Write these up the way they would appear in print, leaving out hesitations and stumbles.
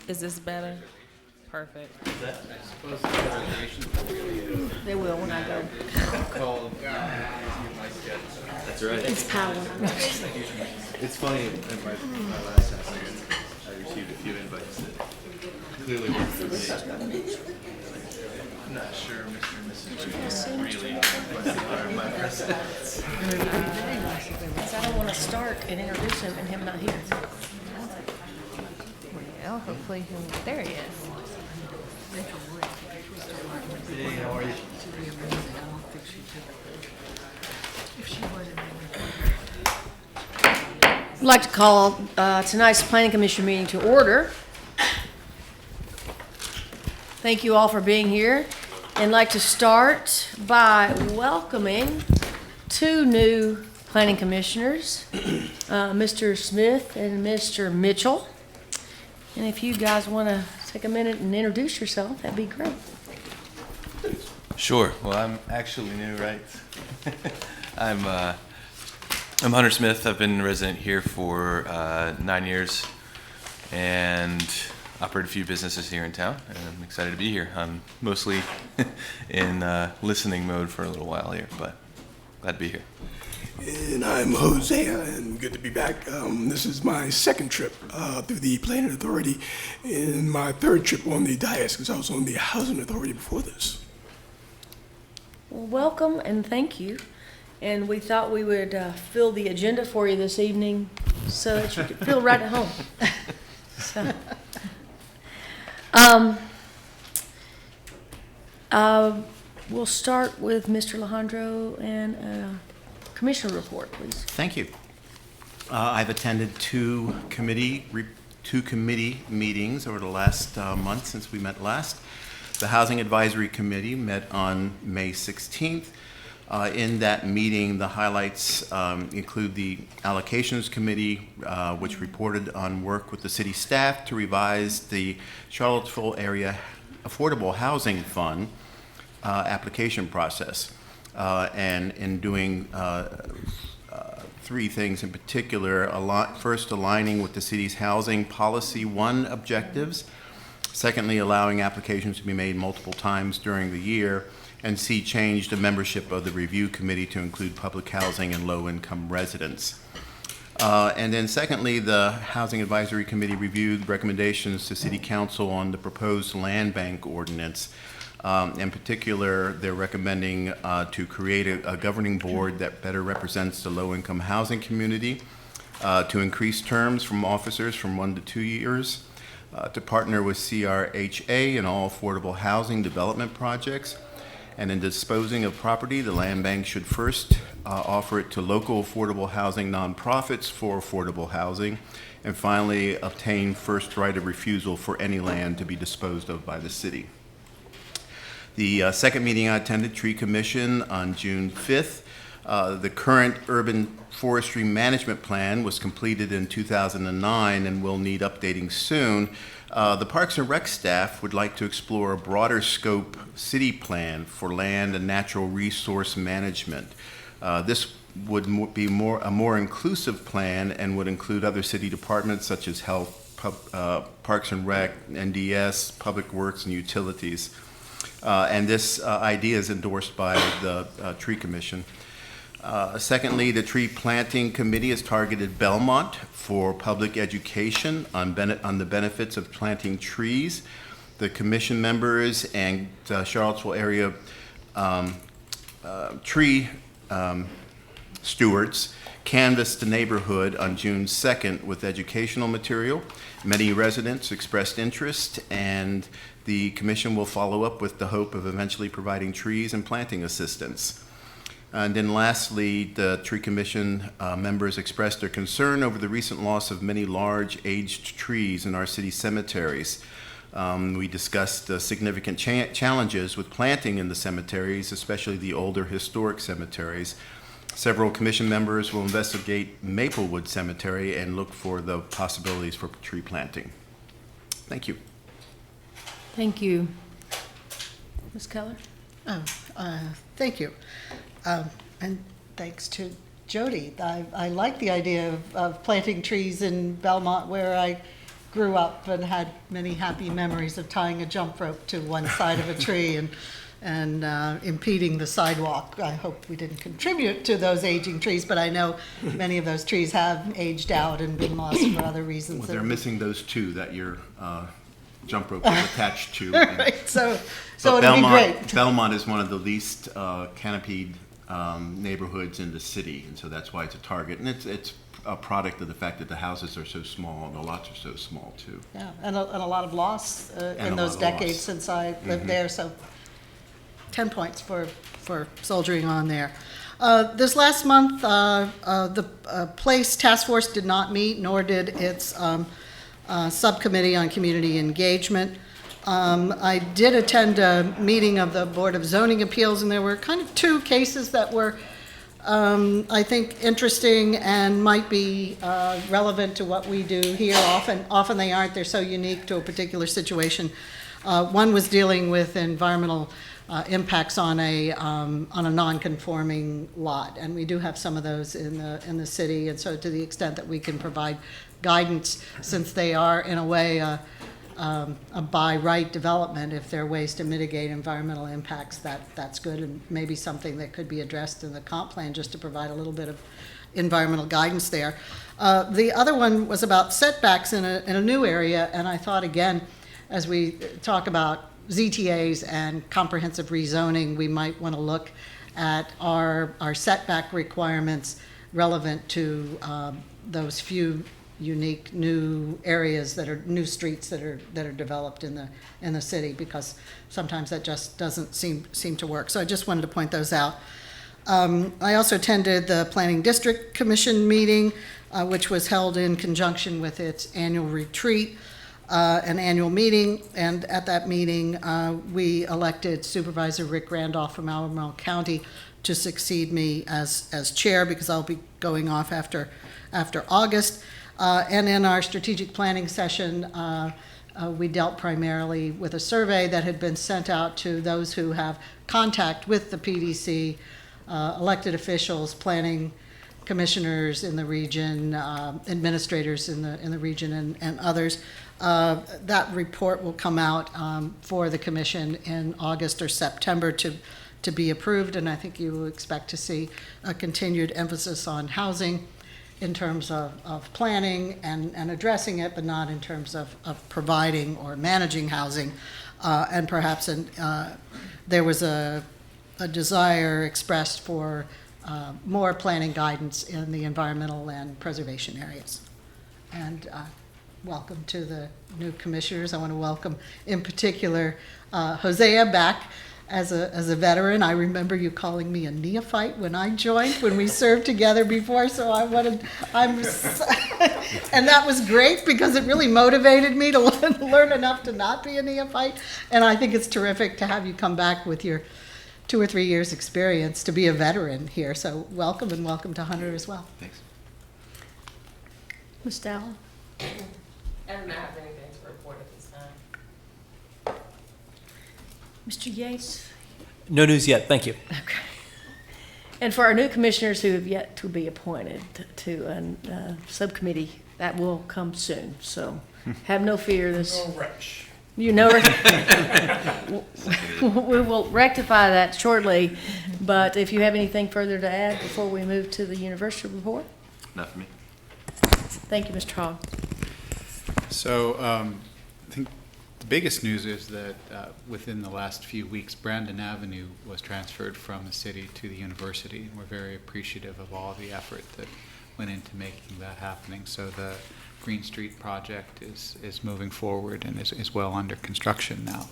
Is this better? Perfect. They will when I go. That's right. It's power. It's funny, at my last house, I received a few invites that clearly weren't for me. I'm not sure Mr. and Mrs. really are my residents. Because I don't want to start and introduce him and him not here. Well, hopefully there he is. Hey, how are you? I'd like to call tonight's Planning Commission meeting to order. Thank you all for being here. And I'd like to start by welcoming two new planning commissioners, Mr. Smith and Mr. Mitchell. And if you guys want to take a minute and introduce yourself, that'd be great. Sure. Well, I'm actually new, right? I'm Hunter Smith. I've been a resident here for 9 years and operate a few businesses here in town. And I'm excited to be here. I'm mostly in listening mode for a little while here, but glad to be here. And I'm Hosea, and good to be back. This is my second trip through the Planning Authority, and my third trip on the dais, because I was on the Housing Authority before this. Well, welcome and thank you. And we thought we would fill the agenda for you this evening so that you could feel right at home. So, we'll start with Mr. Alejandro and Commissioner report, please. Thank you. I've attended two committee meetings over the last month since we met last. The Housing Advisory Committee met on May 16th. In that meeting, the highlights include the Allocations Committee, which reported on work with the city staff to revise the Charlottesville Area Affordable Housing Fund application process. And in doing three things in particular: first, aligning with the city's Housing Policy 1 objectives; secondly, allowing applications to be made multiple times during the year; and C, change the membership of the review committee to include public housing and low-income residents. And then secondly, the Housing Advisory Committee reviewed recommendations to City Council on the proposed land bank ordinance. In particular, they're recommending to create a governing board that better represents the low-income housing community, to increase terms from officers from 1 to 2 years, to partner with CRHA in all affordable housing development projects, and in disposing of property, the land bank should first offer it to local affordable housing nonprofits for affordable housing, and finally obtain first right of refusal for any land to be disposed of by the city. The second meeting I attended, Tree Commission, on June 5th. The current urban forestry management plan was completed in 2009 and will need updating soon. The Parks and Rec staff would like to explore a broader scope city plan for land and natural resource management. This would be a more inclusive plan and would include other city departments such as Health, Parks and Rec, NDS, Public Works, and Utilities. And this idea is endorsed by the Tree Commission. Secondly, the Tree Planting Committee has targeted Belmont for public education on the benefits of planting trees. The commission members and Charlottesville area tree stewards canvassed the neighborhood on June 2nd with educational material. Many residents expressed interest, and the commission will follow up with the hope of eventually providing trees and planting assistance. And then lastly, the Tree Commission members expressed their concern over the recent loss of many large aged trees in our city cemeteries. We discussed the significant challenges with planting in the cemeteries, especially the older historic cemeteries. Several commission members will investigate Maplewood Cemetery and look for the possibilities for tree planting. Thank you. Thank you. Ms. Keller? Thank you. And thanks to Jody. I like the idea of planting trees in Belmont, where I grew up and had many happy memories of tying a jump rope to one side of a tree and impeding the sidewalk. I hope we didn't contribute to those aging trees, but I know many of those trees have aged out and been lost for other reasons. Well, they're missing those two that your jump rope is attached to. And- Right, so But it'd be great. Belmont is one of the least canopied neighborhoods in the city, and so that's why it's a target. And it's a product of the fact that the houses are so small and the lots are so small too. Yeah, and a lot of loss And in a those lot of loss. decades since I lived there, so 10 points for soldiering on there. This last month, the Place Task Force did not meet, nor did its subcommittee on community engagement. I did attend a meeting of the Board of Zoning Appeals, and there were kind of two cases that were, I think, interesting and might be relevant to what we do here. Often they aren't. They're so unique to a particular situation. One was dealing with environmental impacts on a non-conforming lot, and we do have some of those in the city. And so, to the extent that we can provide guidance, since they are in a way a by right development, if there are ways to mitigate environmental impacts, that's good, and maybe something that could be addressed in the comp plan just to provide a little bit of environmental guidance there. The other one was about setbacks in a new area, and I thought, again, as we talk about ZTAs and comprehensive rezoning, we might want to look at our setback requirements relevant to those few unique new areas that are new streets that are developed in the city, because sometimes that just doesn't seem to work. So I just wanted to point those out. I also attended the Planning District Commission meeting, which was held in conjunction with its annual retreat, an annual meeting, and at that meeting we elected Supervisor Rick Randolph from Albemarle County to succeed me as chair, because I'll be going off after August. And in our strategic planning session, we dealt primarily with a survey that had been sent out to those who have contact with the PDC, elected officials, planning commissioners in the region, administrators in the region, and others. That report will come out for the commission in August or September to be approved, and I think you will expect to see a continued emphasis on housing in terms of planning and addressing it, but not in terms of providing or managing housing. And perhaps there was a desire expressed for more planning guidance in the environmental and preservation areas. And welcome to the new commissioners. I want to welcome in particular Hosea back as a veteran. I remember you calling me a neophyte when I joined, when we served together before, so and that was great because it really motivated me to learn enough to not be a neophyte. And I think it's terrific to have you come back with your 2 or 3 years experience to be a veteran here. So welcome, and welcome to Hunter as well. Thanks. Ms. Dowell? I do not have anything to report at this time. Mr. Yates? No news yet, thank you. Okay. And for our new commissioners who have yet to be appointed to a subcommittee, that will come soon. So have no fear. We will rectify that shortly. But if you have anything further to add before we move to the university report? Not for me. Thank you, Mr. Hogg. So I think the biggest news is that within the last few weeks, Brandon Avenue was transferred from the city to the university, and we're very appreciative of all the effort that went into making that happening. So the Green Street project is moving forward and is well under construction now.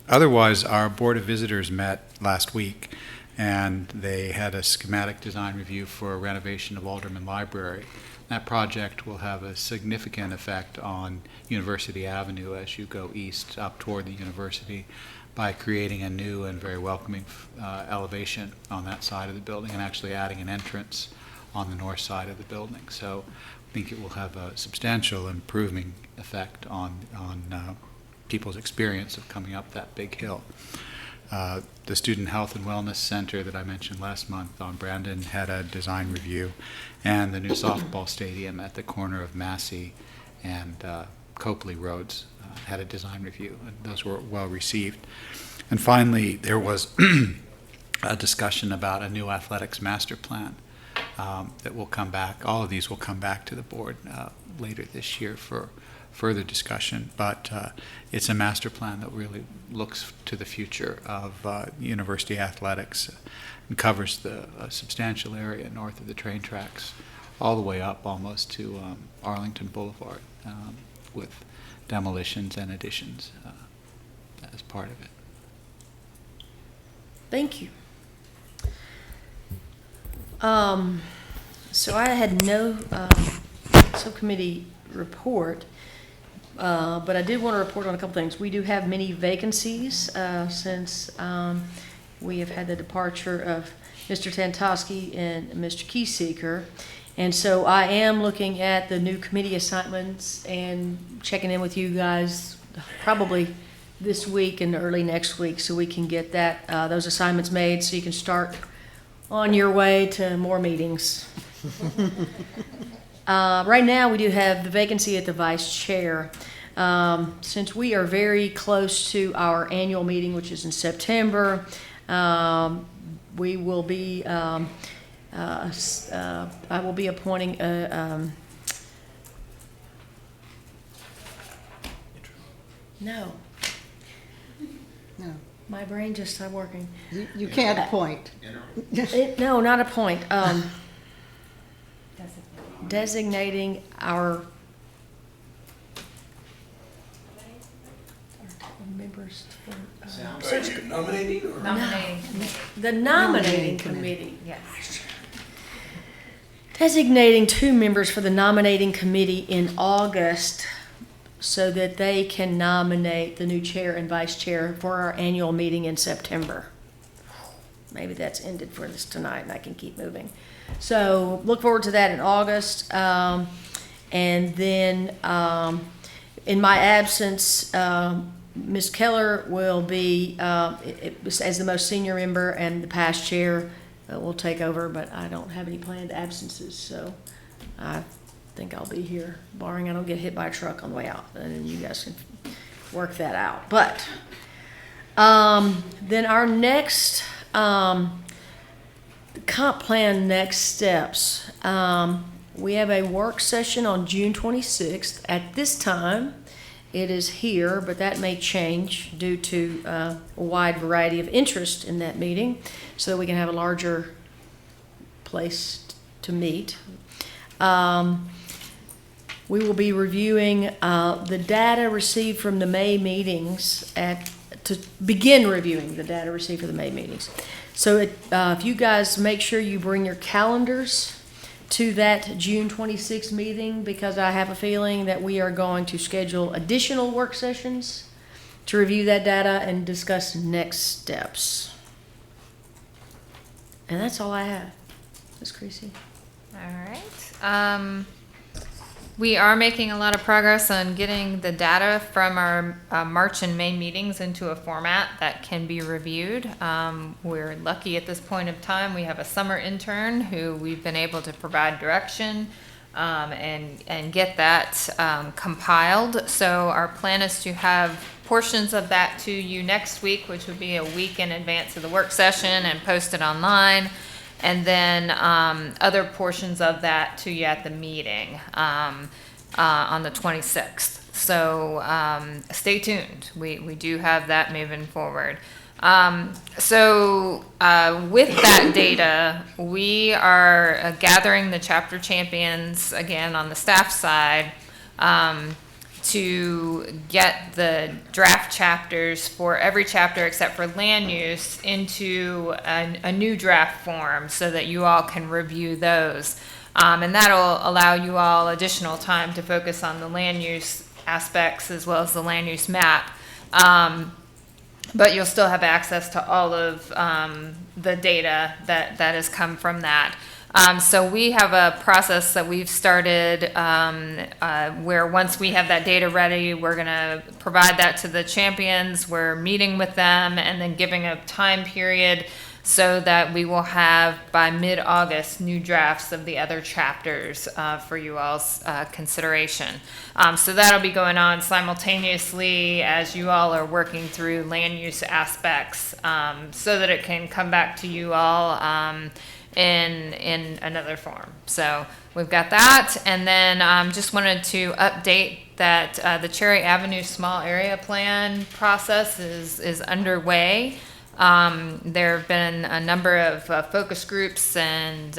Otherwise, our Board of Visitors met last week, and they had a schematic design review for a renovation of Alderman Library. That project will have a significant effect on University Avenue as you go east up toward the university by creating a new and very welcoming elevation on that side of the building, and actually adding an entrance on the north side of the building. So I think it will have a substantial improving effect on people's experience of coming up that big hill. The Student Health and Wellness Center that I mentioned last month on Brandon had a design review, and the new softball stadium at the corner of Massey and Copley Roads had a design review, and those were well received. And finally, there was a discussion about a new athletics master plan that will come back. All of these will come back to the board later this year for further discussion, but it's a master plan that really looks to the future of university athletics and covers the substantial area north of the train tracks all the way up almost to Arlington Boulevard with demolitions and additions as part of it. Thank you. So I had no subcommittee report, but I did want to report on a couple things. We do have many vacancies since we have had the departure of Mr. Tantosky and Mr. Keyseeker. And so I am looking at the new committee assignments and checking in with you guys probably this week and early next week so we can get that those assignments made so you can start on your way to more meetings. Right now, we do have the vacancy at the vice chair. Since we are very close to our annual meeting, which is in September, we will be, I will be appointing no. No, My brain just stopped working. you can't appoint. No, not appoint. Designating our members for Nominating or? Nominating. the nominating committee. Yes. Designating 2 members for the nominating committee in August so that they can nominate the new chair and vice chair for our annual meeting in September. Maybe that's ended for this tonight and I can keep moving. So look forward to that in August. And then in my absence, Ms. Keller will be, as the most senior member, and the past chair will take over, but I don't have any planned absences, so I think I'll be here, barring I don't get hit by a truck on the way out, and then you guys can work that out. But then our next comp plan next steps. We have a work session on June 26th. At this time, it is here, but that may change due to a wide variety of interest in that meeting, so that we can have a larger place to meet. We will be reviewing the data received from the May meetings to begin reviewing the data received for the May meetings. So if you guys make sure you bring your calendars to that June 26th meeting, because I have a feeling that we are going to schedule additional work sessions to review that data and discuss next steps. And that's all I have. Ms. Creasy. All right. We are making a lot of progress on getting the data from our March and May meetings into a format that can be reviewed. We're lucky at this point of time. We have a summer intern who we've been able to provide direction and get that compiled. So our plan is to have portions of that to you next week, which would be a week in advance of the work session, and post it online. And then other portions of that to you at the meeting on the 26th. So stay tuned. We do have that moving forward. So with that data, we are gathering the chapter champions again on the staff side to get the draft chapters for every chapter except for land use into a new draft form so that you all can review those. And that'll allow you all additional time to focus on the land use aspects as well as the land use map. But you'll still have access to all of the data that has come from that. So we have a process that we've started where once we have that data ready, we're going to provide that to the champions. We're meeting with them and then giving a time period so that we will have by mid-August new drafts of the other chapters for you all's consideration. So that'll be going on simultaneously as you all are working through land use aspects, so that it can come back to you all in another form. So we've got that, and then just wanted to update that the Cherry Avenue Small Area Plan process is underway. There have been a number of focus groups and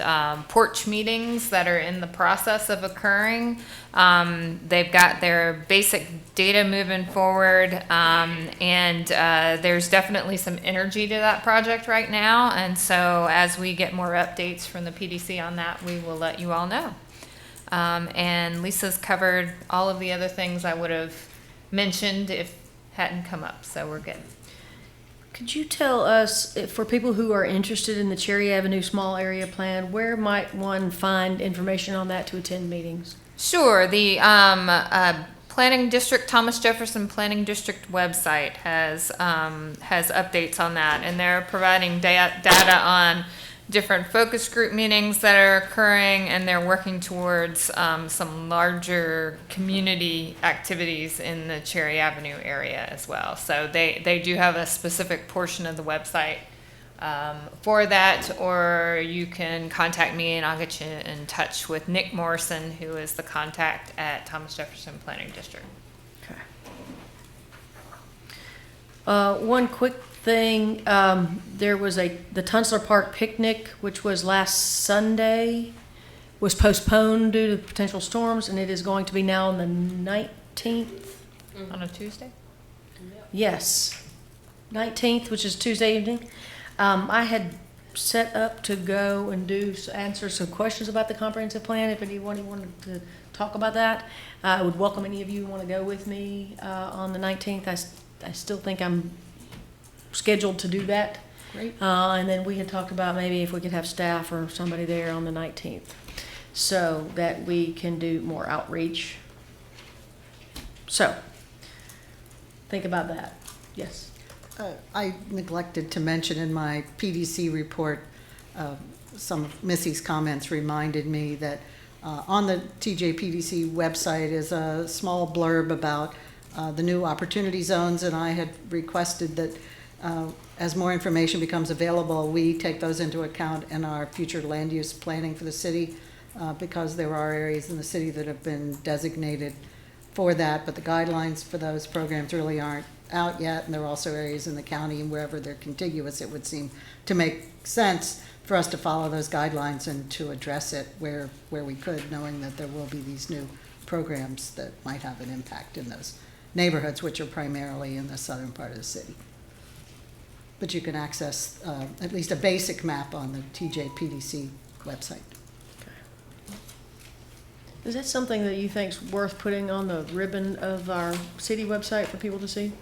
porch meetings that are in the process of occurring. They've got their basic data moving forward, and there's definitely some energy to that project right now. And so as we get more updates from the PDC on that, we will let you all know. And Lisa's covered all of the other things I would have mentioned if hadn't come up, so we're good. Could you tell us, for people who are interested in the Cherry Avenue Small Area Plan, where might one find information on that to attend meetings? Sure. The Planning District, Thomas Jefferson Planning District website has updates on that, and they're providing data on different focus group meetings that are occurring, and they're working towards some larger community activities in the Cherry Avenue area as well. So they do have a specific portion of the website for that, or you can contact me and I'll get you in touch with Nick Morrison, who is the contact at Thomas Jefferson Planning District. Okay. One quick thing, there was the Tunstler Park picnic, which was last Sunday, was postponed due to potential storms, and it is going to be now on the 19th. On a Tuesday? Yes, 19th, which is Tuesday evening. I had set up to go and answer some questions about the comprehensive plan. If anyone wanted to talk about that, I would welcome any of you who want to go with me on the 19th. I still think I'm scheduled to do that. Great. And then we had talked about maybe if we could have staff or somebody there on the 19th so that we can do more outreach. So, think about that. Yes. I neglected to mention in my PDC report, some of Missy's comments reminded me that on the TJPDC website is a small blurb about the new opportunity zones, and I had requested that as more information becomes available, we take those into account in our future land use planning for the city, because there are areas in the city that have been designated for that, but the guidelines for those programs really aren't out yet, and there are also areas in the county and wherever they're contiguous, it would seem to make sense for us to follow those guidelines and to address it where we could, knowing that there will be these new programs that might have an impact in those neighborhoods, which are primarily in the southern part of the city. But you can access at least a basic map on the TJPDC website. Is that something that you think is worth putting on the ribbon of our city website for people to see?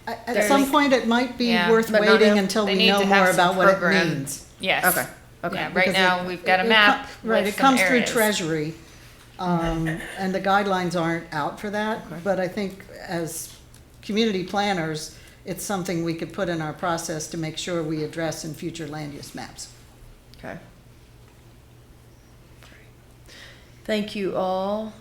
At some point, it might be worth but waiting until we know more about what it means. Yes. Okay. Okay. Yeah, right Because now, we've got a map. Right, with it some comes through areas. Treasury, and the guidelines aren't out for that. But I think as community planners, it's something we could put in our process to make sure we address in future land use maps. Okay. Thank you all.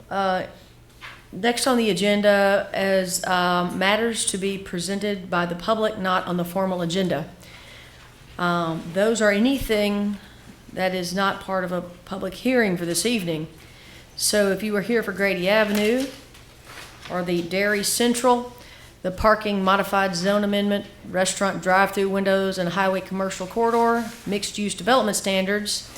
Next on the agenda is matters to be presented by the public, not on the formal agenda. Those are anything that is not part of a public hearing for this evening. So if you were here for Grady Avenue or the Dairy Central, the parking modified zone amendment, restaurant drive-through windows and highway commercial corridor, mixed-use development standards,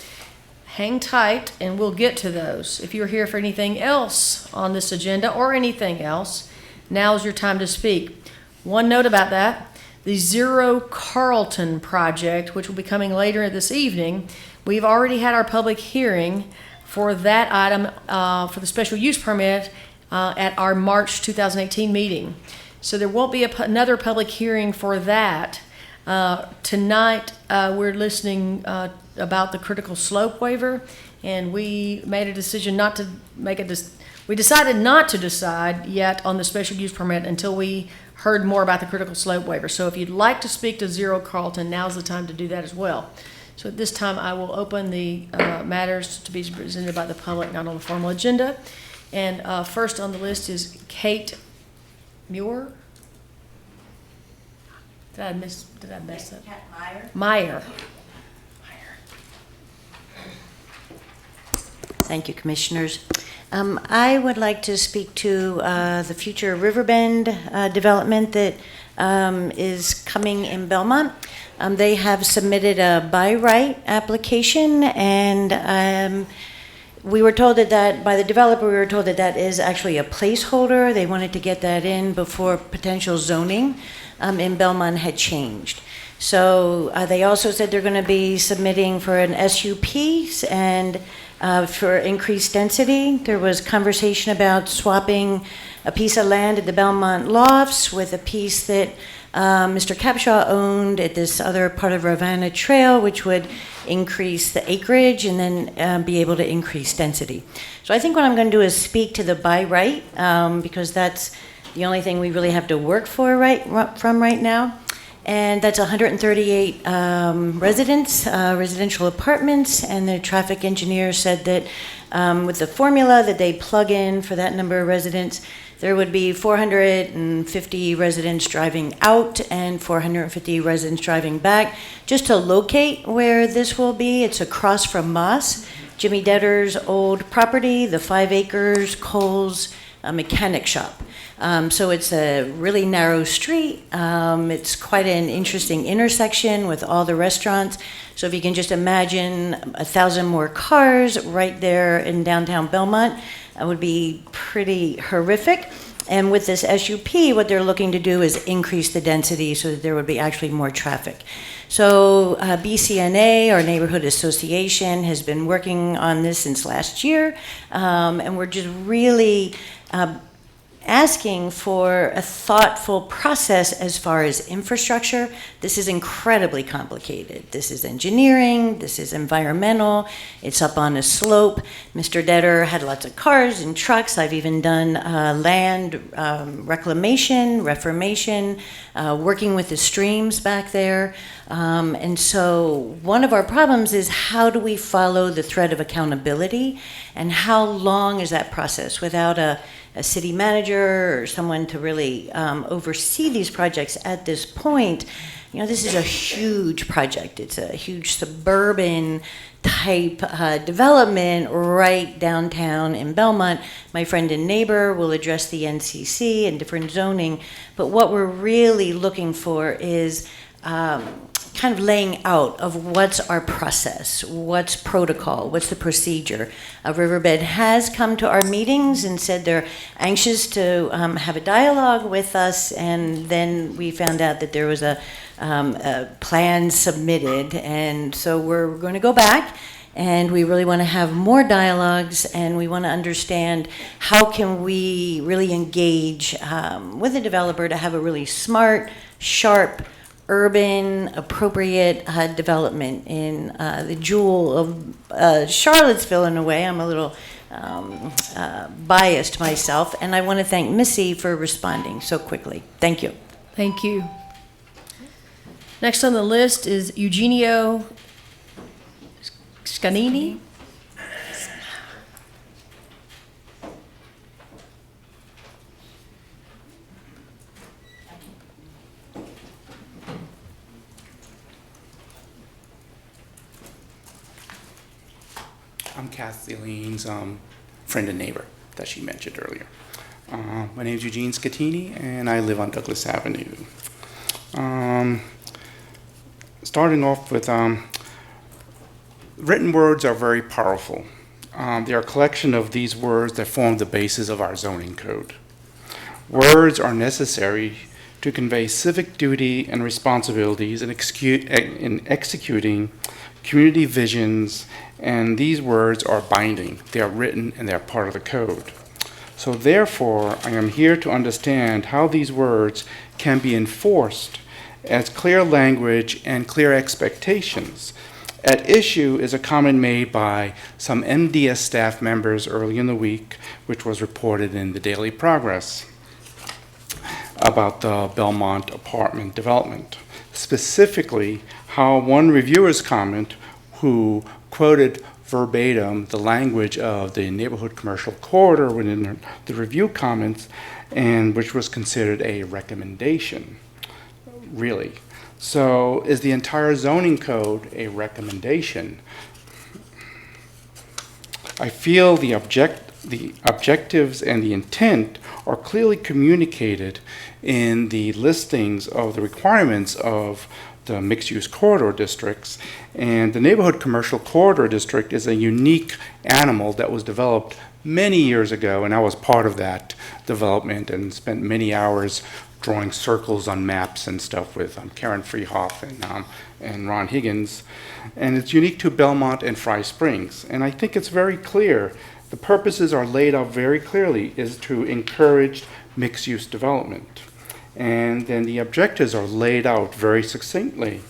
hang tight and we'll get to those. If you're here for anything else on this agenda or anything else, now's your time to speak. One note about that, the Zero Carlton project, which will be coming later this evening, we've already had our public hearing for that item for the special use permit at our March 2018 meeting. So there won't be another public hearing for that. Tonight, we're listening about the critical slope waiver, and we made a decision not to make we decided not to decide yet on the special use permit until we heard more about the critical slope waiver. So if you'd like to speak to Zero Carlton, now's the time to do that as well. So at this time, I will open the matters to be presented by the public, not on the formal agenda. And first on the list is Kate Muir. Did I mess up? Kat Meyer. Meyer. Thank you, Commissioners. I would like to speak to the future Riverbend development that is coming in Belmont. They have submitted a by right application, and we were told that by the developer, we were told that is actually a placeholder. They wanted to get that in before potential zoning in Belmont had changed. So they also said they're going to be submitting for an SUP and for increased density. There was conversation about swapping a piece of land at the Belmont Lofts with a piece that Mr. Capshaw owned at this other part of Ravenna Trail, which would increase the acreage and then be able to increase density. So I think what I'm going to do is speak to the by right, because that's the only thing we really have to work for right now. And that's 138 residents, residential apartments, and the traffic engineer said that with the formula that they plug in for that number of residents, there would be 450 residents driving out and 450 residents driving back. Just to locate where this will be, it's across from Moss, Jimmy Detter's old property, the 5 acres, Cole's mechanic shop. So it's a really narrow street. It's quite an interesting intersection with all the restaurants. So if you can just imagine 1,000 more cars right there in downtown Belmont, that would be pretty horrific. And with this SUP, what they're looking to do is increase the density so that there would be actually more traffic. So BCNA, our neighborhood association, has been working on this since last year, and we're just really asking for a thoughtful process as far as infrastructure. This is incredibly complicated. This is engineering, this is environmental, it's up on a slope. Mr. Detter had lots of cars and trucks. I've even done land reclamation, reformation, working with the streams back there. And so one of our problems is how do we follow the thread of accountability, and how long is that process without a city manager or someone to really oversee these projects at this point. You know, this is a huge project. It's a huge suburban type development right downtown in Belmont. My friend and neighbor will address the NCC and different zoning, but what we're really looking for is kind of laying out of what's our process, what's protocol, what's the procedure. Riverbend has come to our meetings and said they're anxious to have a dialogue with us, and then we found out that there was a plan submitted, and so we're going to go back, and we really want to have more dialogues, and we want to understand how can we really engage with the developer to have a really smart, sharp, urban, appropriate development in the jewel of Charlottesville in a way. I'm a little biased myself, and I want to thank Missy for responding so quickly. Thank you. Thank you. Next on the list is Eugenio Scanini. I'm Kathy Lean's friend and neighbor that she mentioned earlier. My name is Eugene Scatini, and I live on Douglas Avenue. Starting off with, written words are very powerful. They are a collection of these words that form the basis of our zoning code. Words are necessary to convey civic duty and responsibilities in executing community visions, and these words are binding. They are written and they are part of the code. So therefore, I am here to understand how these words can be enforced as clear language and clear expectations. At issue is a comment made by some MDS staff members early in the week, which was reported in the Daily Progress. about the Belmont apartment development. Specifically, how one reviewer's comment who quoted verbatim the language of the neighborhood commercial corridor within the review comments, and which was considered a recommendation, really. So is the entire zoning code a recommendation? I feel the objectives and the intent are clearly communicated in the listings of the requirements of the mixed-use corridor districts. And the neighborhood commercial corridor district is a unique animal that was developed many years ago, and I was part of that development and spent many hours drawing circles on maps and stuff with Karen Freehoff and Ron Higgins. And it's unique to Belmont and Fry Springs. And I think it's very clear, the purposes are laid out very clearly, is to encourage mixed-use development. And then the objectives are laid out very succinctly.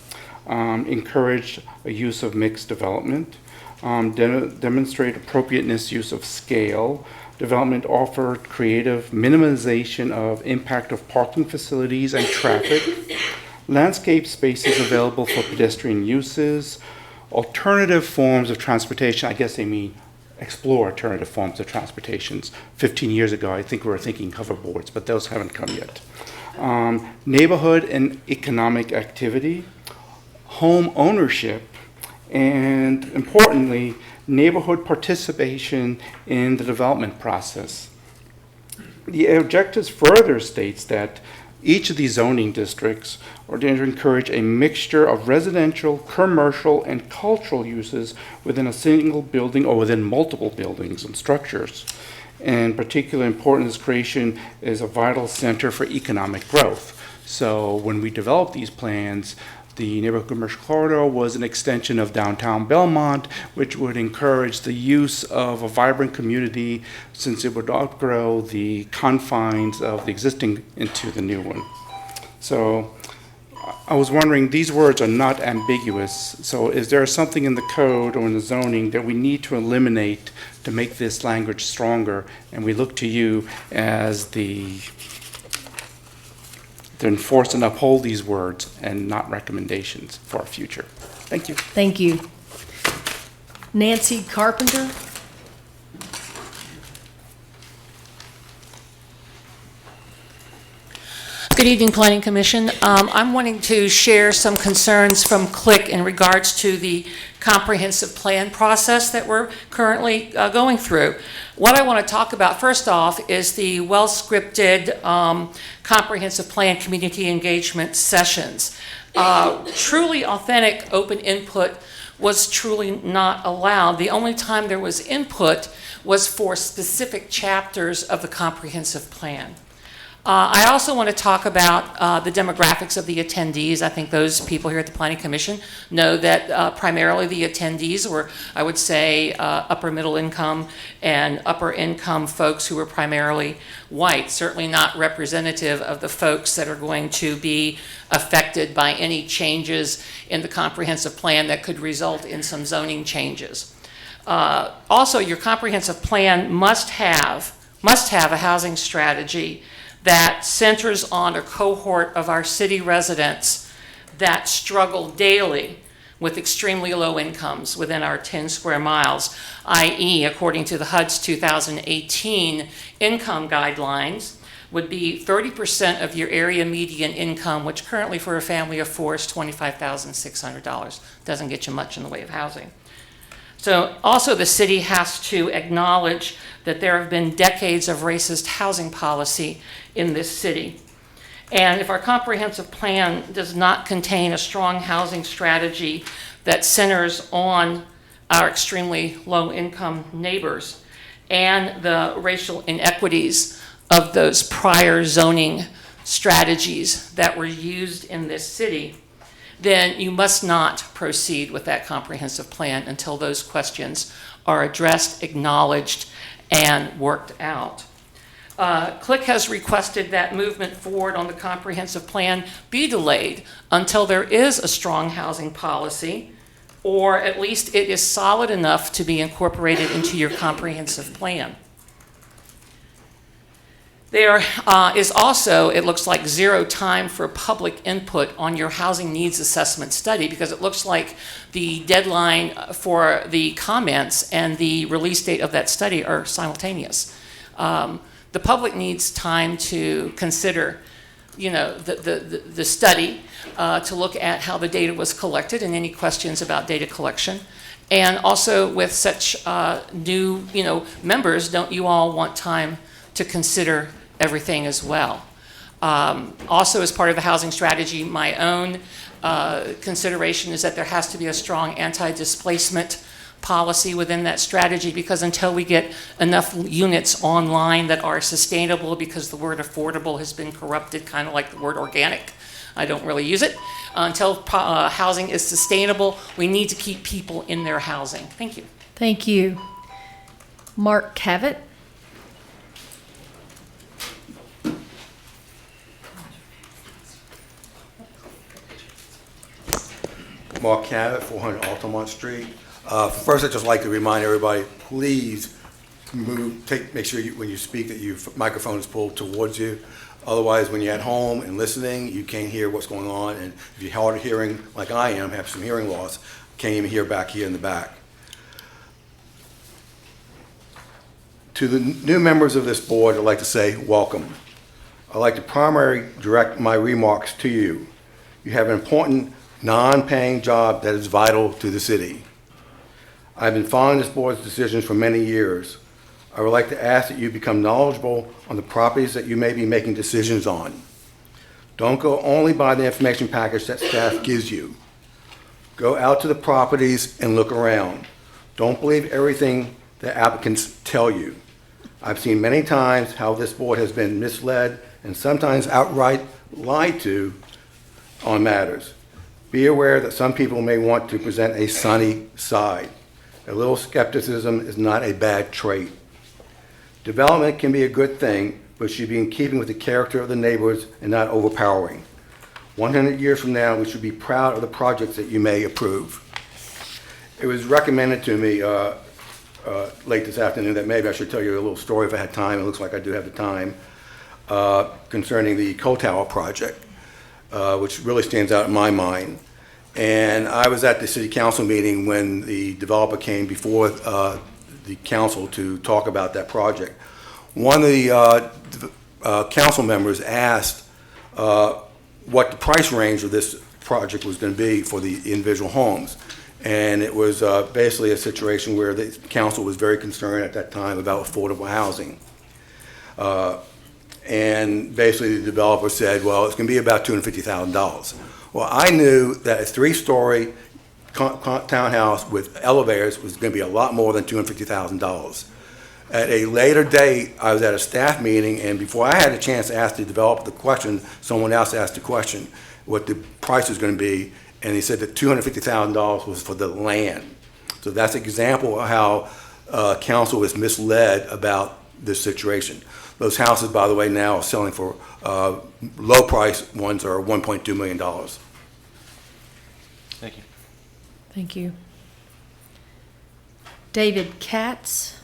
Encourage a use of mixed development, demonstrate appropriateness use of scale, development offer creative minimization of impact of parking facilities and traffic, landscape spaces available for pedestrian uses, alternative forms of transportation. I guess they mean explore alternative forms of transportations. 15 years ago, I think we were thinking hoverboards, but those haven't come yet. Neighborhood and economic activity, home ownership, and importantly, neighborhood participation in the development process. The objectives further states that each of these zoning districts are to encourage a mixture of residential, commercial, and cultural uses within a single building or within multiple buildings and structures. And particularly important, this creation is a vital center for economic growth. So when we developed these plans, the neighborhood commercial corridor was an extension of downtown Belmont, which would encourage the use of a vibrant community since it would outgrow the confines of the existing into the new one. So I was wondering, these words are not ambiguous. So is there something in the code or in the zoning that we need to eliminate to make this language stronger? And we look to you as to enforce and uphold these words and not recommendations for our future. Thank you. Thank you. Nancy Carpenter. Good evening, Planning Commission. I'm wanting to share some concerns from CLIC in regards to the comprehensive plan process that we're currently going through. What I want to talk about first off is the well-scripted comprehensive plan community engagement sessions. Truly authentic open input was truly not allowed. The only time there was input was for specific chapters of the comprehensive plan. I also want to talk about the demographics of the attendees. I think those people here at the Planning Commission know that primarily the attendees were, I would say, upper middle income and upper income folks who were primarily white, certainly not representative of the folks that are going to be affected by any changes in the comprehensive plan that could result in some zoning changes. Also, your comprehensive plan must have a housing strategy that centers on a cohort of our city residents that struggle daily with extremely low incomes within our 10 square miles, i.e., according to the HUD's 2018 income guidelines, would be 30% of your area median income, which currently for a family of four is $25,600. Doesn't get you much in the way of housing. So also the city has to acknowledge that there have been decades of racist housing policy in this city. And if our comprehensive plan does not contain a strong housing strategy that centers on our extremely low income neighbors and the racial inequities of those prior zoning strategies that were used in this city, then you must not proceed with that comprehensive plan until those questions are addressed, acknowledged, and worked out. CLIC has requested that movement forward on the comprehensive plan be delayed until there is a strong housing policy, or at least it is solid enough to be incorporated into your comprehensive plan. There is also, it looks like, zero time for public input on your housing needs assessment study, because it looks like the deadline for the comments and the release date of that study are simultaneous. The public needs time to consider, the study, to look at how the data was collected and any questions about data collection. And also with such new, members, don't you all want time to consider everything as well? Also, as part of the housing strategy, my own consideration is that there has to be a strong anti-displacement policy within that strategy, because until we get enough units online that are sustainable, because the word affordable has been corrupted, kind of like the word organic, I don't really use it. Until housing is sustainable, we need to keep people in their housing. Thank you. Thank you. Mark Cavett. Mark Cavett, 400 Altamont Street. First, I'd just like to remind everybody, please make sure when you speak that your microphone is pulled towards you. Otherwise, when you're at home and listening, you can't hear what's going on. And if you're hard of hearing, like I am, have some hearing loss, can't even hear back here in the back. To the new members of this board, I'd like to say welcome. I'd like to primarily direct my remarks to you. You have an important non-paying job that is vital to the city. I've been following this board's decisions for many years. I would like to ask that you become knowledgeable on the properties that you may be making decisions on. Don't go only by the information package that staff gives you. Go out to the properties and look around. Don't believe everything the applicants tell you. I've seen many times how this board has been misled and sometimes outright lied to on matters. Be aware that some people may want to present a sunny side. A little skepticism is not a bad trait. Development can be a good thing, but should be in keeping with the character of the neighborhoods and not overpowering. 100 years from now, we should be proud of the projects that you may approve. It was recommended to me late this afternoon that maybe I should tell you a little story if I had time. It looks like I do have the time, concerning the Coe Tower project, which really stands out in my mind. And I was at the city council meeting when the developer came before the council to talk about that project. One of the council members asked what the price range of this project was going to be for the individual homes. And it was basically a situation where the council was very concerned at that time about affordable housing. And basically the developer said, well, it's going to be about $250,000. Well, I knew that a 3-story townhouse with elevators was going to be a lot more than $250,000. At a later date, I was at a staff meeting, and before I had a chance to ask the developer the question, someone else asked the question what the price was going to be, and he said that $250,000 was for the land. So that's an example of how council was misled about this situation. Those houses, by the way, now are selling for low price ones are $1.2 million. Thank you. Thank you. David Katz.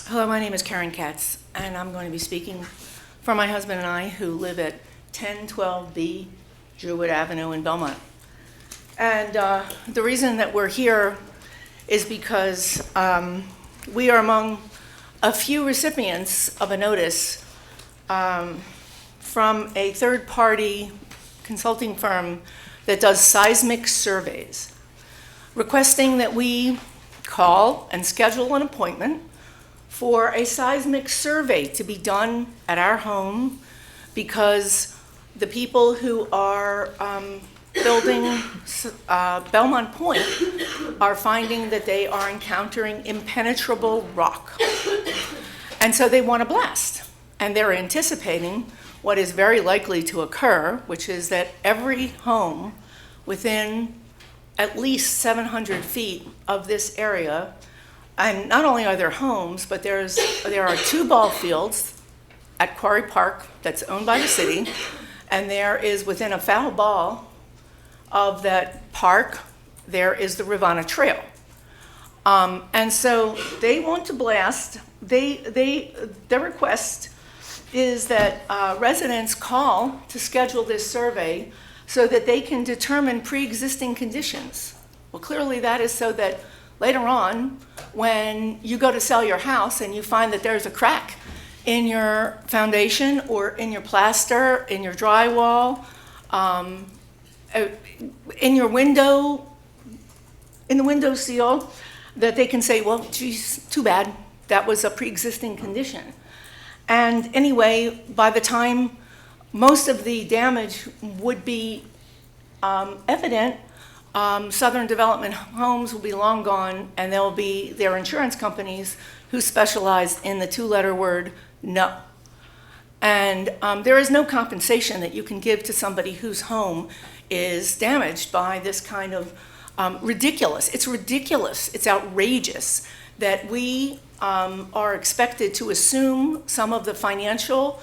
Hello, my name is Karen Katz, and I'm going to be speaking for my husband and I who live at 1012B Druid Avenue in Belmont. And the reason that we're here is because we are among a few recipients of a notice from a third-party consulting firm that does seismic surveys, requesting that we call and schedule an appointment for a seismic survey to be done at our home, because the people who are building Belmont Point are finding that they are encountering impenetrable rock. And so they want to blast. And they're anticipating what is very likely to occur, which is that every home within at least 700 feet of this area, and not only are there homes, but there are 2 ball fields at Quarry Park that's owned by the city, And there is, within a foul ball of that park, there is the Rivanna Trail. And so they want to blast, their request is that residents call to schedule this survey so that they can determine pre-existing conditions. Well, clearly that is so that later on, when you go to sell your house and you find that there's a crack in your foundation or in your plaster, in your drywall, in your window, in the window seal, that they can say, well, geez, too bad, that was a pre-existing condition. And anyway, by the time most of the damage would be evident, Southern Development Homes will be long gone, and there will be their insurance companies who specialize in the two-letter word no. And there is no compensation that you can give to somebody whose home is damaged by this kind of ridiculous. It's ridiculous. It's outrageous that we are expected to assume some of the financial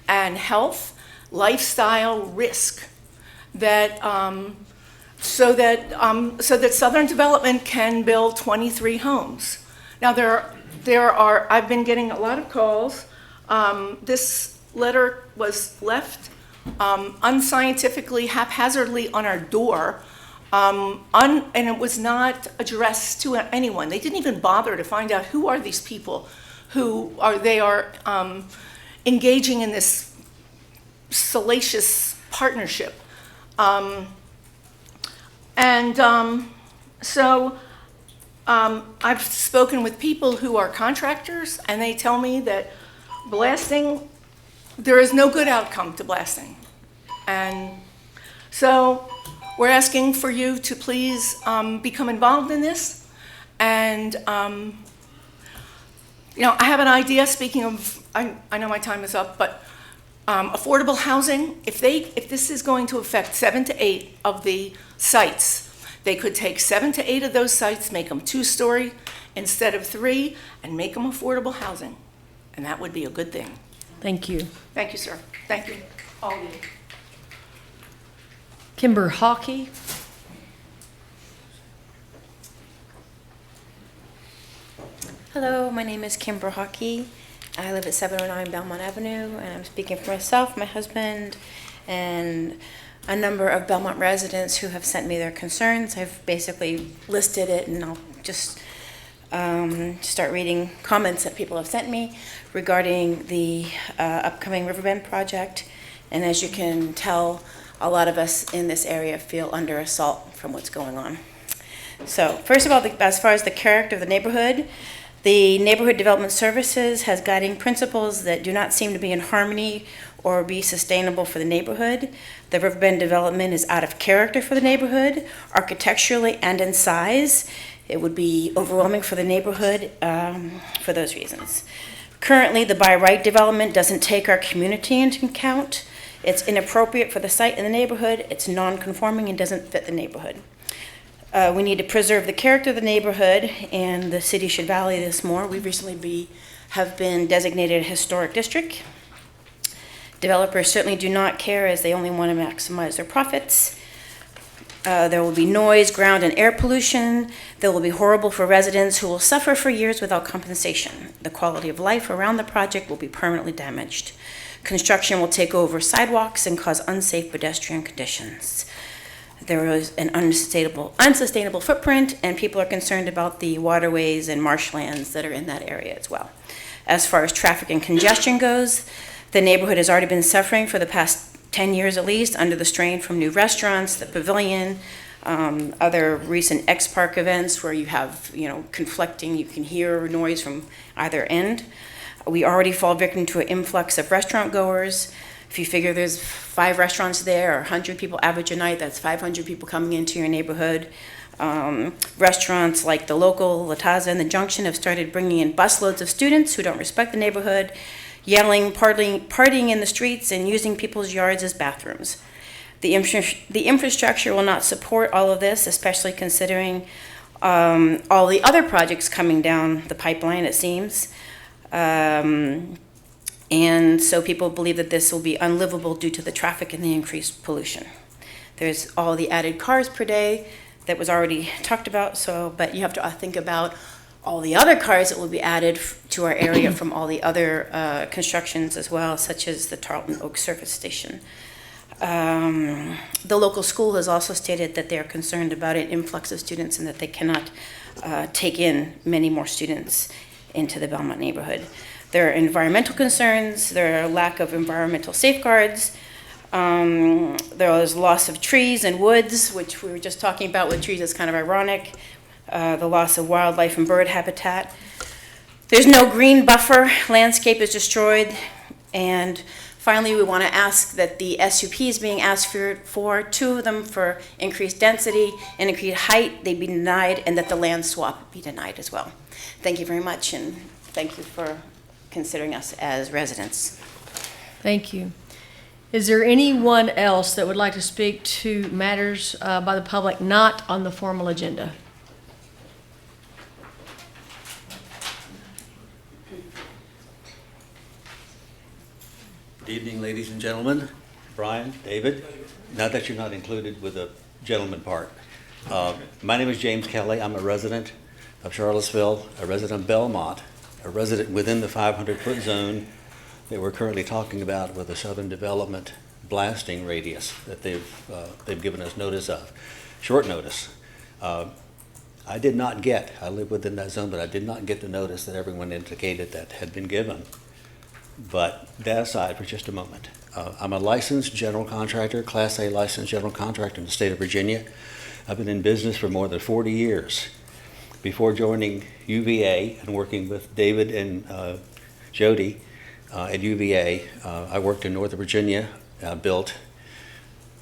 and health, lifestyle risk that so that Southern Development can build 23 homes. Now there are I've been getting a lot of calls. This letter was left unscientifically, haphazardly on our door. And it was not addressed to anyone. They didn't even bother to find out who are these people who are engaging in this salacious partnership. So I've spoken with people who are contractors, and they tell me that blasting, there is no good outcome to blasting. And so we're asking for you to please become involved in this. And, I have an idea, speaking of, I know my time is up, but affordable housing, if this is going to affect 7 to 8 of the sites, they could take 7 to 8 of those sites, make them 2-story instead of 3, and make them affordable housing. And that would be a good thing. Thank you. Thank you, sir. Thank you, all of you. Kimber Hockey. Hello, my name is Kimber Hockey. I live at 709 Belmont Avenue, and I'm speaking for myself, my husband, and a number of Belmont residents who have sent me their concerns. I've basically listed it, and I'll just start reading comments that people have sent me regarding the upcoming Riverbend project. And as you can tell, a lot of us in this area feel under assault from what's going on. So first of all, as far as the character of the Neighborhood Development Services has guiding principles that do not seem to be in harmony or be sustainable for the neighborhood. The Riverbend development is out of character for the neighborhood, architecturally and in size. It would be overwhelming for the neighborhood for those reasons. Currently, the by right development doesn't take our community into account. It's inappropriate for the site in the neighborhood. It's non-conforming and doesn't fit the neighborhood. We need to preserve the character of the neighborhood, and the city should value this more. We recently have been designated a historic district. Developers certainly do not care, as they only want to maximize their profits. There will be noise, ground, and air pollution. That will be horrible for residents who will suffer for years without compensation. The quality of life around the project will be permanently damaged. Construction will take over sidewalks and cause unsafe pedestrian conditions. There is an unsustainable footprint, and people are concerned about the waterways and marshlands that are in that area as well. As far as traffic and congestion goes, the neighborhood has already been suffering for the past 10 years at least under the strain from new restaurants, the pavilion, other recent X-Park events where you have, conflicting, you can hear noise from either end. We already fall victim to an influx of restaurant goers. If you figure there's 5 restaurants there, or 100 people average a night, that's 500 people coming into your neighborhood. Restaurants like the local Latazza and the Junction have started bringing in busloads of students who don't respect the neighborhood, yelling, partying in the streets, and using people's yards as bathrooms. The infrastructure will not support all of this, especially considering all the other projects coming down the pipeline, it seems. And so people believe that this will be unlivable due to the traffic and the increased pollution. There's all the added cars per day that was already talked about, but you have to think about all the other cars that will be added to our area from all the other constructions as well, such as the Tarleton Oak Surface Station. The local school has also stated that they are concerned about an influx of students and that they cannot take in many more students into the Belmont neighborhood. There are environmental concerns, there are lack of environmental safeguards, there is loss of trees and woods, which we were just talking about with trees is kind of ironic, the loss of wildlife and bird habitat. There's no green buffer, landscape is destroyed, and finally we want to ask that the SUPs being asked for, 2 of them for increased density and increased height, they be denied, and that the land swap be denied as well. Thank you very much, and thank you for considering us as residents. Thank you. Is there anyone else that would like to speak to matters by the public not on the formal agenda? Good evening, ladies and gentlemen. Brian, David, now that you're not included with the gentleman part. My name is James Kelly. I'm a resident of Charlottesville, a resident of Belmont, a resident within the 500-foot zone that we're currently talking about with the Southern Development blasting radius that they've given us notice of, short notice. I live within that zone, but I did not get the notice that everyone indicated that had been given. But that aside for just a moment, I'm a licensed general contractor, Class A licensed general contractor in the state of Virginia. I've been in business for more than 40 years. Before joining UVA and working with David and Jody at UVA, I worked in Northern Virginia, built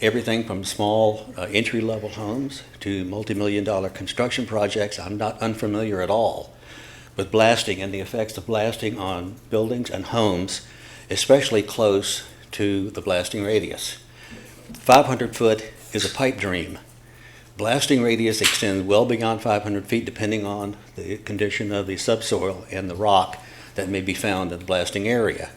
everything from small entry-level homes to multi-million-dollar construction projects. I'm not unfamiliar at all with blasting and the effects of blasting on buildings and homes, especially close to the blasting radius. 500 foot is a pipe dream. Blasting radius extends well beyond 500 feet depending on the condition of the subsoil and the rock that may be found in the blasting area.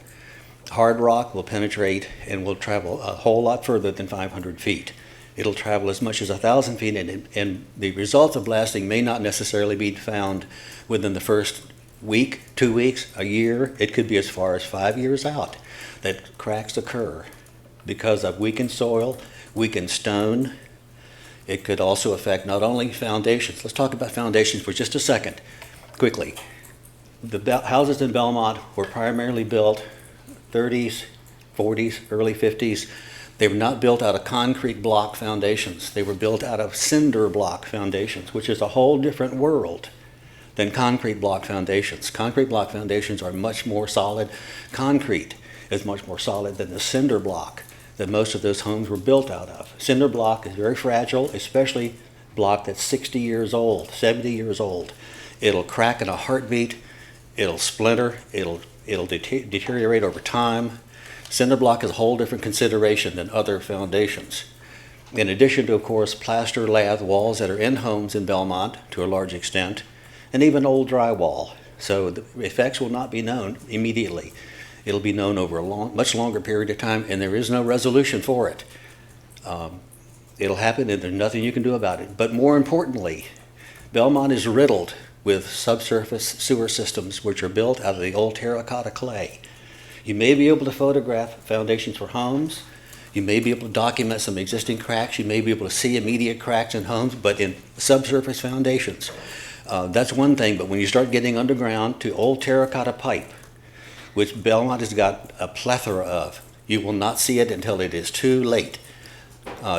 Hard rock will penetrate and will travel a whole lot further than 500 feet. It'll travel as much as 1,000 feet, and the results of blasting may not necessarily be found within the first week, 2 weeks, a year. It could be as far as 5 years out that cracks occur because of weakened soil, weakened stone. It could also affect not only foundations. Let's talk about foundations for just a second, quickly. The houses in Belmont were primarily built 30s, 40s, early 50s. They were not built out of concrete block foundations. They were built out of cinder block foundations, which is a whole different world than concrete block foundations. Concrete block foundations are much more solid. Concrete is much more solid than the cinder block that most of those homes were built out of. Cinder block is very fragile, especially block that's 60 years old, 70 years old. It'll crack in a heartbeat, it'll splinter, it'll deteriorate over time. Cinder block is a whole different consideration than other foundations. In addition to, of course, plaster lath walls that are in homes in Belmont to a large extent, and even old drywall. So the effects will not be known immediately. It'll be known over a much longer period of time, and there is no resolution for it. It'll happen, and there's nothing you can do about it. But more importantly, Belmont is riddled with subsurface sewer systems which are built out of the old terracotta clay. You may be able to photograph foundations for homes. You may be able to document some existing cracks. You may be able to see immediate cracks in homes, but in subsurface foundations, that's one thing. But when you start getting underground to old terracotta pipe, which Belmont has got a plethora of, you will not see it until it is too late.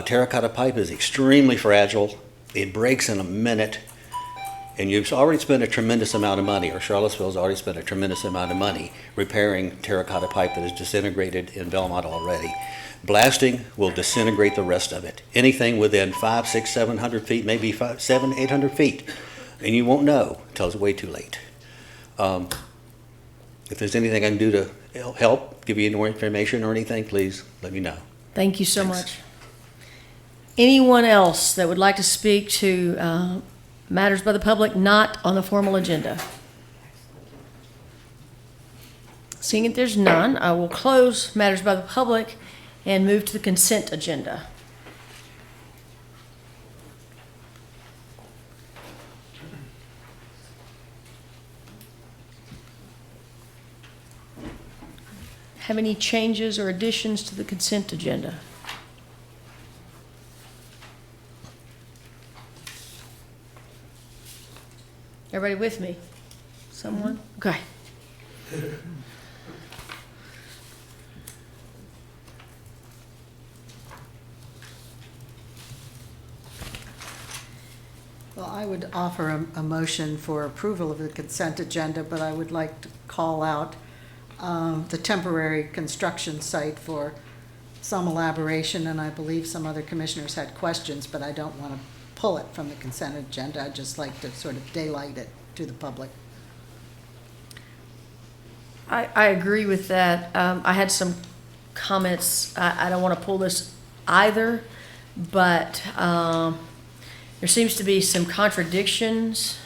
Terracotta pipe is extremely fragile. It breaks in a minute. And you've already spent a tremendous amount of money, or Charlottesville's already spent a tremendous amount of money repairing terracotta pipe that is disintegrated in Belmont already. Blasting will disintegrate the rest of it. Anything within 500, 600, 700 feet, maybe 700, 800 feet, and you won't know until it's way too late. If there's anything I can do to help, give you more information or anything, please let me know. Thank you so much. Anyone else that would like to speak to matters by the public not on the formal agenda? Seeing that there's none, I will close matters by the public and move to the consent agenda. Have any changes or additions to the consent agenda? Everybody with me? Someone? Okay. Well, I would offer a motion for approval of the consent agenda, but I would like to call out the temporary construction site for some elaboration, and I believe some other commissioners had questions, but I don't want to pull it from the consent agenda. I'd just like to sort of daylight it to the public. I agree with that. I had some comments. I don't want to pull this either, but there seems to be some contradictions.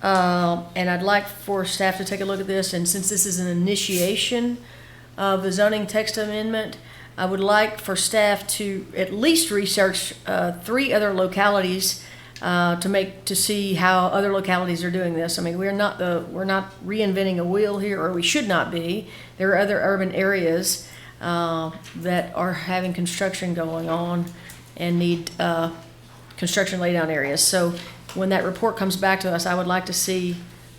And I'd like for staff to take a look at this. And since this is an initiation of the zoning text amendment, I would like for staff to at least research 3 other localities to see how other localities are doing this. I mean, we're not reinventing a wheel here, or we should not be. There are other urban areas that are having construction going on and need construction laydown areas. So when that report comes back to us, I would like to see.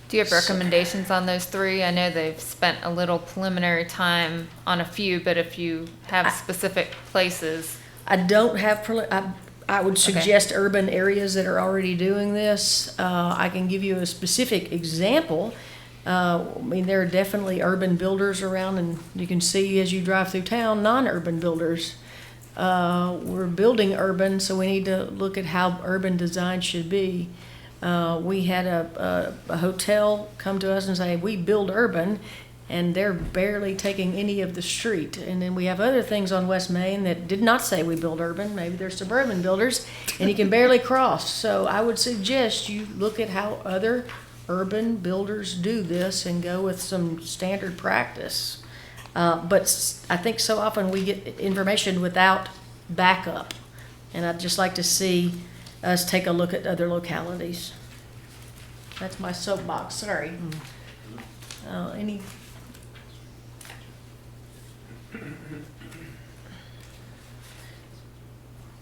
Do you have recommendations on those 3? I know they've spent a little preliminary time on a few, but if you have specific places. I don't have, I would suggest urban areas that are already doing this. I can give you a specific example. I mean, there are definitely urban builders around, and you can see as you drive through town, non-urban builders. We're building urban, so we need to look at how urban design should be. We had a hotel come to us and say, we build urban, and they're barely taking any of the street. And then we have other things on West Main that did not say we build urban. Maybe they're suburban builders, and you can barely cross. So I would suggest you look at how other urban builders do this and go with some standard practice. But I think so often we get information without backup, and I'd just like to see us take a look at other localities. That's my soapbox, sorry. Any?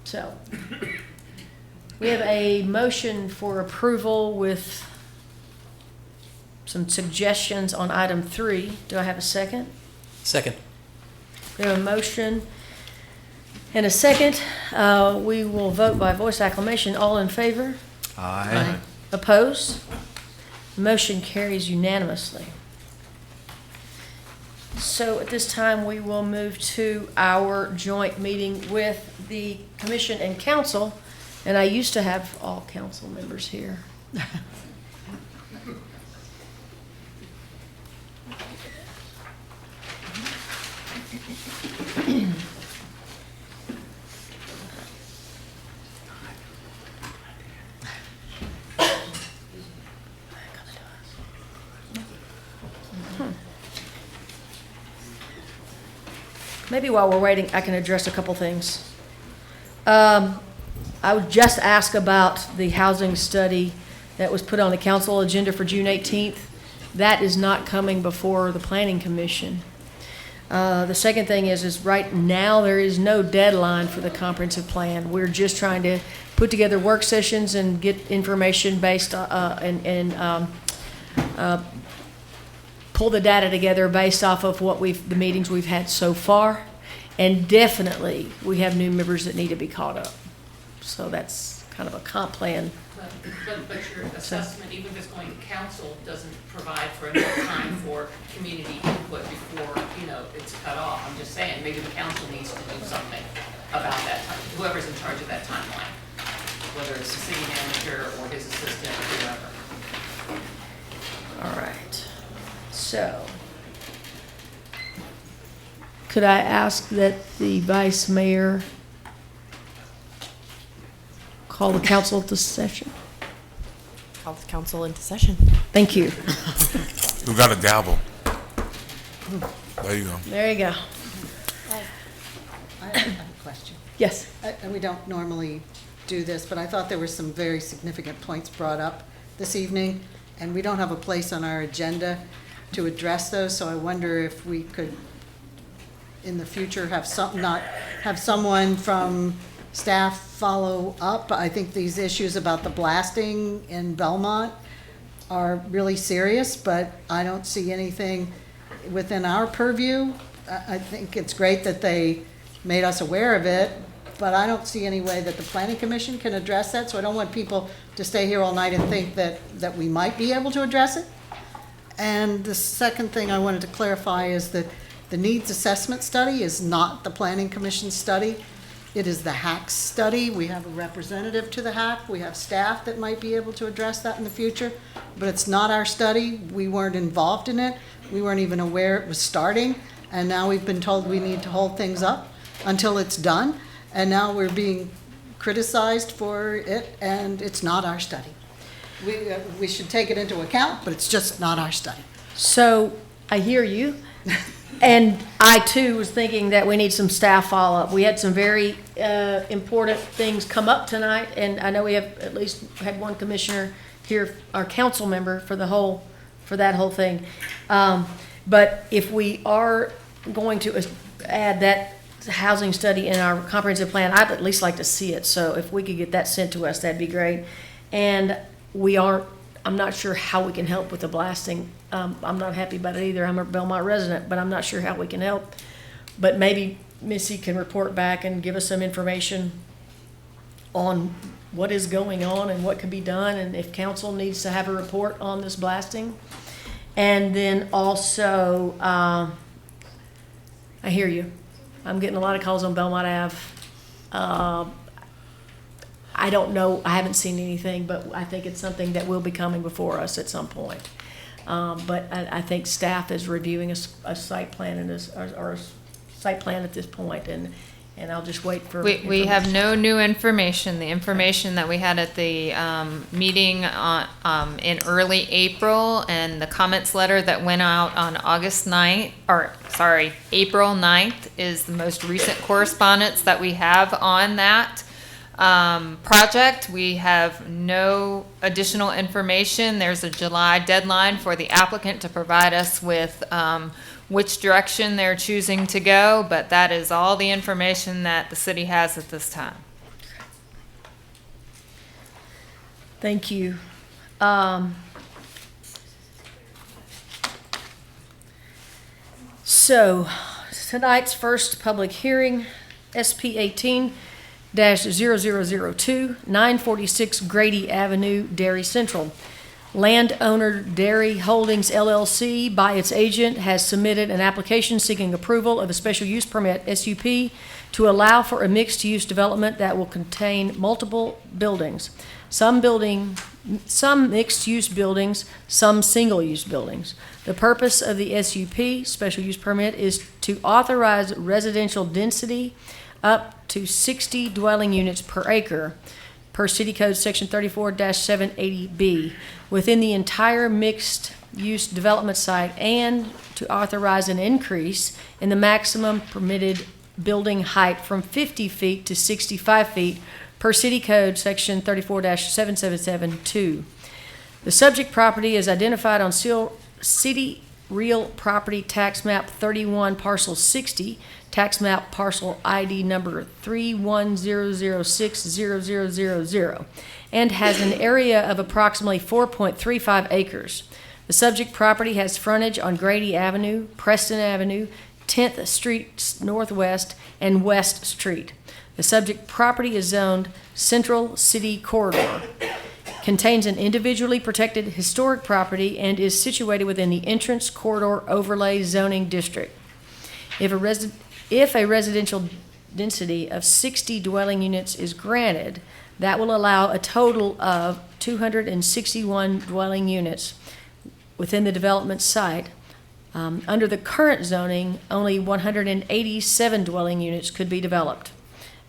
So, we have a motion for approval with some suggestions on item 3. Do I have a second? Second. We have a motion and a second. We will vote by voice acclamation. All in favor? Aye. Opposed? Motion carries unanimously. So at this time, we will move to our joint meeting with the commission and council. And I used to have all council members here. Maybe while we're waiting, I can address a couple things. I would just ask about the housing study that was put on the council agenda for June 18th. That is not coming before the Planning Commission. The second thing is right now there is no deadline for the comprehensive plan. We're just trying to put together work sessions and get information based and pull the data together based off of what the meetings we've had so far. And definitely, we have new members that need to be caught up. So that's kind of a comp plan. But your assessment, even if it's going to council, doesn't provide for enough time for community input before, it's cut off. I'm just saying, maybe the council needs to do something about that time, whoever's in charge of that timeline, whether it's the city manager or his assistant or whoever. All right. So, could I ask that the vice mayor call the council into session? Call the council into session. Thank you. Who got a gavel? There you go. There you go. I have a question. Yes. And we don't normally do this, but I thought there were some very significant points brought up this evening, and we don't have a place on our agenda to address those, so I wonder if we could, in the future, have someone from staff follow up. I think these issues about the blasting in Belmont are really serious, but I don't see anything within our purview. I think it's great that they made us aware of it, but I don't see any way that the planning commission can address that, so I don't want people to stay here all night and think that we might be able to address it. And the second thing I wanted to clarify is that the needs assessment study is not the planning commission study. It is the HAC study. We have a representative to the HAC. We have staff that might be able to address that in the future, but it's not our study. We weren't involved in it. We weren't even aware it was starting, and now we've been told we need to hold things up until it's done, and now we're being criticized for it, and it's not our study. We should take it into account, but it's just not our study. So I hear you. And I too was thinking that we need some staff follow-up. We had some very important things come up tonight, and I know we have at least had one commissioner here, our council member for that whole thing. But if we are going to add that housing study in our comprehensive plan, I'd at least like to see it. So if we could get that sent to us, that'd be great. And I'm not sure how we can help with the blasting. I'm not happy about it either. I'm a Belmont resident, but I'm not sure how we can help. But maybe Missy can report back and give us some information on what is going on and what can be done, and if council needs to have a report on this blasting. And then also, I hear you. I'm getting a lot of calls on Belmont Ave. I don't know, I haven't seen anything, but I think it's something that will be coming before us at some point. But I think staff is reviewing a site plan or a site plan at this point, and I'll just wait for. We have no new information. The information that we had at the meeting in early April, and the comments letter that went out on April 9th is the most recent correspondence that we have on that project. We have no additional information. There's a July deadline for the applicant to provide us with which direction they're choosing to go, but that is all the information that the city has at this time. Thank you. So tonight's first public hearing, SP 18-0002, 946 Grady Avenue, Dairy Central. Landowner Dairy Holdings LLC, by its agent, has submitted an application seeking approval of a special use permit, SUP, to allow for a mixed-use development that will contain multiple buildings. Some mixed-use buildings, some single-use buildings. The purpose of the SUP, special use permit, is to authorize residential density up to 60 dwelling units per acre, per City Code Section 34-780B, within the entire mixed-use development site, and to authorize an increase in the maximum permitted building height from 50 feet to 65 feet, per City Code Section 34-7772. The subject property is identified on City Real Property Tax Map 31, Parcel 60, Tax Map Parcel ID number 31006000, and has an area of approximately 4.35 acres. The subject property has frontage on Grady Avenue, Preston Avenue, 10th Street Northwest, and West Street. The subject property is zoned Central City Corridor, contains an individually protected historic property, and is situated within the Entrance Corridor Overlay Zoning District. If a residential density of 60 dwelling units is granted, that will allow a total of 261 dwelling units within the development site. Under the current zoning, only 187 dwelling units could be developed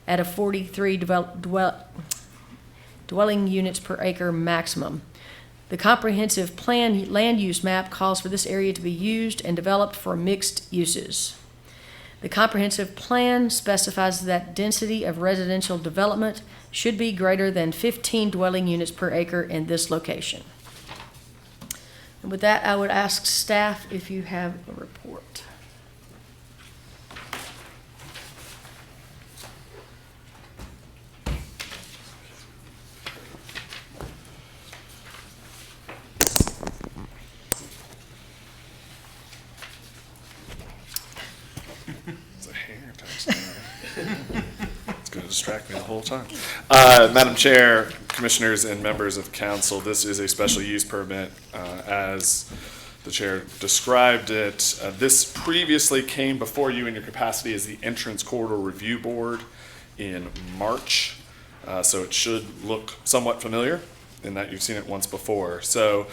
at a 43 dwelling units per acre maximum. The comprehensive plan land use map calls for this area to be used and developed for mixed uses. The comprehensive plan specifies that density of residential development should be greater than 15 dwelling units per acre in this location. And with that, I would ask staff if you have a report. It's a hair touchdown. It's going to distract me the whole time. Madam Chair, Commissioners, and members of Council, this is a special use permit as the Chair described it. This previously came before you in your capacity as the Entrance Corridor Review Board in March, so it should look somewhat familiar in that you've seen it once before. So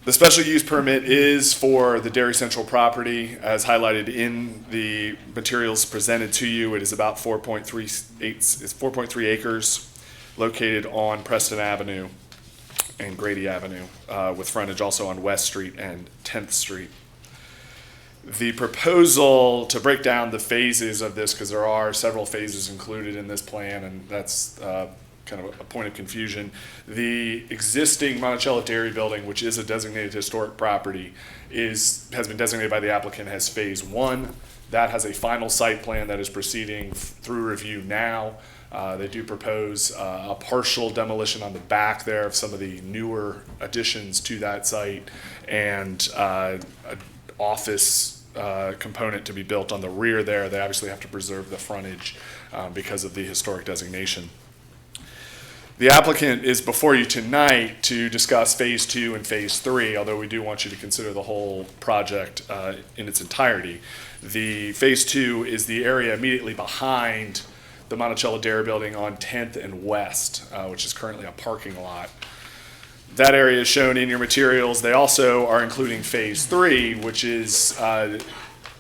the special use permit is for the Dairy Central property, as highlighted in the materials presented to you. It is about 4.3 acres, located on Preston Avenue and Grady Avenue, with frontage also on West Street and 10th Street. The proposal to break down the phases of this, because there are several phases included in this plan, and that's kind of a point of confusion. The existing Monticello Dairy Building, which is a designated historic property, has been designated by the applicant as phase 1. That has a final site plan that is proceeding through review now. They do propose a partial demolition on the back there of some of the newer additions to that site, and an office component to be built on the rear there. They obviously have to preserve the frontage because of the historic designation. The applicant is before you tonight to discuss phase 2 and phase 3, although we do want you to consider the whole project in its entirety. The phase 2 is the area immediately behind the Monticello Dairy Building on 10th and West, which is currently a parking lot. That area is shown in your materials. They also are including phase 3, which is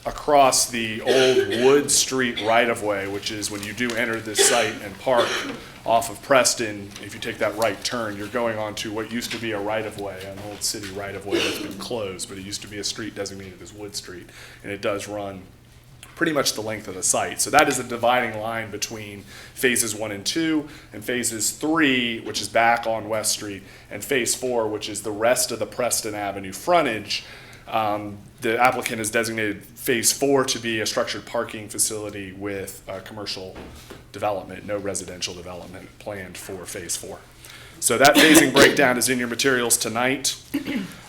across the old Wood Street right-of-way, which is when you do enter this site and park off of Preston. If you take that right turn, you're going onto what used to be a right-of-way, an old city right-of-way that's been closed, but it used to be a street designated as Wood Street, and it does run pretty much the length of the site. So that is a dividing line between phases 1 and 2, and phases 3, which is back on West Street, and phase 4, which is the rest of the Preston Avenue frontage. The applicant has designated phase 4 to be a structured parking facility with commercial development, no residential development planned for phase 4. So that phasing breakdown is in your materials tonight.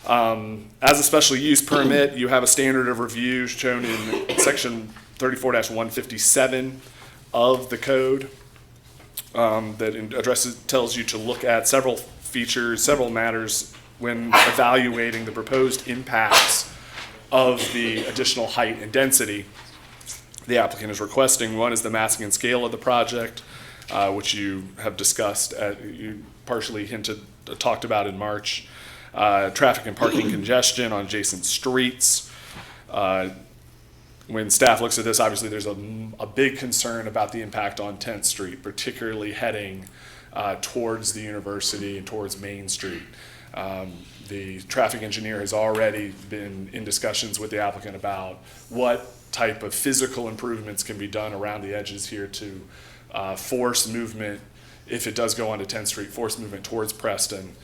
As a special use permit, you have a standard of review shown in section 34-157 of the code that tells you to look at several features, several matters when evaluating the proposed impacts of the additional height and density the applicant is requesting. One is the massing and scale of the project, which you have discussed, you partially talked about in March. Traffic and parking congestion on adjacent streets. When staff looks at this, obviously there's a big concern about the impact on 10th Street, particularly heading towards the university and towards Main Street. The traffic engineer has already been in discussions with the applicant about what type of physical improvements can be done around the edges here to force movement, if it does go onto 10th Street, force movement towards Preston,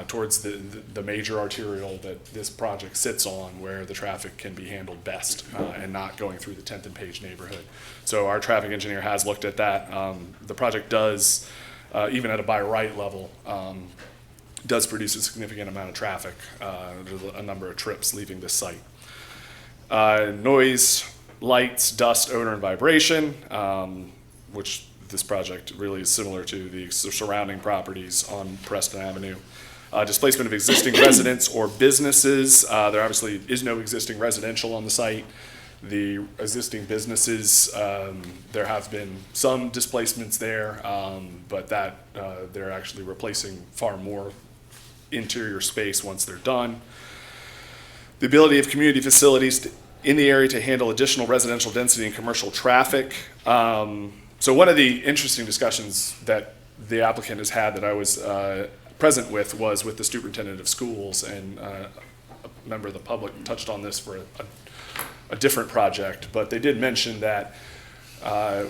towards the major arterial that this project sits on, where the traffic can be handled best and not going through the 10th and Page neighborhood. So our traffic engineer has looked at that. The project does, even at a by right level, does produce a significant amount of traffic. There's a number of trips leaving this site. Noise, lights, dust, odor, and vibration, which this project really is similar to the surrounding properties on Preston Avenue. Displacement of existing residents or businesses. There obviously is no existing residential on the site. The existing businesses, there have been some displacements there, but that they're actually replacing far more interior space once they're done. The ability of community facilities in the area to handle additional residential density and commercial traffic. So one of the interesting discussions that the applicant has had that I was present with was with the superintendent of schools, and a member of the public touched on this for a different project, but they did mention that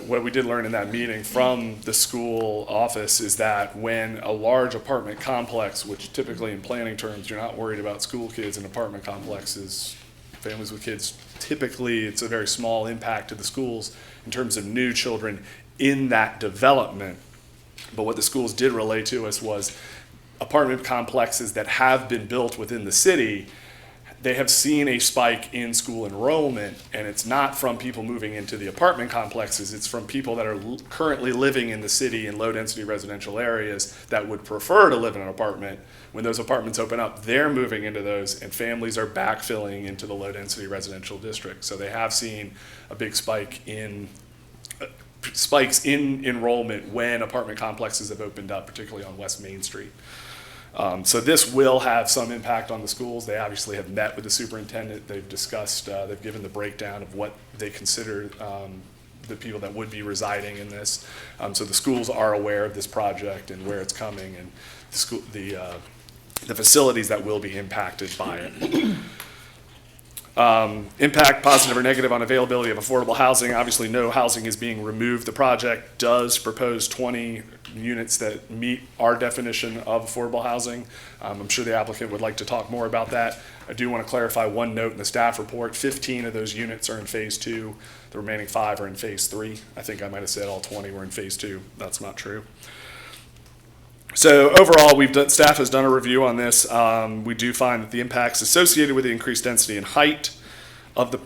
what we did learn in that meeting from the school office is that when a large apartment complex, which typically in planning terms, you're not worried about school kids in apartment complexes, families with kids, typically it's a very small impact to the schools in terms of new children in that development. But what the schools did relay to us was apartment complexes that have been built within the city, they have seen a spike in school enrollment, and it's not from people moving into the apartment complexes, it's from people that are currently living in the city in low-density residential areas that would prefer to live in an apartment. When those apartments open up, they're moving into those, and families are backfilling into the low-density residential district. So they have seen a big spikes in enrollment when apartment complexes have opened up, particularly on West Main Street. So this will have some impact on the schools. They obviously have met with the superintendent. They've discussed, they've given the breakdown of what they consider the people that would be residing in this. So the schools are aware of this project and where it's coming, and the facilities that will be impacted by it. Impact, positive or negative, on availability of affordable housing. Obviously, no housing is being removed. The project does propose 20 units that meet our definition of affordable housing. I'm sure the applicant would like to talk more about that. I do want to clarify one note in the staff report. 15 of those units are in phase 2. The remaining 5 are in phase 3. I think I might have said all 20 were in phase 2. That's not true. So overall, staff has done a review on this. We do find that the impacts associated with the increased density and height of the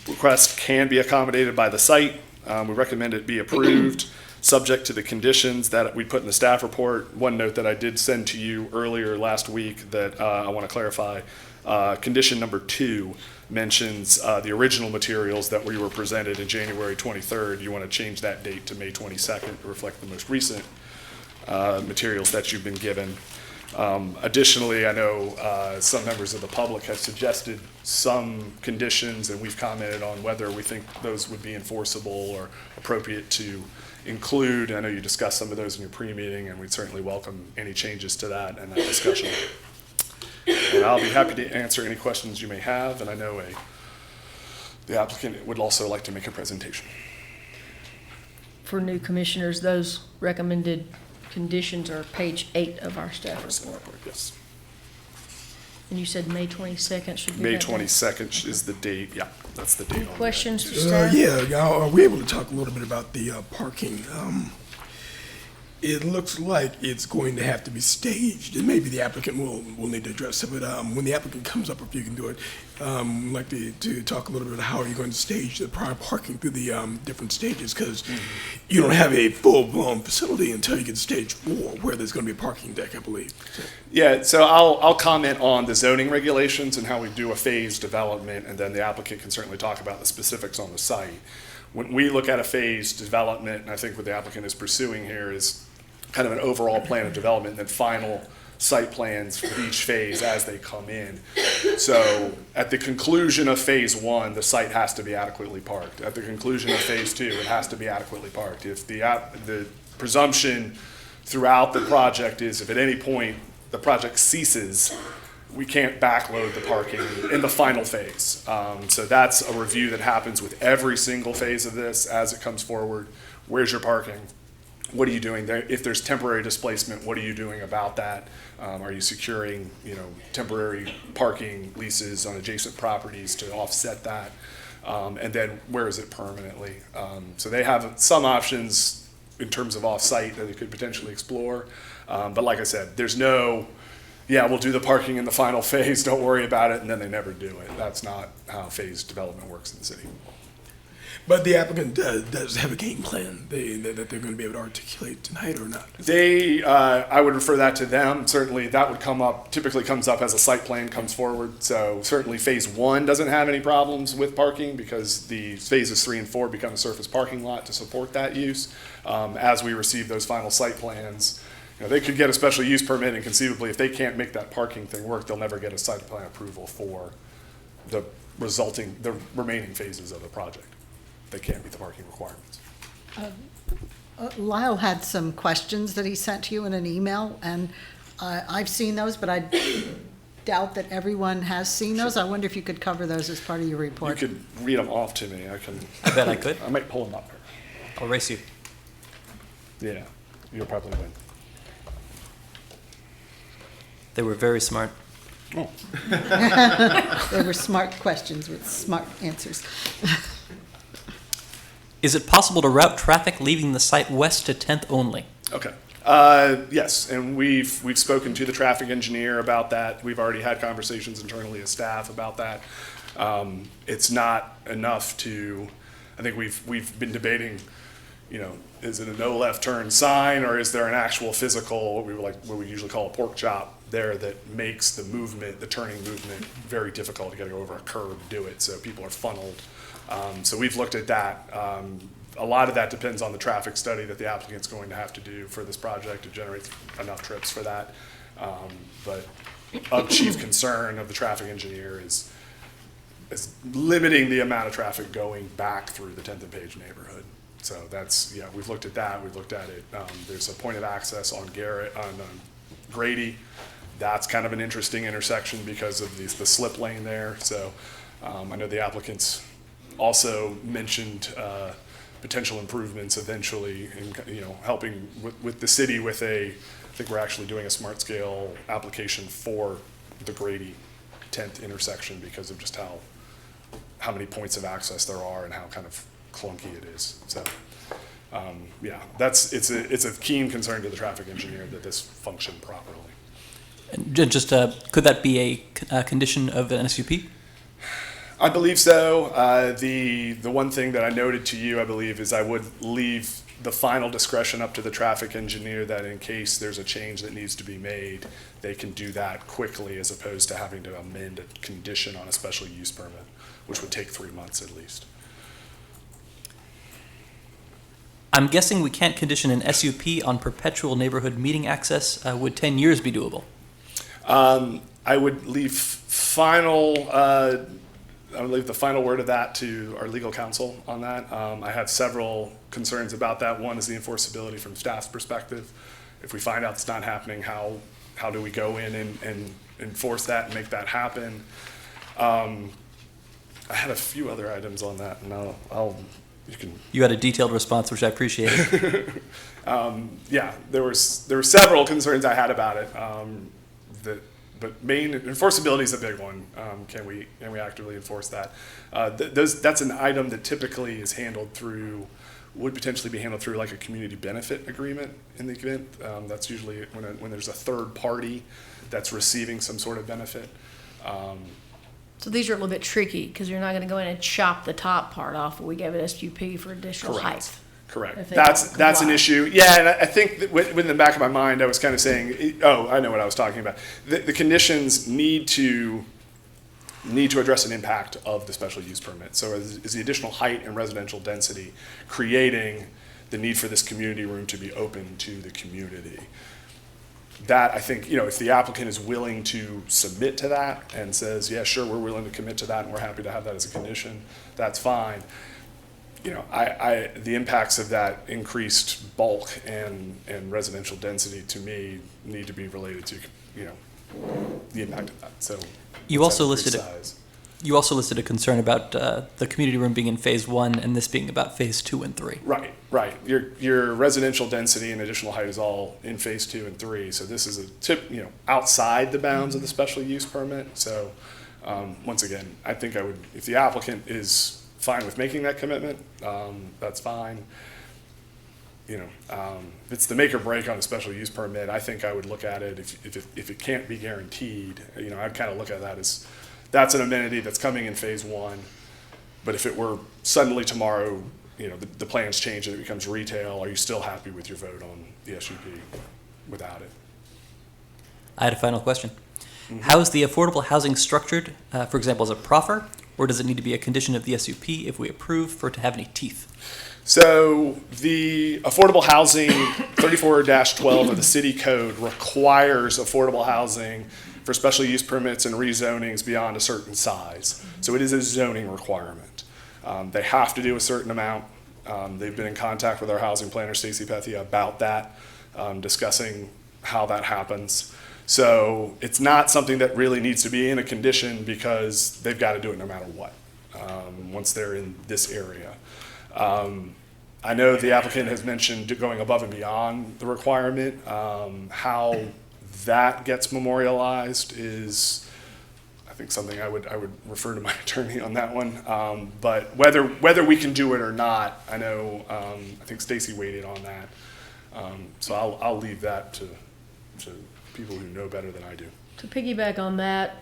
request can be accommodated by the site. We recommend it be approved, subject to the conditions that we put in the staff report. One note that I did send to you earlier last week that I want to clarify. Condition number 2 mentions the original materials that we were presented in January 23rd. You want to change that date to May 22nd to reflect the most recent materials that you've been given. Additionally, I know some members of the public have suggested some conditions, and we've commented on whether we think those would be enforceable or appropriate to include. I know you discussed some of those in your pre-meeting, and we'd certainly welcome any changes to that and that discussion. And I'll be happy to answer any questions you may have, and I know the applicant would also like to make a presentation. For new commissioners, those recommended conditions are page 8 of our staff report. Yes. And you said May 22nd should be May that day? 22nd is the date. Yeah, that's the date. Any questions for staff? Are we able to talk a little bit about the parking? It looks like it's going to have to be staged, and maybe the applicant will need to address it, but when the applicant comes up, if you can do it, I'd like to talk a little bit about how you're going to stage the prior parking through the different stages, because you don't have a full-blown facility until you get to stage 4, where there's going to be a parking deck, I believe. Yeah, so I'll comment on the zoning regulations and how we do a phased development, and then the applicant can certainly talk about the specifics on the site. When we look at a phased development, and I think what the applicant is pursuing here is kind of an overall plan of development, and then final site plans for each phase as they come in. So at the conclusion of phase 1, the site has to be adequately parked. At the conclusion of phase 2, it has to be adequately parked. If the presumption throughout the project is if at any point the project ceases, we can't backload the parking in the final phase. So that's a review that happens with every single phase of this as it comes forward. Where's your parking? What are you doing there? If there's temporary displacement, what are you doing about that? Are you securing, temporary parking leases on adjacent properties to offset that? And then where is it permanently? So they have some options in terms of off-site that they could potentially explore. But like I said, there's no, we'll do the parking in the final phase, don't worry about it, and then they never do it. That's not how phased development works in the city. But the applicant does have a game plan that they're going to be able to articulate tonight or not? I would refer that to them. Certainly that would typically comes up as a site plan comes forward. So certainly phase 1 doesn't have any problems with parking because the phases 3 and 4 become a surface parking lot to support that use. As we receive those final site plans, they could get a special use permit, and conceivably if they can't make that parking thing work, they'll never get a site plan approval for the remaining phases of the project. They can't meet the parking requirements. Lyle had some questions that he sent to you in an email, and I've seen those, but I doubt that everyone has seen those. I wonder if you could cover those as part of your You report. could read them off to me. I can. I bet I could. I might pull them up. I'll race you. Yeah, you'll probably win. They were very smart. Oh. They were smart questions with smart answers. Is it possible to route traffic leaving the site west to 10th only? Okay. Yes, and we've spoken to the traffic engineer about that. We've already had conversations internally as staff about that. It's not enough to. I think we've been debating. Is it a no left turn sign, or is there an actual physical, what we usually call a pork chop there, that makes the movement, the turning movement, very difficult. You got to go over a curb to do it, so people are funneled. So we've looked at that. A lot of that depends on the traffic study that the applicant's going to have to do for this project to generate enough trips for that. But of chief concern of the traffic engineer is limiting the amount of traffic going back through the 10th and Page neighborhood. So that's, we've looked at that. We've looked at it. There's a point of access on Grady. That's kind of an interesting intersection because of the slip lane there. So I know the applicants also mentioned potential improvements eventually in helping with the city with I think we're actually doing a smart scale application for the Grady 10th intersection because of just how many points of access there are and how kind of clunky it is. So it's a keen concern to the traffic engineer that this function properly. And just could that be a condition of an SUP? I believe so. The one thing that I noted to you, I believe, is I would leave the final discretion up to the traffic engineer that in case there's a change that needs to be made, they can do that quickly as opposed to having to amend a condition on a special use permit, which would take 3 months at least. I'm guessing we can't condition an SUP on perpetual neighborhood meeting access. Would 10 years be doable? I would leave the final word of that to our legal counsel on that. I have several concerns about that. One is the enforceability from staff's perspective. If we find out it's not happening, how do we go in and enforce that and make that happen? I had a few other items on that, and You had a detailed response, which I appreciate. There were several concerns I had about it. But main enforceability is a big one. Can we actively enforce that? That's an item that typically is would potentially be handled through like a community benefit agreement in the event. That's usually when there's a third party that's receiving some sort of benefit. So these are a little bit tricky because you're not going to go in and chop the top part off. We gave it SUP for additional height. Correct. That's an issue. Yeah, and I think that in the back of my mind, I was kind of saying, I know what I was talking about. The conditions need to address an impact of the special use permit. So is the additional height and residential density creating the need for this community room to be open to the community? That, I think, if the applicant is willing to submit to that and says, yeah, sure, we're willing to commit to that and we're happy to have that as a condition, that's fine. The impacts of that increased bulk and residential density to me need to be related to, the impact of that. So You also listed a concern about the community room being in phase 1 and this being about phase 2 and 3. Right. Your residential density and additional height is all in phase 2 and 3. So this is outside the bounds of the special use permit. So once again, I think if the applicant is fine with making that commitment, that's fine. It's the make or break on a special use permit. I think I would look at it if it can't be guaranteed. I'd kind of look at that as that's an amenity that's coming in phase 1. But if it were suddenly tomorrow, the plans change and it becomes retail, are you still happy with your vote on the SUP without it? I had a final question. Mm-hmm. How is the affordable housing structured, for example, as a proffer, or does it need to be a condition of the SUP if we approve for it to have any teeth? So the affordable housing 34-12 of the city code requires affordable housing for special use permits and rezonings beyond a certain size. So it is a zoning requirement. They have to do a certain amount. They've been in contact with our housing planner, Stacy Pethia, about that, discussing how that happens. So it's not something that really needs to be in a condition because they've got to do it no matter what, once they're in this area. I know the applicant has mentioned going above and beyond the requirement. How that gets memorialized is, I think, something I would refer to my attorney on that one. But whether we can do it or not, I know, I think Stacy weighed in on that. So I'll leave that to people who know better than I do. To piggyback on that,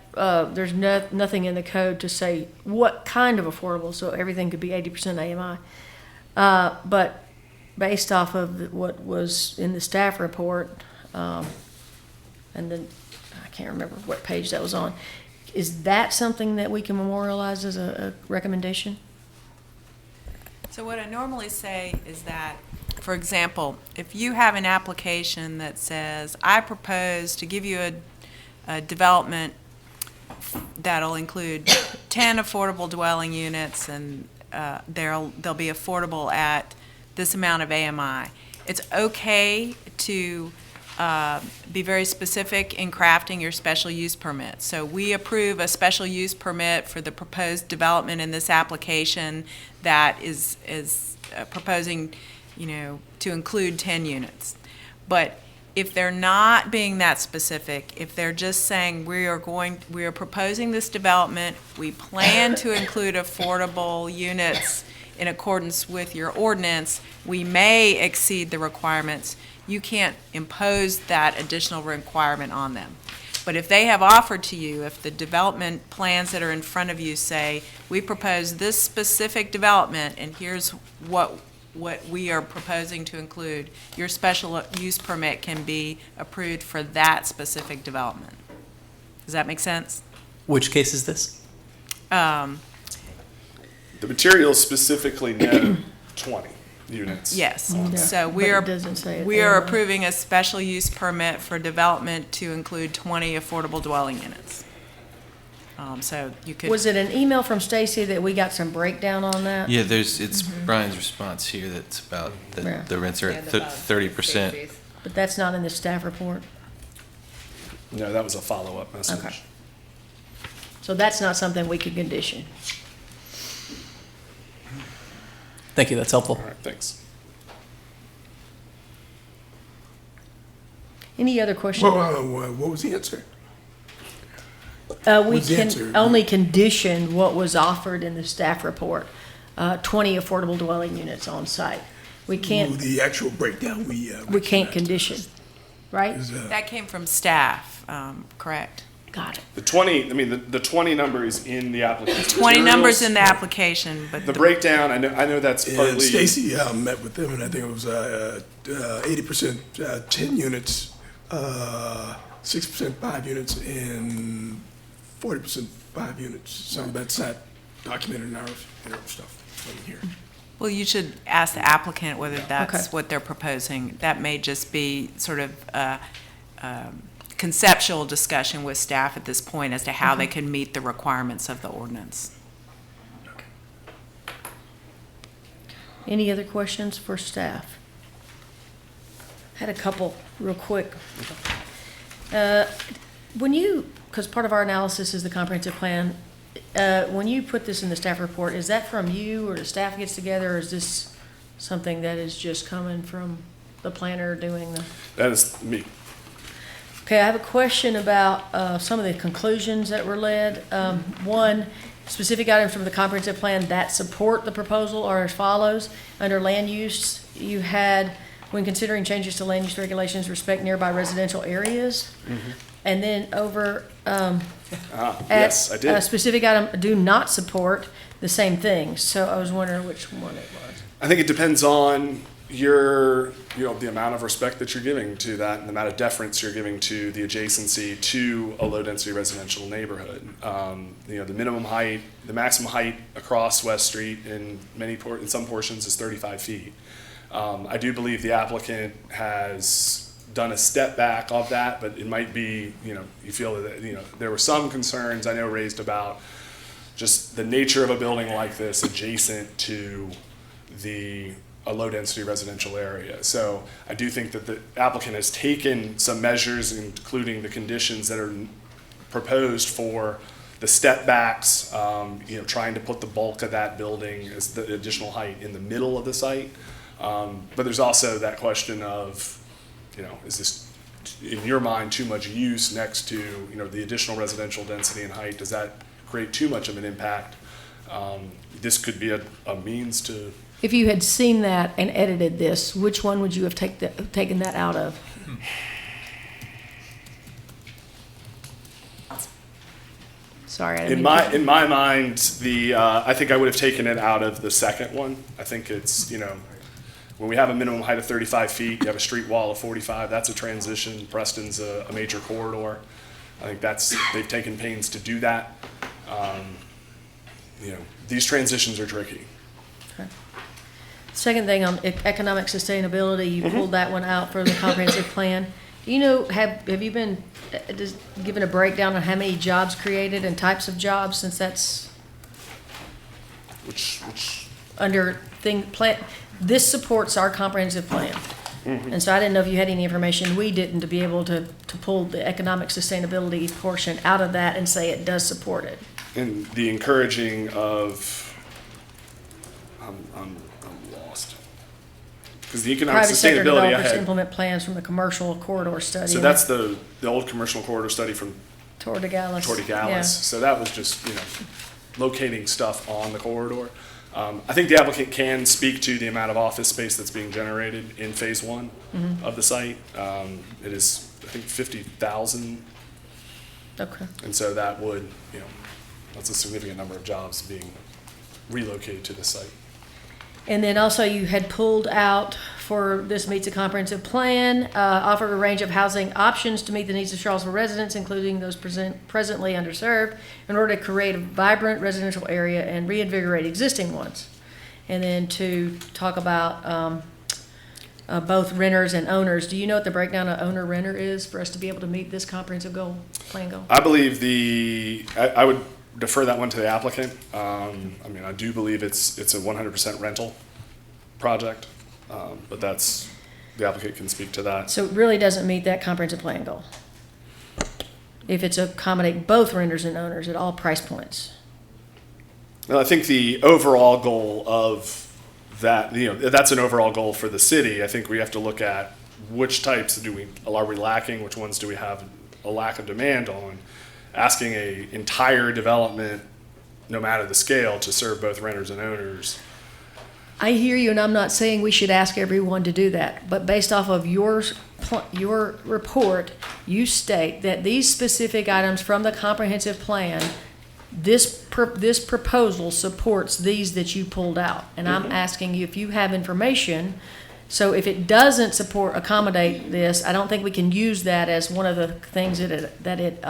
there's nothing in the code to say what kind of affordable, so everything could be 80% AMI. But based off of what was in the staff report, and then I can't remember what page that was on, is that something that we can memorialize as a recommendation? So what I normally say is that, for example, if you have an application that says, I propose to give you a development that'll include 10 affordable dwelling units, and they'll be affordable at this amount of AMI. It's okay to be very specific in crafting your special use permit. So we approve a special use permit for the proposed development in this application that is proposing, to include 10 units. But if they're not being that specific, if they're just saying we are proposing this development, we plan to include affordable units in accordance with your ordinance, we may exceed the requirements, you can't impose that additional requirement on them. But if they have offered to you, if the development plans that are in front of you say, we propose this specific development and here's what we are proposing to include, your special use permit can be approved for that specific development. Does that make sense? Which case is this? The materials specifically note 20 units. Yes. Yeah, So but we it doesn't say it are there. approving a special use permit for development to include 20 affordable dwelling units. So you could. Was it an email from Stacy that we got some breakdown on that? Yeah, it's Brian's response here that's about Yeah. the rents are at 30%. But that's not in the staff report? No, that was a follow-up message. Okay. So that's not something we could condition? Thank you, that's helpful. All right, thanks. Any other questions? What was the answer? We What's the answer? can only condition what was offered in the staff report, 20 affordable dwelling units on site. We can't, The actual breakdown, we can't condition, right? That came from staff, correct? Got it. The 20, the 20 number is in the application. 20 numbers materials. in the application, but The breakdown, I know that's And partly. Stacy met with them, and I think it was 80% 10 units, 6% 5 units, and 40% 5 units. So that's not documented in our stuff in here. Well, you should ask the applicant whether that's Okay. what they're proposing. That may just be sort of a conceptual discussion with staff at this point as to how they can meet the requirements of the ordinance. Any other questions for staff? Had a couple real quick. Because part of our analysis is the comprehensive plan, when you put this in the staff report, is that from you or the staff gets together, or is this something that is just coming from the planner doing the? That is me. Okay, I have a question about some of the conclusions that were led. One, specific items from the comprehensive plan that support the proposal are as follows. Under land use, you had, when considering changes to land use regulations, respect nearby residential areas. And then over Yes, I did. a specific item, do not support the same thing. So I was wondering which one it was. I think it depends on the amount of respect that you're giving to that and the amount of deference you're giving to the adjacency to a low-density residential neighborhood. The minimum height, the maximum height across West Street in some portions is 35 feet. I do believe the applicant has done a step back of that, but it might be, you feel that, there were some concerns I know raised about just the nature of a building like this adjacent to the a low-density residential area. So I do think that the applicant has taken some measures, including the conditions that are proposed for the step backs, trying to put the bulk of that building as the additional height in the middle of the site. But there's also that question of, is this, in your mind, too much use next to, the additional residential density and height? Does that create too much of an impact? This could be a means to. If you had seen that and edited this, which one would you have taken that out of? Sorry, I didn't mean In my mind, I think I would have taken it out of the second one. I think it's, when we have a minimum height of 35 feet, you have a street wall of 45, that's a transition. Preston's a major corridor. I think they've taken pains to do that. These transitions are tricky. Okay. Second thing on economic sustainability, you pulled that one out for the comprehensive plan. Do you know, have you been given a breakdown on how many jobs created and types of jobs, since that's which under plan? This supports our comprehensive plan. Mm-hmm. And so I didn't know if you had any information we didn't to be able to pull the economic sustainability portion out of that and say it does support it. And the encouraging of, I'm lost. Because the economic Private sector sustainability I developers had. implement plans from the commercial corridor study. So that's the old commercial corridor study from Tour de Gallus. Yeah. So that was just, locating stuff on the corridor. I think the applicant can speak to the amount of office space that's being generated in phase one of the site. It is, I think, 50,000. Okay. And so that would, that's a significant number of jobs being relocated to the site. And then also you had pulled out for this meets a comprehensive plan, offered a range of housing options to meet the needs of Charlottesville residents, including those presently underserved, in order to create a vibrant residential area and reinvigorate existing ones. And then to talk about both renters and owners. Do you know what the breakdown of owner-renter is for us to be able to meet this comprehensive plan goal? I believe I would defer that one to the applicant. I do believe it's a 100% rental project, but the applicant can speak to that. So it really doesn't meet that comprehensive plan goal if it's accommodate both renters and owners at all price points. Well, I think the overall goal of that, that's an overall goal for the city. I think we have to look at which types are we lacking, which ones do we have a lack of demand on. Asking a entire development, no matter the scale, to serve both renters and owners. I hear you, and I'm not saying we should ask everyone to do that, but based off of your report, you state that these specific items from the comprehensive plan, this proposal supports these that you pulled out. And I'm asking you if you have information. So if it doesn't accommodate this, I don't think we can use that as one of the things that it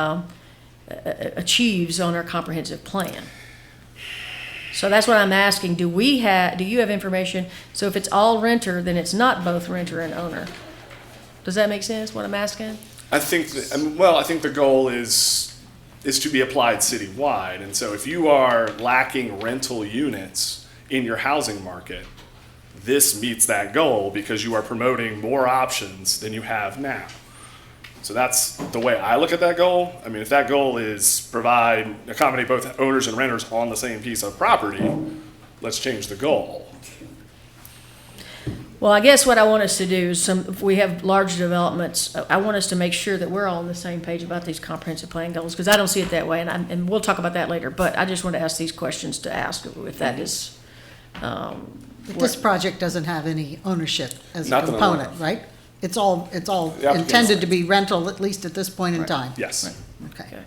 achieves on our comprehensive plan. So that's what I'm asking. Do you have information? So if it's all renter, then it's not both renter and owner. Does that make sense, what I'm asking? I think the goal is to be applied citywide. And so if you are lacking rental units in your housing market, this meets that goal because you are promoting more options than you have now. So that's the way I look at that goal. If that goal is accommodate both owners and renters on the same piece of property, let's change the goal. Well, I guess what I want us to do is if we have large developments, I want us to make sure that we're all on the same page about these comprehensive plan goals, because I don't see it that way, and we'll talk about that later. But I just want to ask these questions to ask if that is. This project doesn't have any ownership as a Not that I'm aware component, of. right? It's all applicant's intended to be rental, at least at this point in time. Yes. Okay.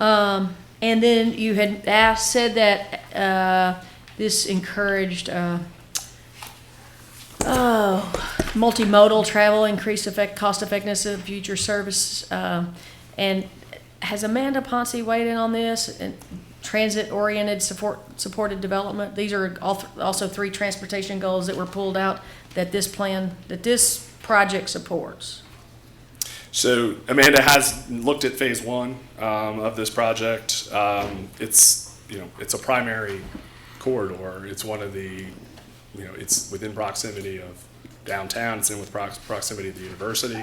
And then you had said that this encouraged multimodal travel, increased cost effectiveness of future service. And has Amanda Ponce weighed in on this? And transit-oriented supported development. These are also 3 transportation goals that were pulled out that this project supports. So Amanda has looked at phase one of this project. It's a primary corridor. It's one of the it's within proximity of downtown, it's in with proximity to the university.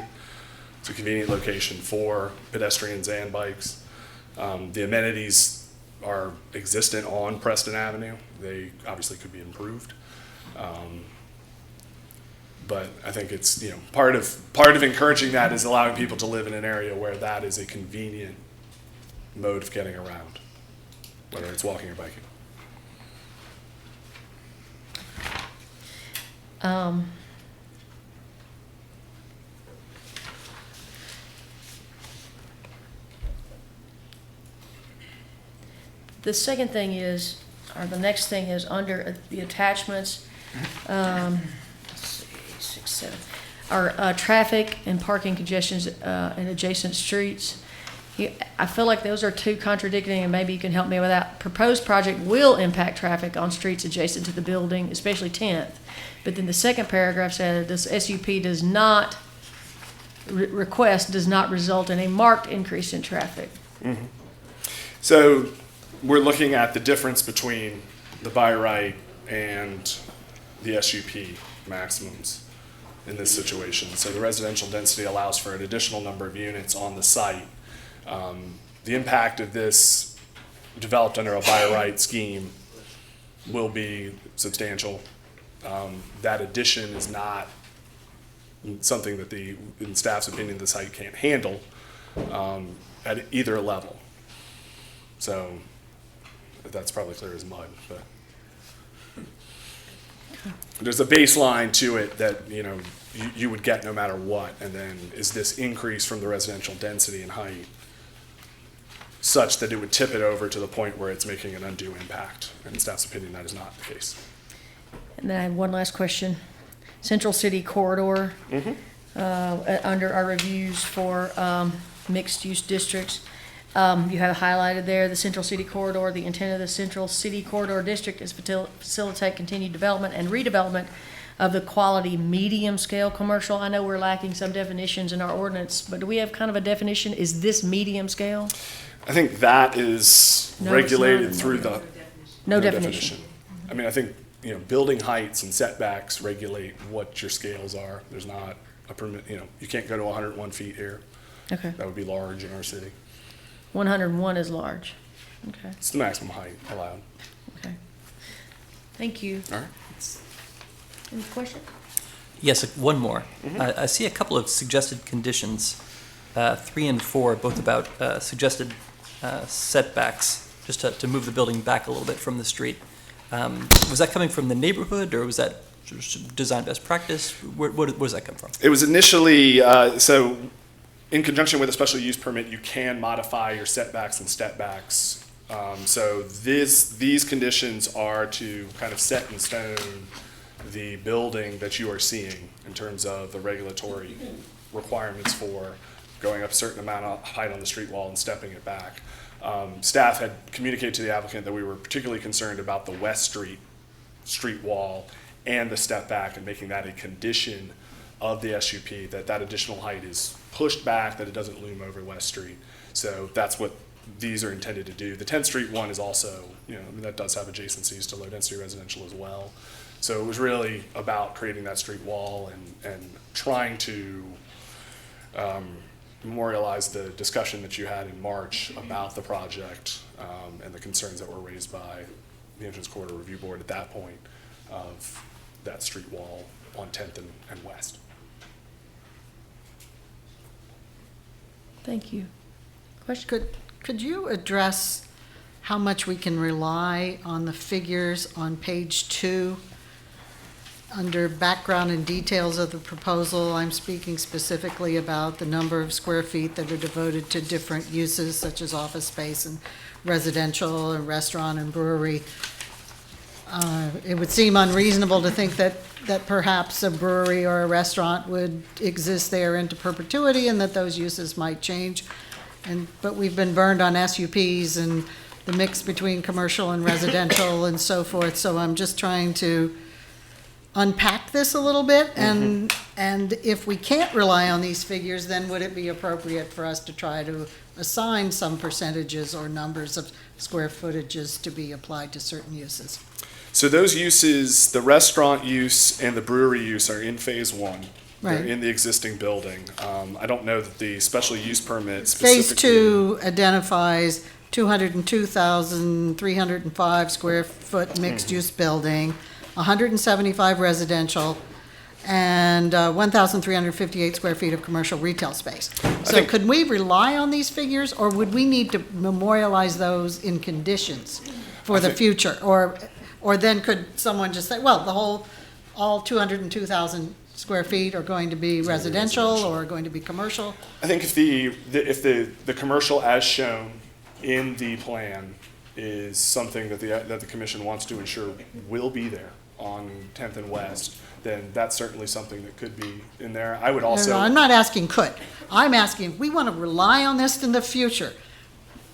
It's a convenient location for pedestrians and bikes. The amenities are existent on Preston Avenue. They obviously could be improved. But I think it's, part of encouraging that is allowing people to live in an area where that is a convenient mode of getting around, whether it's walking or biking. The second thing is, or the next thing is under the attachments, let's see, 6, 7, are traffic and parking congestions in adjacent streets. I feel like those are two contradicting, and maybe you can help me with that. Proposed project will impact traffic on streets adjacent to the building, especially 10th. But then the second paragraph said this SUP does not, request does not result in a marked increase in traffic. Mm-hmm. So we're looking at the difference between the by right and the SUP maximums in this situation. So the residential density allows for an additional number of units on the site. The impact of this developed under a by right scheme will be substantial. That addition is not something that in staff's opinion, the site can't handle at either level. So that's probably clear as mud, but there's a baseline to it that you would get no matter what, and then is this increase from the residential density and height such that it would tip it over to the point where it's making an undue impact? And in staff's opinion, that is not the case. And then I have one last question. Central City Corridor, under our reviews for mixed-use districts, you have highlighted there the Central City Corridor. The intent of the Central City Corridor District is to facilitate continued development and redevelopment of the quality medium-scale commercial. I know we're lacking some definitions in our ordinance, but do we have kind of a definition? Is this medium scale? I think that is regulated through the no definition. I mean, I think building heights and setbacks regulate what your scales are. There's not a permit. You can't go to 101 feet here. Okay. That would be large in our city. 101 is large. Okay. It's the maximum height allowed. Okay. Thank you. All right. Any question? Yes, one more. I see a couple of suggested conditions, 3 and 4, both about suggested setbacks, just to move the building back a little bit from the street. Was that coming from the neighborhood, or was that design best practice? Where does that come from? It was initially, so in conjunction with a special use permit, you can modify your setbacks and stepbacks. So these conditions are to kind of set in stone the building that you are seeing in terms of the regulatory requirements for going up a certain amount of height on the street wall and stepping it back. Staff had communicated to the applicant that we were particularly concerned about the West street wall and the step back, and making that a condition of the SUP, that additional height is pushed back, that it doesn't loom over West Street. So that's what these are intended to do. The 10th Street one is also, that does have adjacencies to low density residential as well. So it was really about creating that street wall and trying to memorialize the discussion that you had in March about the project and the concerns that were raised by the Entrance Corridor Review Board at that point of that street wall on 10th and West. Thank you. Question? Could you address how much we can rely on the figures on page 2? Under background and details of the proposal, I'm speaking specifically about the number of square feet that are devoted to different uses such as office space and residential and restaurant and brewery. It would seem unreasonable to think that perhaps a brewery or a restaurant would exist there into perpetuity and that those uses might change. But we've been burned on SUPs and the mix between commercial and residential and so forth, so I'm just trying to unpack this a little bit, and if we can't rely on these figures, then would it be appropriate for us to try to assign some percentages or numbers of square footages to be applied to certain uses? So those uses, the restaurant use and the brewery use are in phase one. They're Right. in the existing building. I don't know that the special use permit Phase specifically. 2 identifies 202,305 square foot mixed-use building, 175 residential, and 1,358 square feet of commercial retail space. So think- could we rely on these figures, or would we need to memorialize those in conditions for the future? Or then could someone just say, well, all 202,000 square feet are going to be residential or going to be commercial? I think if the commercial as shown in the plan is something that the commission wants to ensure will be there on 10th and West, then that's certainly something that could be in there. I would also. No, I'm not asking could. I'm asking, if we want to rely on this in the future,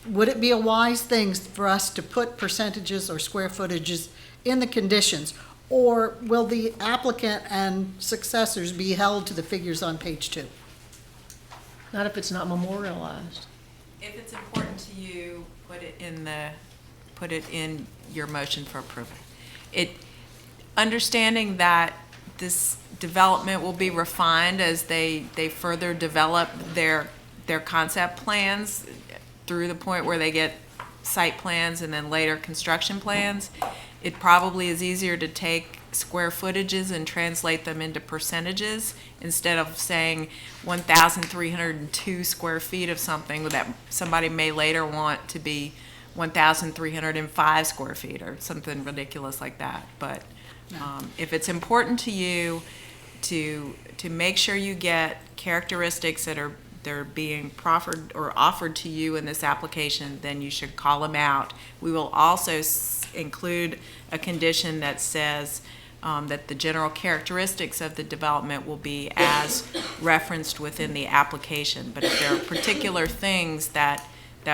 would it be a wise thing for us to put percentages or square footages in the conditions? Or will the applicant and successors be held to the figures on page 2? Not if it's not memorialized. If it's important to you, put it in your motion for approval. Understanding that this development will be refined as they further develop their concept plans through the point where they get site plans and then later construction plans. It probably is easier to take square footages and translate them into percentages instead of saying 1,302 square feet of something that somebody may later want to be 1,305 square feet or something ridiculous like that. But if it's important to you to make sure you get characteristics that are they're being proffered or offered to you in this application, then you should call them out. We will also include a condition that says that the general characteristics of the development will be as referenced within the application. But if there are particular things that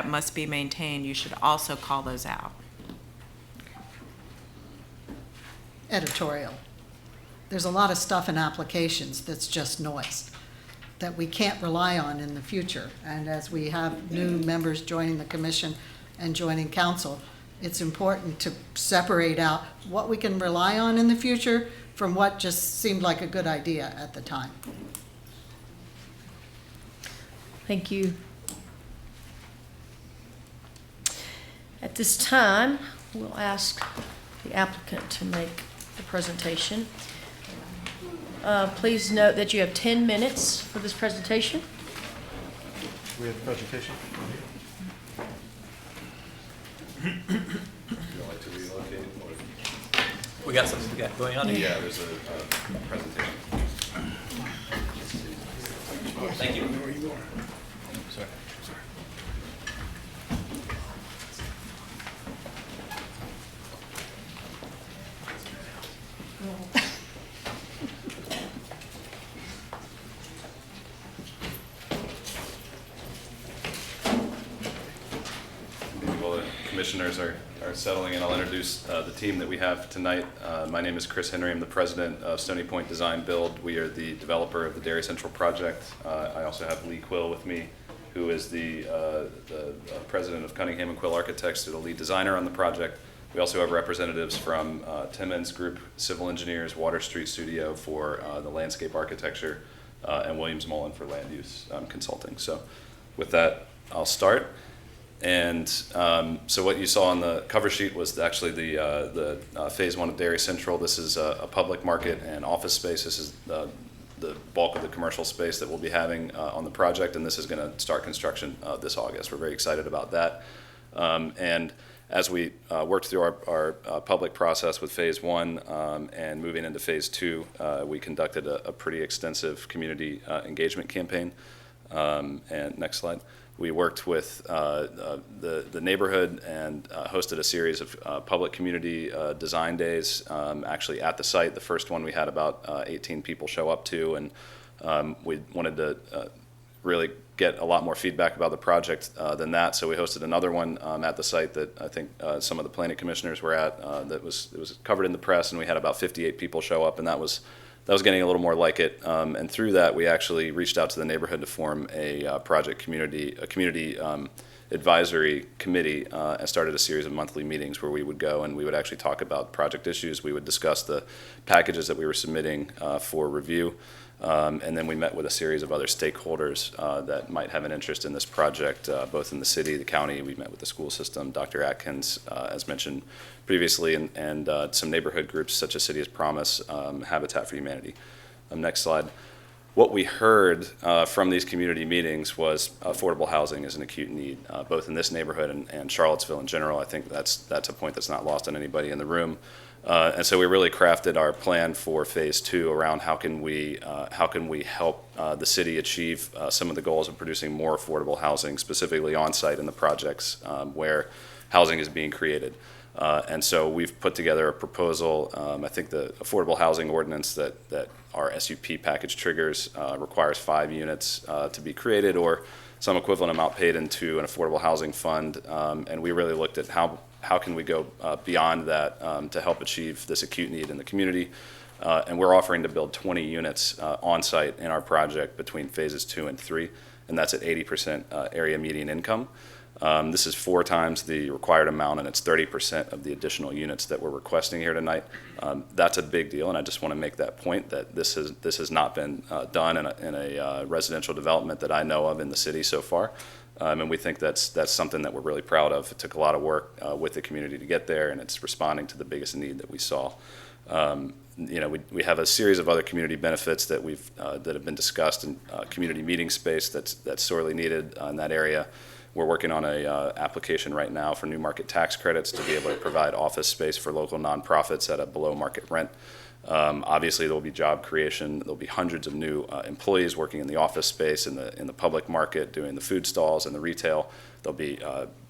must be maintained, you should also call those out. Editorial. There's a lot of stuff in applications that's just noise that we can't rely on in the future. And as we have new members joining the commission and joining council, it's important to separate out what we can rely on in the future from what just seemed like a good idea at the time. Thank you. At this time, we'll ask the applicant to make the presentation. Please note that you have 10 minutes for this presentation. We have a presentation? We got something going on here? Yeah, there's a presentation. Thank you. Sorry. While the commissioners are settling in, I'll introduce the team that we have tonight. My name is Chris Henry. I'm the president of Stony Point Design Build. We are the developer of the Dairy Central project. I also have Lee Quill with me, who is the president of Cunningham and Quill Architects, the lead designer on the project. We also have representatives from Timmons Group Civil Engineers, Water Street Studio for the landscape architecture, and Williams Mullen for land use consulting. So with that, I'll start. And so what you saw on the cover sheet was actually the phase one of Dairy Central. This is a public market and office space. This is the bulk of the commercial space that we'll be having on the project, and this is going to start construction this August. We're very excited about that. And as we worked through our public process with phase one and moving into phase two, we conducted a pretty extensive community engagement campaign. And next slide. We worked with the neighborhood and hosted a series of public community design days, actually at the site. The first one we had about 18 people show up to, and we wanted to really get a lot more feedback about the project than that. So we hosted another one at the site that I think some of the planning commissioners were at. It was covered in the press, and we had about 58 people show up, and that was that was getting a little more like it. And through that, we actually reached out to the neighborhood to form a community advisory committee and started a series of monthly meetings where we would go and we would actually talk about project issues. We would discuss the packages that we were submitting for review. And then we met with a series of other stakeholders that might have an interest in this project, both in the city, the county. We met with the school system, Dr. Atkins, as mentioned previously, and some neighborhood groups such as City as Promise, Habitat for Humanity. Next slide. What we heard from these community meetings was affordable housing is an acute need, both in this neighborhood and Charlottesville in general. I think that's a point that's not lost on anybody in the room. And so we really crafted our plan for phase 2 around how can we help the city achieve some of the goals of producing more affordable housing, specifically on-site in the projects where housing is being created. And so we've put together a proposal. I think the affordable housing ordinance that our SUP package triggers requires 5 units to be created or some equivalent amount paid into an affordable housing fund. And we really looked at how can we go beyond that to help achieve this acute need in the community. And we're offering to build 20 units on site in our project between phases 2 and 3, and that's at 80% area median income. This is 4 times the required amount, and it's 30% of the additional units that we're requesting here tonight. That's a big deal, and I just want to make that point that this has not been done in a residential development that I know of in the city so far. And we think that's something that we're really proud of. It took a lot of work with the community to get there, and it's responding to the biggest need that we saw. We have a series of other community benefits that that have been discussed in community meeting space that's sorely needed in that area. We're working on a application right now for new market tax credits to be able to provide office space for local nonprofits at a below market rent. Obviously, there will be job creation. There will be hundreds of new employees working in the office space, in the public market, doing the food stalls and the retail. There'll be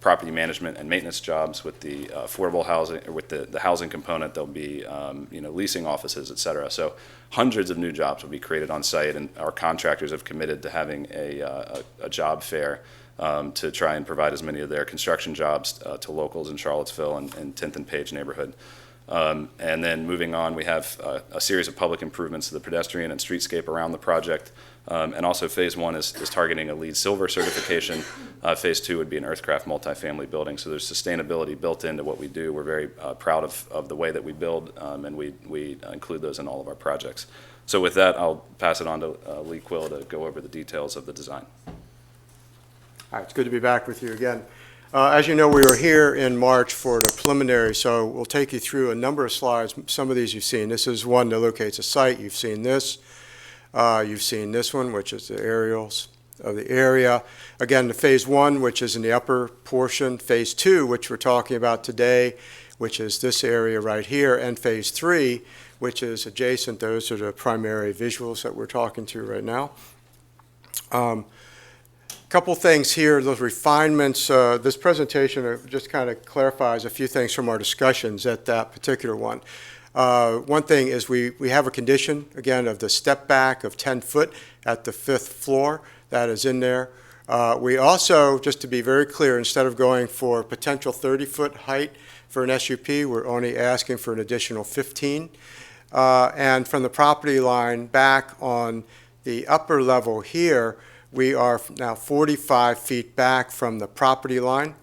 property management and maintenance jobs with the affordable housing, or with the housing component. There'll be leasing offices, et cetera. So hundreds of new jobs will be created on site, and our contractors have committed to having a job fair to try and provide as many of their construction jobs to locals in Charlottesville and 10th and Page neighborhood. And then moving on, we have a series of public improvements to the pedestrian and streetscape around the project. And also phase 1 is targeting a LEED Silver certification. Phase 2 would be an Earthcraft multifamily building. So there's sustainability built into what we do. We're very proud of the way that we build, and we include those in all of our projects. So with that, I'll pass it on to Lee Quill to go over the details of the design. All right, it's good to be back with you again. As you know, we were here in March for the preliminary, so we'll take you through a number of slides. Some of these you've seen. This is one that locates a site. You've seen this. You've seen this one, which is the aerials of the area. Again, the phase 1, which is in the upper portion. Phase 2, which we're talking about today, which is this area right here. And phase 3, which is adjacent. Those are the primary visuals that we're talking to right now. Couple things here, those refinements. This presentation just kind of clarifies a few things from our discussions at that particular one. One thing is we have a condition, again, of the step back of 10 foot at the 5th floor. That is in there. We also, just to be very clear, instead of going for potential 30-foot height for an SUP, we're only asking for an additional 15. And from the property line back on the upper level here, we are now 45 feet back from the property line.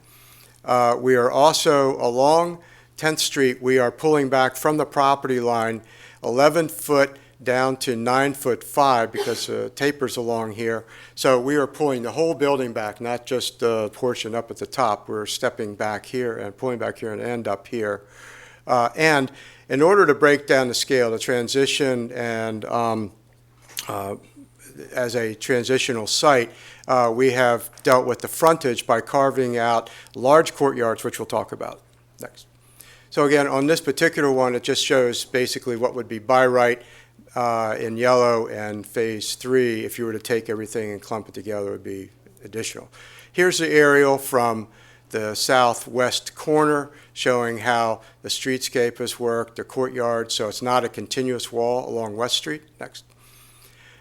We are also along 10th Street. We are pulling back from the property line 11 foot down to 9'5" because tapers along here. So we are pulling the whole building back, not just the portion up at the top. We're stepping back here and pulling back here and end up here. And in order to break down the scale, the transition and as a transitional site, we have dealt with the frontage by carving out large courtyards, which we'll talk about next. So again, on this particular one, it just shows basically what would be by right in yellow, and phase 3, if you were to take everything and clump it together, would be additional. Here's the aerial from the southwest corner showing how the streetscape has worked, the courtyard, so it's not a continuous wall along West Street. Next.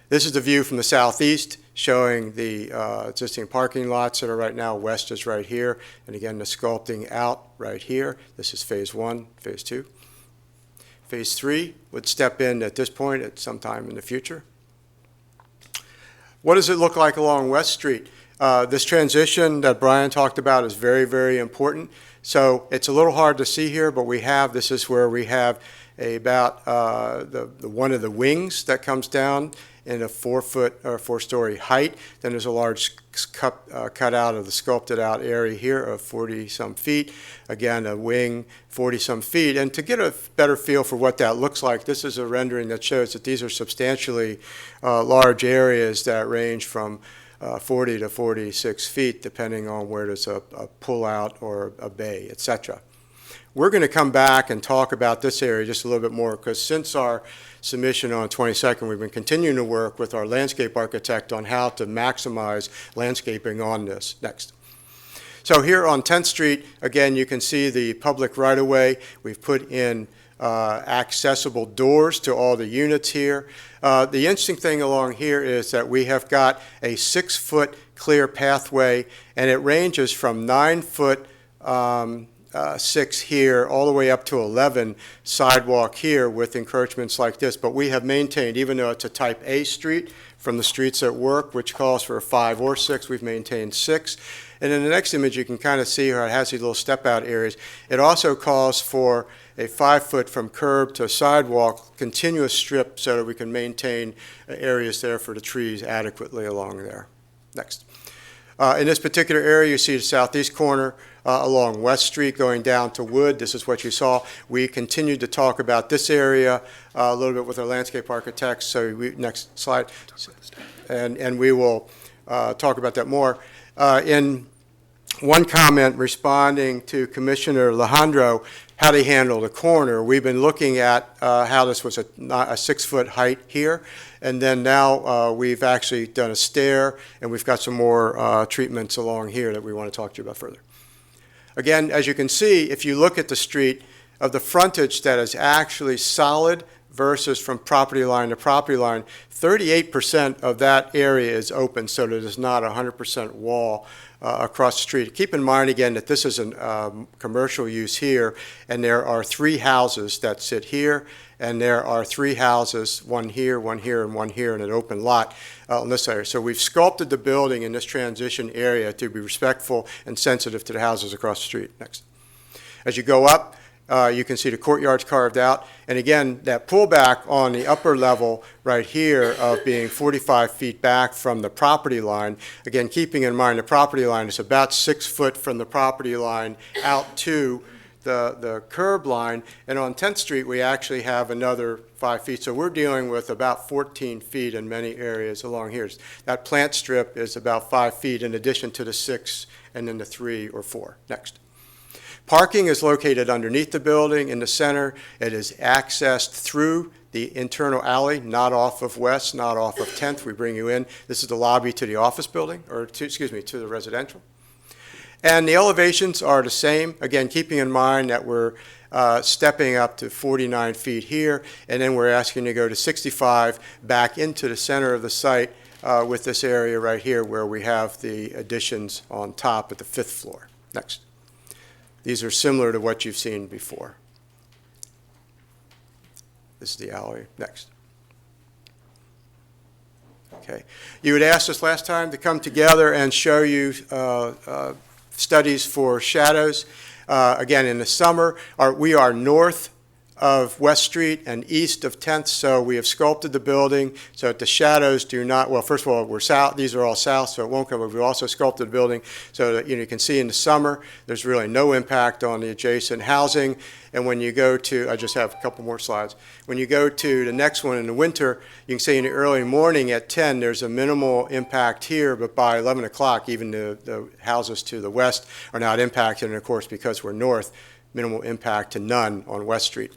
This is the view from the southeast showing the existing parking lots that are right now. West is right here, and again, the sculpting out right here. This is phase 1, phase 2. Phase 3 would step in at this point at some time in the future. What does it look like along West Street? This transition that Brian talked about is very, very important. So it's a little hard to see here, but this is where we have about one of the wings that comes down in a 4-foot or 4-story height. Then there's a large cut out of the sculpted out area here of 40-some feet. Again, a wing, 40-some feet. And to get a better feel for what that looks like, this is a rendering that shows that these are substantially large areas that range from 40 to 46 feet, depending on where there's a pull-out or a bay, etc. We're going to come back and talk about this area just a little bit more, because since our submission on 22nd, we've been continuing to work with our landscape architect on how to maximize landscaping on this. Next. So here on 10th Street, again, you can see the public right-of-way. We've put in accessible doors to all the units here. The interesting thing along here is that we have got a 6-foot clear pathway, and it ranges from 9-foot 6 here all the way up to 11 sidewalk here with encroachments like this. But we have maintained, even though it's a type A street from the Streets at Work, which calls for a 5 or 6, we've maintained 6. And in the next image, you can kind of see how it has these little step-out areas. It also calls for a 5-foot from curb to sidewalk continuous strip so that we can maintain areas there for the trees adequately along there. Next. In this particular area, you see the southeast corner along West Street going down to Wood. This is what you saw. We continued to talk about this area a little bit with our landscape architects. So next slide. And we will talk about that more. In one comment responding to Commissioner Alejandro, how they handle the corner, we've been looking at how this was a 6-foot height here, and then now we've actually done a stair, and we've got some more treatments along here that we want to talk to you about further. Again, as you can see, if you look at the street, of the frontage that is actually solid versus from property line to property line, 38% of that area is open, so that it's not 100% wall across the street. Keep in mind again that this is a commercial use here, and there are 3 houses that sit here, and there are 3 houses, one here, and one here in an open lot in this area. So we've sculpted the building in this transition area to be respectful and sensitive to the houses across the street. Next. As you go up, you can see the courtyards carved out. And again, that pullback on the upper level right here of being 45 feet back from the property line, again, keeping in mind the property line is about 6 foot from the property line out to the curb line. And on 10th Street, we actually have another 5 feet. So we're dealing with about 14 feet in many areas along here. That plant strip is about 5 feet in addition to the 6 and then the 3 or 4. Next. Parking is located underneath the building in the center. It is accessed through the internal alley, not off of West, not off of 10th. We bring you in. This is the lobby to the office building, or to the residential. And the elevations are the same. Again, keeping in mind that we're stepping up to 49 feet here, and then we're asking to go to 65 back into the center of the site with this area right here where we have the additions on top at the 5th floor. Next. These are similar to what you've seen before. This is the alley. Next. Okay. You had asked us last time to come together and show you studies for shadows. Again, in the summer, we are north of West Street and east of 10th, so we have sculpted the building so that the shadows do not, well, first of all, we're south, these are all south, so it won't come, but we also sculpted the building so that you can see in the summer, there's really no impact on the adjacent housing. And when you go to, I just have a couple more slides. When you go to the next one in the winter, you can see in the early morning at 10, there's a minimal impact here, but by 11 o'clock, even the houses to the west are not impacted, and of course, because we're north, minimal impact to none on West Street.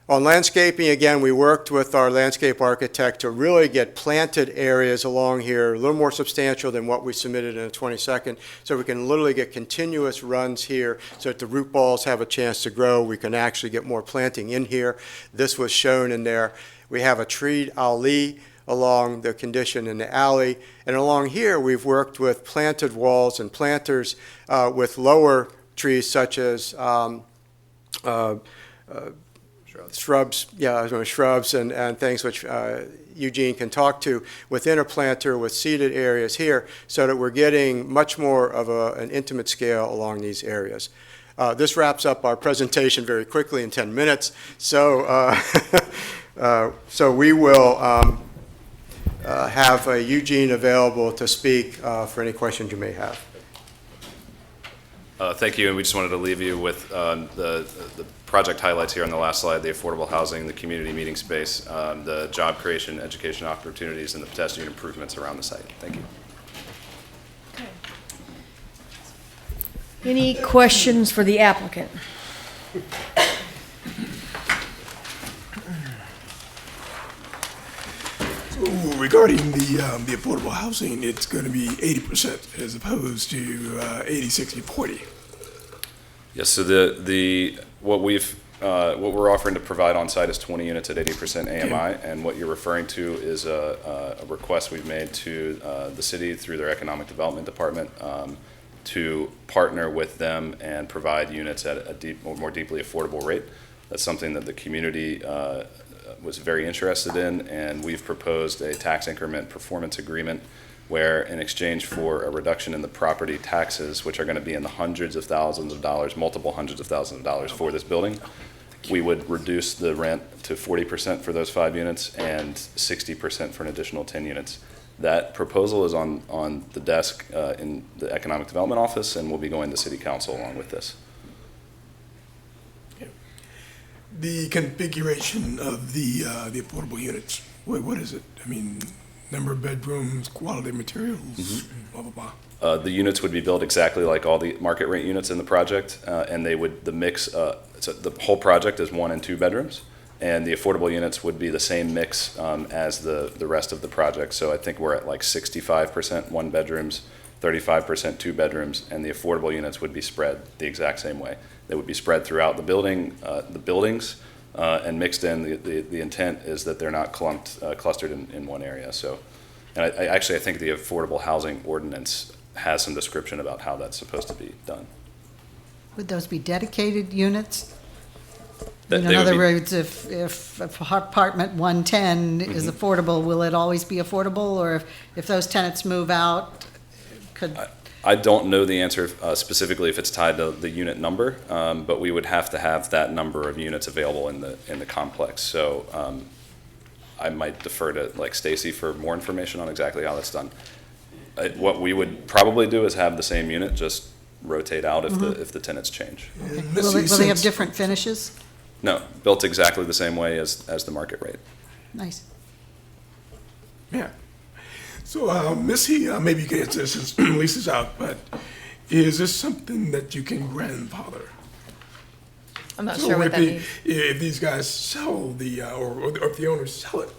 On landscaping, again, we worked with our landscape architect to really get planted areas along here a little more substantial than what we submitted in the 22nd, so we can literally get continuous runs here so that the root balls have a chance to grow. We can actually get more planting in here. This was shown in there. We have a treed alley along the condition in the alley, and along here we've worked with planted walls and planters with lower trees such as shrubs, shrubs and things which Eugene can talk to within a planter with seeded areas here, so that we're getting much more of an intimate scale along these areas. This wraps up our presentation very quickly in 10 minutes, so so we will have Eugene available to speak for any questions you may have. Thank you, and we just wanted to leave you with the project highlights here on the last slide: the affordable housing, the community meeting space, the job creation, education opportunities, and the pedestrian improvements around the site. Thank you. Any questions for the applicant? So regarding the affordable housing, it's going to be 80% as opposed to 80, 60, 40. Yes. So what we're offering to provide on site is 20 units at 80% AMI, and what you're referring to is a request we've made to the city through their economic development department to partner with them and provide units at a more deeply affordable rate. That's something that the community was very interested in, and we've proposed a tax increment performance agreement where, in exchange for a reduction in the property taxes, which are going to be in the hundreds of thousands of dollars, multiple hundreds of thousands of dollars for this building, we would reduce the rent to 40% for those 5 units and 60% for an additional 10 units. That proposal is on the desk in the Economic Development Office, and we'll be going to City Council along with this. The configuration of the affordable units, what is it? I mean, number of bedrooms, quality materials, blah, blah, blah. The units would be built exactly like all the market rate units in the project, and the mix, so the whole project is 1 and 2 bedrooms, and the affordable units would be the same mix as the rest of the project. So I think we're at like 65% 1 bedrooms, 35% 2 bedrooms, and the affordable units would be spread the exact same way. They would be spread throughout the buildings, and mixed in. The intent is that they're not clustered in one area. So, and I think the affordable housing ordinance has some description about how that's supposed to be done. Would those be dedicated units? That In other words, if apartment 110 is affordable, will it always be affordable? Or if those tenants move out, could... I don't know the answer specifically if it's tied to the unit number, but we would have to have that number of units available in the complex. So I might defer to like Stacy for more information on exactly how that's done. What we would probably do is have the same unit, just rotate out if the tenants change. Okay. Will they have different finishes? No, built exactly the same way as the market rate. Nice. Yeah. So, Missy, maybe you can answer this since Lisa's out, but is this something that you can grandfather? I'm not sure what that means. If these guys sell or if the owners sell it,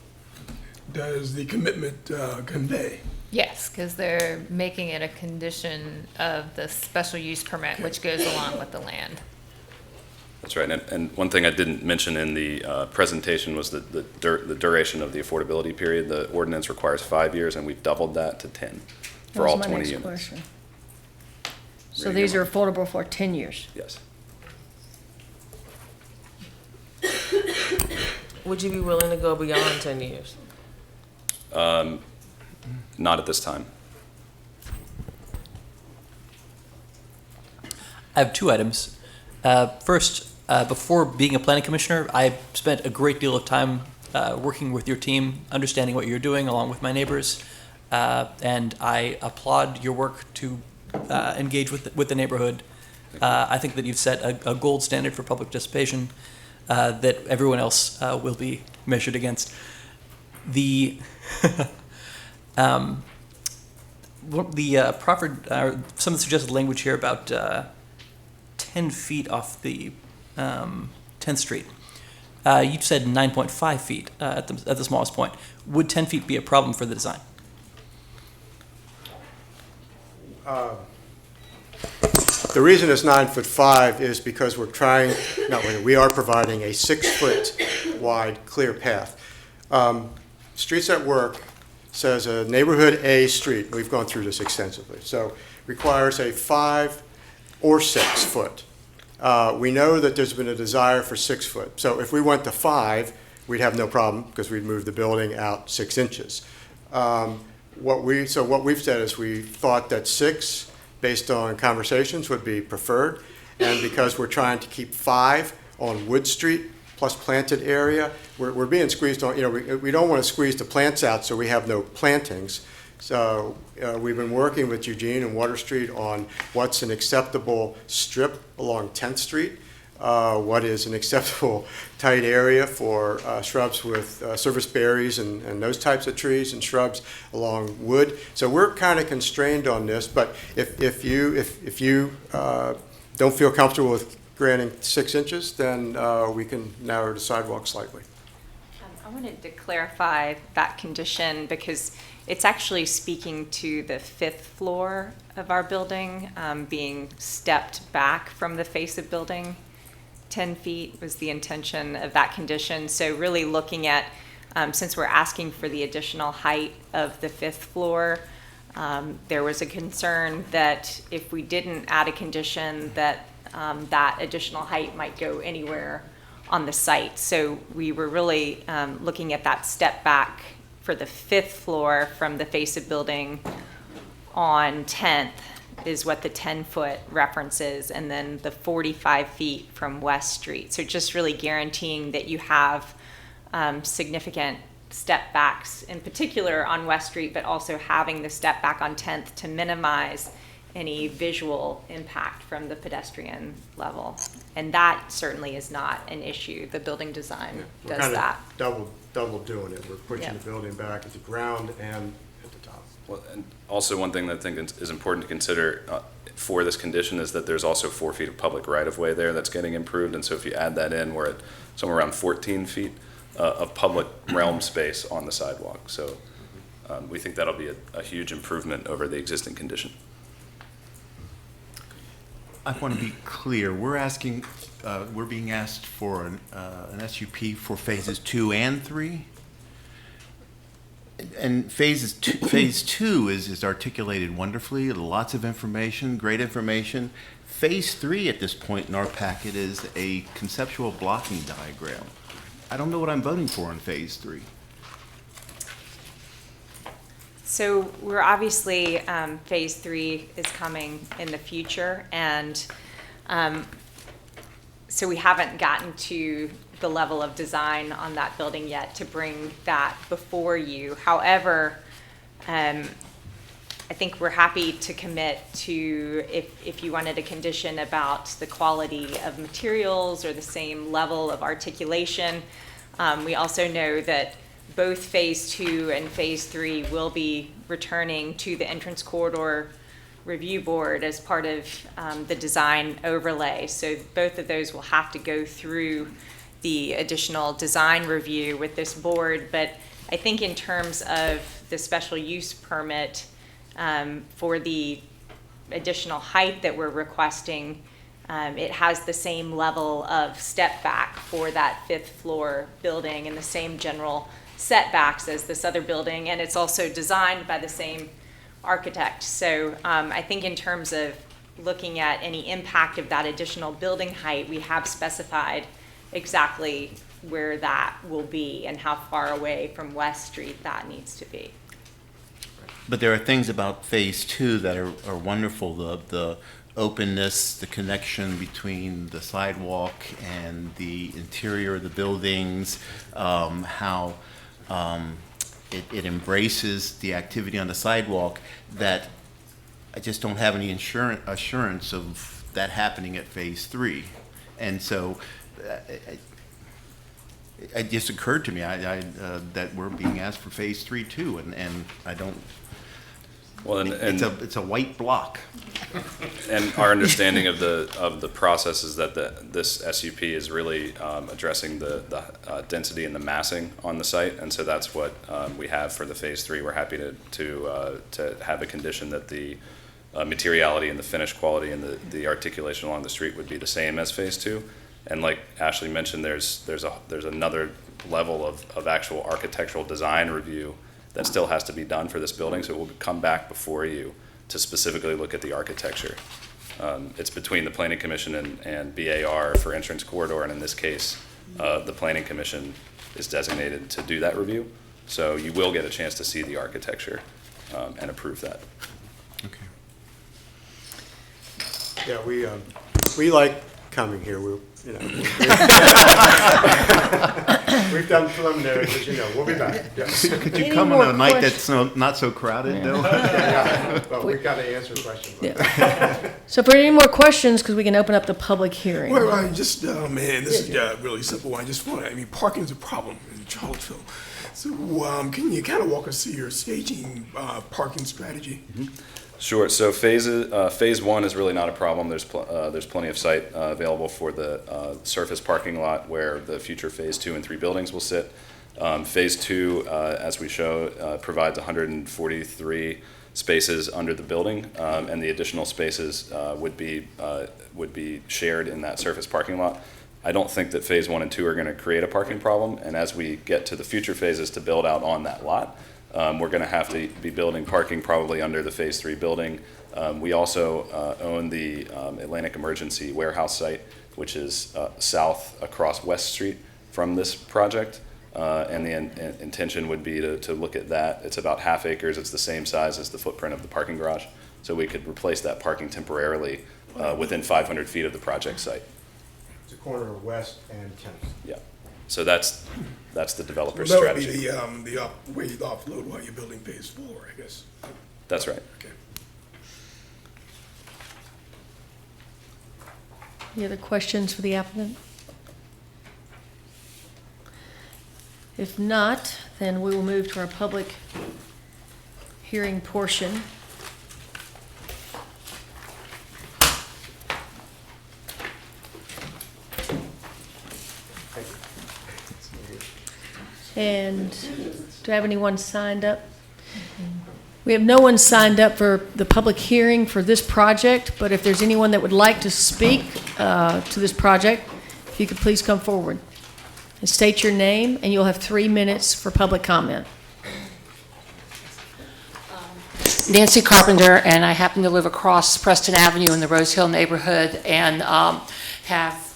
does the commitment convey? Yes, because they're making it a condition of the special use permit, which goes along with the land. That's right. And one thing I didn't mention in the presentation was the duration of the affordability period. The ordinance requires 5 years, and we've doubled that to 10 for all 20 units. Question. So these are affordable for 10 years? Yes. Would you be willing to go beyond 10 years? Not at this time. I have 2 items. First, before being a planning commissioner, I spent a great deal of time working with your team, understanding what you're doing along with my neighbors, and I applaud your work to engage with the neighborhood. I think that you've set a gold standard for public participation that everyone else will be measured against. The proffered, some of the suggested language here about 10 feet off the 10th Street. You said 9.5 feet at the smallest point. Would 10 feet be a problem for the design? The reason it's 9'5" is because we are providing a 6-foot wide clear path. Streets at Work says a neighborhood A street, we've gone through this extensively, so requires a 5 or 6 foot We know that there's been a desire for 6 foot. So if we went to 5, we'd have no problem because we'd move the building out 6 inches. What we've said is we thought that 6, based on conversations, would be preferred. And because we're trying to keep 5 on Wood Street plus planted area, we're being squeezed on, we don't want to squeeze the plants out so we have no plantings. So we've been working with Eugene and Water Street on what's an acceptable strip along 10th Street, what is an acceptable tight area for shrubs with service berries and those types of trees and shrubs along Wood. So we're kind of constrained on this, but if you don't feel comfortable with granting 6 inches, then we can narrow the sidewalk slightly. I wanted to clarify that condition because it's actually speaking to the 5th floor of our building being stepped back from the face of building. 10 feet was the intention of that condition. So really looking at, since we're asking for the additional height of the 5th floor, there was a concern that if we didn't add a condition that that additional height might go anywhere on the site. So we were really looking at that step back for the 5th floor from the face of building on 10th is what the 10-foot references, and then the 45 feet from West Street. So just really guaranteeing that you have significant step backs, in particular on West Street, but also having the step back on 10th to minimize any visual impact from the pedestrian level. And that certainly is not an issue. The building design does that. Double doing it. We're pushing Yep. the building back at the ground and at the top. Well, and also one thing that I think is important to consider for this condition is that there's also 4 feet of public right-of-way there that's getting improved, and so if you add that in, we're at somewhere around 14 feet of public realm space on the sidewalk. So we think that'll be a huge improvement over the existing condition. I want to be clear. We're being asked for an SUP for phases 2 and 3. And phase 2 is articulated wonderfully. Lots of information, great information. Phase 3 at this point in our packet is a conceptual blocking diagram. I don't know what I'm voting for in phase 3. So we're obviously, phase 3 is coming in the future, and so we haven't gotten to the level of design on that building yet to bring that before you. However, I think we're happy to commit to, if you wanted a condition about the quality of materials or the same level of articulation. We also know that both phase 2 and phase 3 will be returning to the entrance corridor review board as part of the design overlay. So both of those will have to go through the additional design review with this board. But I think in terms of the special use permit for the additional height that we're requesting, it has the same level of step back for that 5th floor building and the same general setbacks as this other building, and it's also designed by the same architect. So I think in terms of looking at any impact of that additional building height, we have specified exactly where that will be and how far away from West Street that needs to be. But there are things about phase 2 that are wonderful. The openness, the connection between the sidewalk and the interior of the buildings, how it embraces the activity on the sidewalk, that I just don't have any assurance of that happening at phase 3. And so it just occurred to me that we're being asked for phase 3 too, and I don't. Well, and it's a white block. And our understanding of the process is that this SUP is really addressing the density and the massing on the site, and so that's what we have for the phase 3. We're happy to have a condition that the materiality and the finish quality and the articulation along the street would be the same as phase 2. And like Ashley mentioned, there's another level of actual architectural design review that still has to be done for this building, so we'll come back before you to specifically look at the architecture. It's between the Planning Commission and BAR for entrance corridor, and in this case, the Planning Commission is designated to do that review. So you will get a chance to see the architecture and approve that. Yeah, we like coming here. We've done preliminaries, as you know. We'll be back. Yes. Could you Any come more on a night questions? that's not so crowded, though? Well, we've got to answer questions. So if there are any more questions, because we can open up the public hearing. Well, I just, man, this is really simple. Parking is a problem in Charlottesville. So can you kind of walk us through your staging parking strategy? Sure. So phase one is really not a problem. There's plenty of site available for the surface parking lot where the future phase 2 and 3 buildings will sit. Phase 2, as we show, provides 143 spaces under the building, and the additional spaces would be shared in that surface parking lot. I don't think that phase 1 and 2 are going to create a parking problem, and as we get to the future phases to build out on that lot, we're going to have to be building parking probably under the phase 3 building. We also own the Atlantic Emergency Warehouse site, which is south across West Street from this project. And the intention would be to look at that. It's about half acres. It's the same size as the footprint of the parking garage. So we could replace that parking temporarily within 500 feet of the project site. It's a corner of West and 10th. Yeah. So that's the developer's That would strategy. be the way you offload while you're building phase 4, I guess. That's right. Okay. Any other questions for the applicant? If not, then we will move to our public hearing portion. And do I have anyone signed up? We have no one signed up for the public hearing for this project, but if there's anyone that would like to speak to this project, if you could please come forward and state your name, and you'll have 3 minutes for public comment. Nancy Carpenter, and I happen to live across Preston Avenue in the Rose Hill neighborhood, and have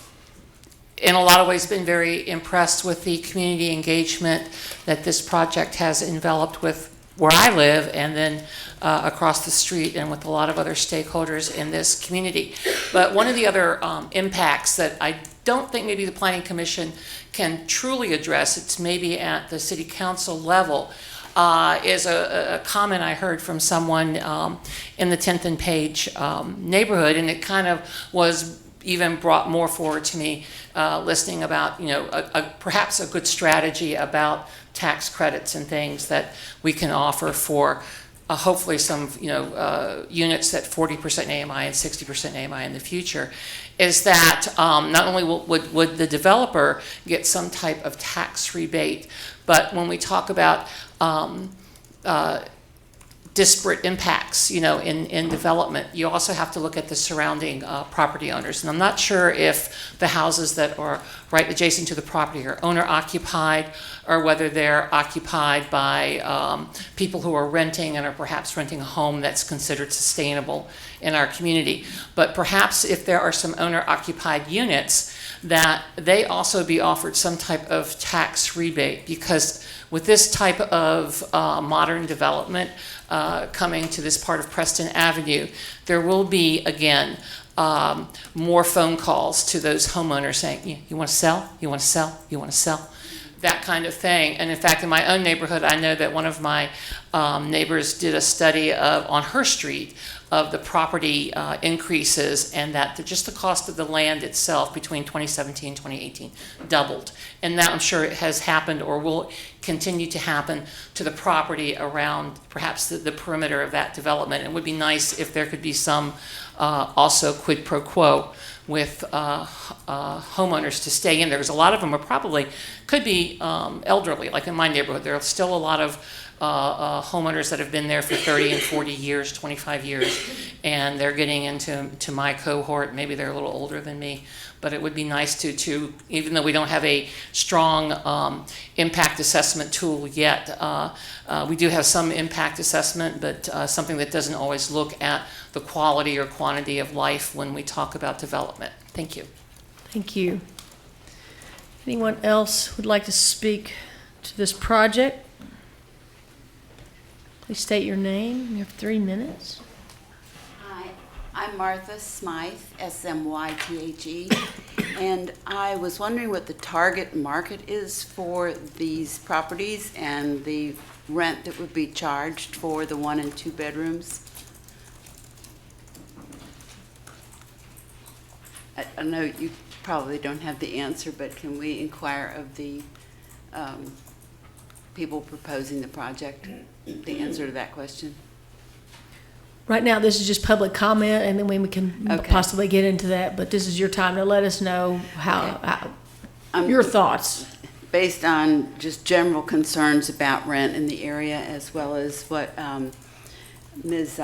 in a lot of ways been very impressed with the community engagement that this project has enveloped with where I live, and then across the street, and with a lot of other stakeholders in this community. But one of the other impacts that I don't think maybe the Planning Commission can truly address, it's maybe at the City Council level, is a comment I heard from someone in the 10th and Page neighborhood, and it kind of was even brought more forward to me listening about, perhaps a good strategy about tax credits and things that we can offer for hopefully some, units at 40% AMI and 60% AMI in the future, is that not only would the developer get some type of tax rebate, but when we talk about disparate impacts, in development, you also have to look at the surrounding property owners. And I'm not sure if the houses that are right adjacent to the property are owner occupied, or whether they're occupied by people who are renting and are perhaps renting a home that's considered sustainable in our community. But perhaps if there are some owner occupied units, that they also be offered some type of tax rebate, because with this type of modern development coming to this part of Preston Avenue, there will be, again, more phone calls to those homeowners saying, you want to sell? You want to sell? You want to sell? That kind of thing. And in fact, in my own neighborhood, I know that one of my neighbors did a study on her street of the property increases, and that just the cost of the land itself between 2017 and 2018 doubled. And that, I'm sure, it has happened or will continue to happen to the property around perhaps the perimeter of that development. It would be nice if there could be some also quid pro quo with homeowners to stay in there, because a lot of them are probably could be elderly. Like in my neighborhood, there are still a lot of homeowners that have been there for 30 and 40 years, 25 years, and they're getting into my cohort. Maybe they're a little older than me, but it would be nice to even though we don't have a strong impact assessment tool yet, we do have some impact assessment, but something that doesn't always look at the quality or quantity of life when we talk about development. Thank you. Thank you. Anyone else would like to speak to this project? Please state your name. You have 3 minutes. Hi, I'm Martha Smythe, S-M-Y-T-H-E, and I was wondering what the target market is for these properties and the rent that would be charged for the 1 and 2 bedrooms. I know you probably don't have the answer, but can we inquire of the people proposing the project the answer to that question? Right now, this is just public comment, and then we can Okay. possibly get into that, but this is your time to let us know how your thoughts. Based on just general concerns about rent in the area, as well as what Ms.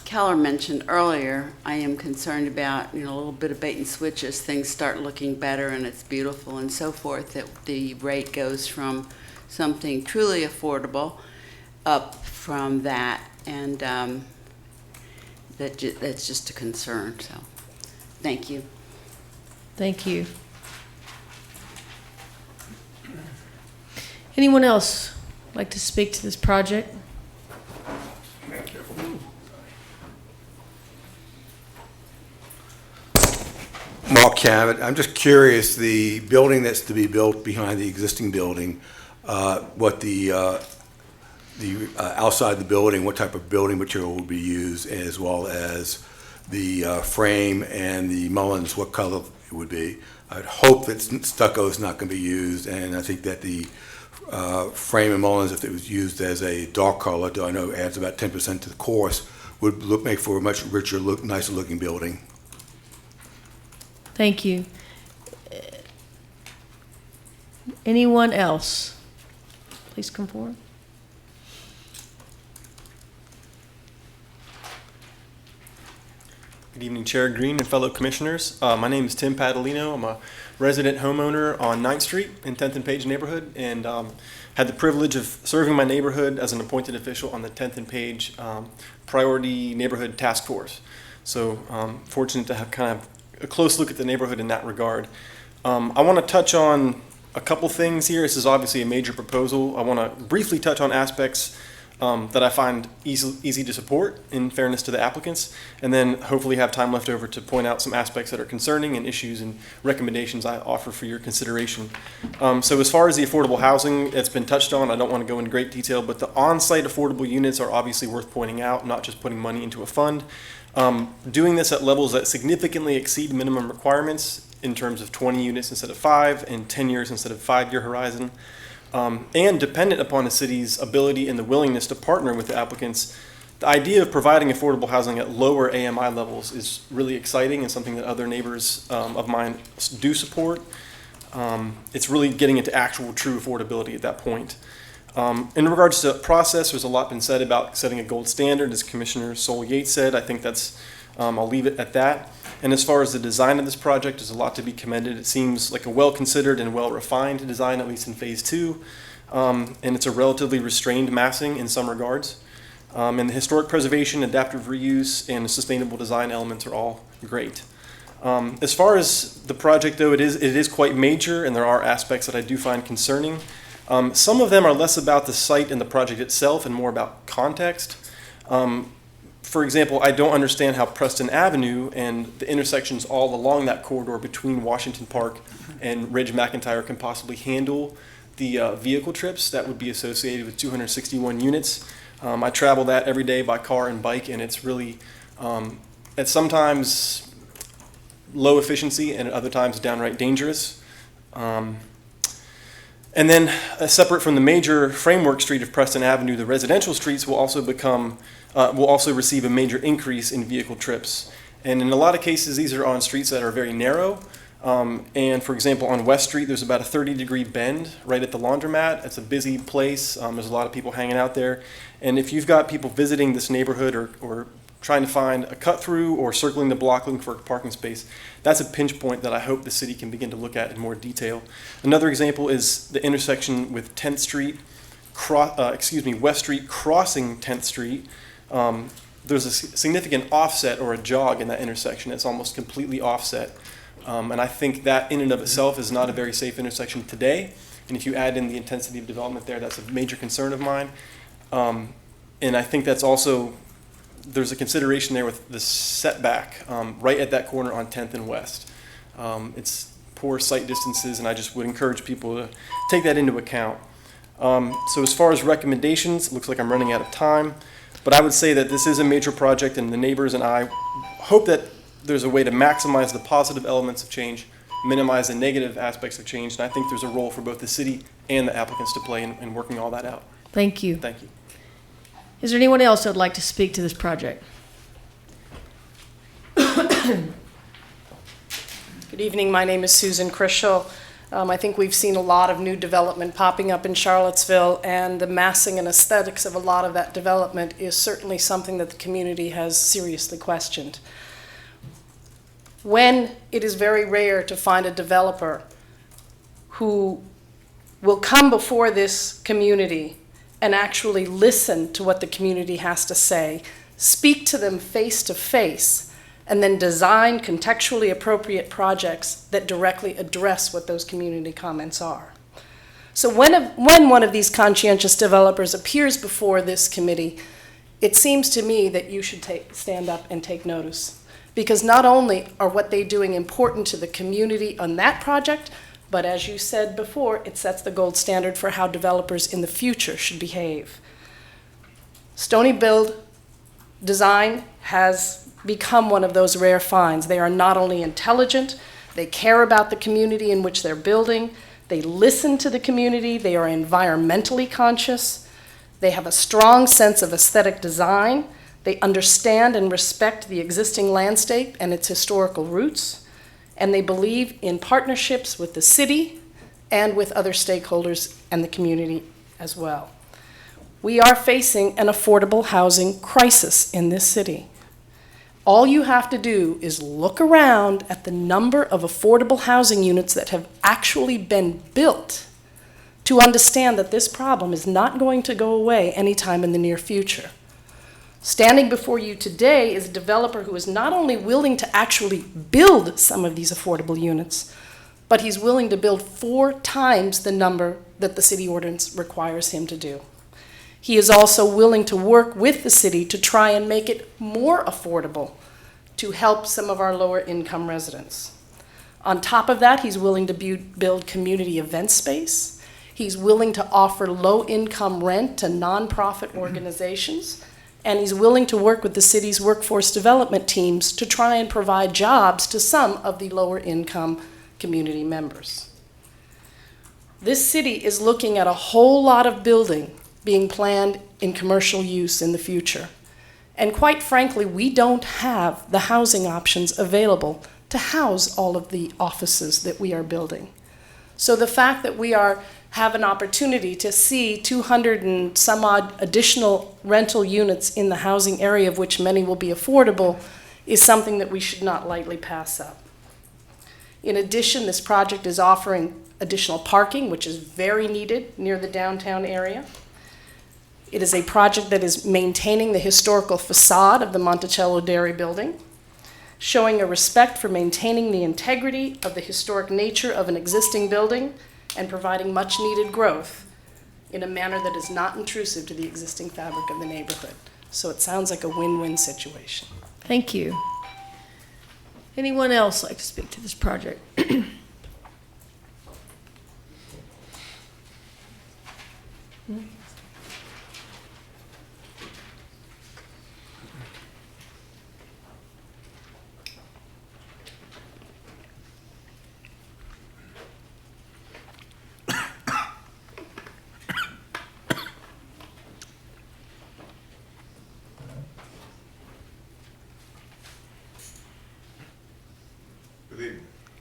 Keller mentioned earlier, I am concerned about, a little bit of bait and switch as things start looking better and it's beautiful and so forth, that the rate goes from something truly affordable up from that, and that's just a concern, so thank you. Thank you. Anyone else like to speak to this project? Mark Cavett, I'm just curious, the building that's to be built behind the existing building, what the outside the building, what type of building material will be used, as well as the frame and the mullions, what color it would be. I'd hope that stucco is not going to be used, and I think that the frame and mullions, if it was used as a dark color, though I know it adds about 10% to the cost, would make for a much richer, nicer looking building. Thank you. Anyone else? Please come forward. Good evening, Chair Green and fellow commissioners. My name is Tim Padalino. I'm a resident homeowner on 9th Street in 10th and Page neighborhood, and had the privilege of serving my neighborhood as an appointed official on the 10th and Page Priority Neighborhood Task Force. So fortunate to have kind of a close look at the neighborhood in that regard. I want to touch on a couple things here. This is obviously a major proposal. I want to briefly touch on aspects that I find easy to support, in fairness to the applicants, and then hopefully have time left over to point out some aspects that are concerning and issues and recommendations I offer for your consideration. So as far as the affordable housing, it's been touched on. I don't want to go into great detail, but the on-site affordable units are obviously worth pointing out, not just putting money into a fund. Doing this at levels that significantly exceed minimum requirements in terms of 20 units instead of 5 and 10 years instead of 5-year horizon, and dependent upon the city's ability and the willingness to partner with the applicants. The idea of providing affordable housing at lower AMI levels is really exciting and something that other neighbors of mine do support. It's really getting into actual true affordability at that point. In regards to process, there's a lot been said about setting a gold standard, as Commissioner Sol Yates said. I think that's, I'll leave it at that. And as far as the design of this project, there's a lot to be commended. It seems like a well-considered and well-refined design, at least in phase 2. And it's a relatively restrained massing in some regards. And the historic preservation, adaptive reuse, and the sustainable design elements are all great. As far as the project, though, it is quite major, and there are aspects that I do find concerning. Some of them are less about the site and the project itself and more about context. For example, I don't understand how Preston Avenue and the intersections all along that corridor between Washington Park and Ridge McIntyre can possibly handle the vehicle trips that would be associated with 261 units. I travel that every day by car and bike, and it's really, it's sometimes low efficiency and at other times downright dangerous. And then, separate from the major framework street of Preston Avenue, the residential streets will also receive a major increase in vehicle trips. And in a lot of cases, these are on streets that are very narrow, And for example, on West Street, there's about a 30-degree bend right at the laundromat. It's a busy place. There's a lot of people hanging out there. And if you've got people visiting this neighborhood or trying to find a cut through or circling the block looking for a parking space, that's a pinch point that I hope the city can begin to look at in more detail. Another example is the intersection with 10th Street, West Street crossing 10th Street. There's a significant offset or a jog in that intersection. It's almost completely offset. And I think that in and of itself is not a very safe intersection today. And if you add in the intensity of development there, that's a major concern of mine. And I think that's also, there's a consideration there with the setback right at that corner on 10th and West. It's poor sight distances, and I just would encourage people to take that into account. So as far as recommendations, it looks like I'm running out of time. But I would say that this is a major project, and the neighbors and I hope that there's a way to maximize the positive elements of change, minimize the negative aspects of change, and I think there's a role for both the city and the applicants to play in working all that out. Thank you. Thank you. Is there anyone else that would like to speak to this project? Good evening. My name is Susan Krischel. I think we've seen a lot of new development popping up in Charlottesville, and the massing and aesthetics of a lot of that development is certainly something that the community has seriously questioned. When it is very rare to find a developer who will come before this community and actually listen to what the community has to say, speak to them face to face, and then design contextually appropriate projects that directly address what those community comments are. So when one of these conscientious developers appears before this committee, it seems to me that you should stand up and take notice. Because not only are what they're doing important to the community on that project, but as you said before, it sets the gold standard for how developers in the future should behave. Stony Build design has become one of those rare finds. They are not only intelligent, they care about the community in which they're building, they listen to the community, they are environmentally conscious, they have a strong sense of aesthetic design, they understand and respect the existing landscape and its historical roots, and they believe in partnerships with the city and with other stakeholders and the community as well. We are facing an affordable housing crisis in this city. All you have to do is look around at the number of affordable housing units that have actually been built to understand that this problem is not going to go away anytime in the near future. Standing before you today is a developer who is not only willing to actually build some of these affordable units, but he's willing to build 4 times the number that the city ordinance requires him to do. He is also willing to work with the city to try and make it more affordable to help some of our lower income residents. On top of that, he's willing to build community event space. He's willing to offer low income rent to nonprofit organizations. And he's willing to work with the city's workforce development teams to try and provide jobs to some of the lower income community members. This city is looking at a whole lot of building being planned in commercial use in the future. And quite frankly, we don't have the housing options available to house all of the offices that we are building. So the fact that we have an opportunity to see 200 and some odd additional rental units in the housing area, of which many will be affordable, is something that we should not lightly pass up. In addition, this project is offering additional parking, which is very needed near the downtown area. It is a project that is maintaining the historical facade of the Monticello Dairy Building, showing a respect for maintaining the integrity of the historic nature of an existing building, and providing much needed growth in a manner that is not intrusive to the existing fabric of the neighborhood. So it sounds like a win-win situation. Thank you. Anyone else like to speak to this project?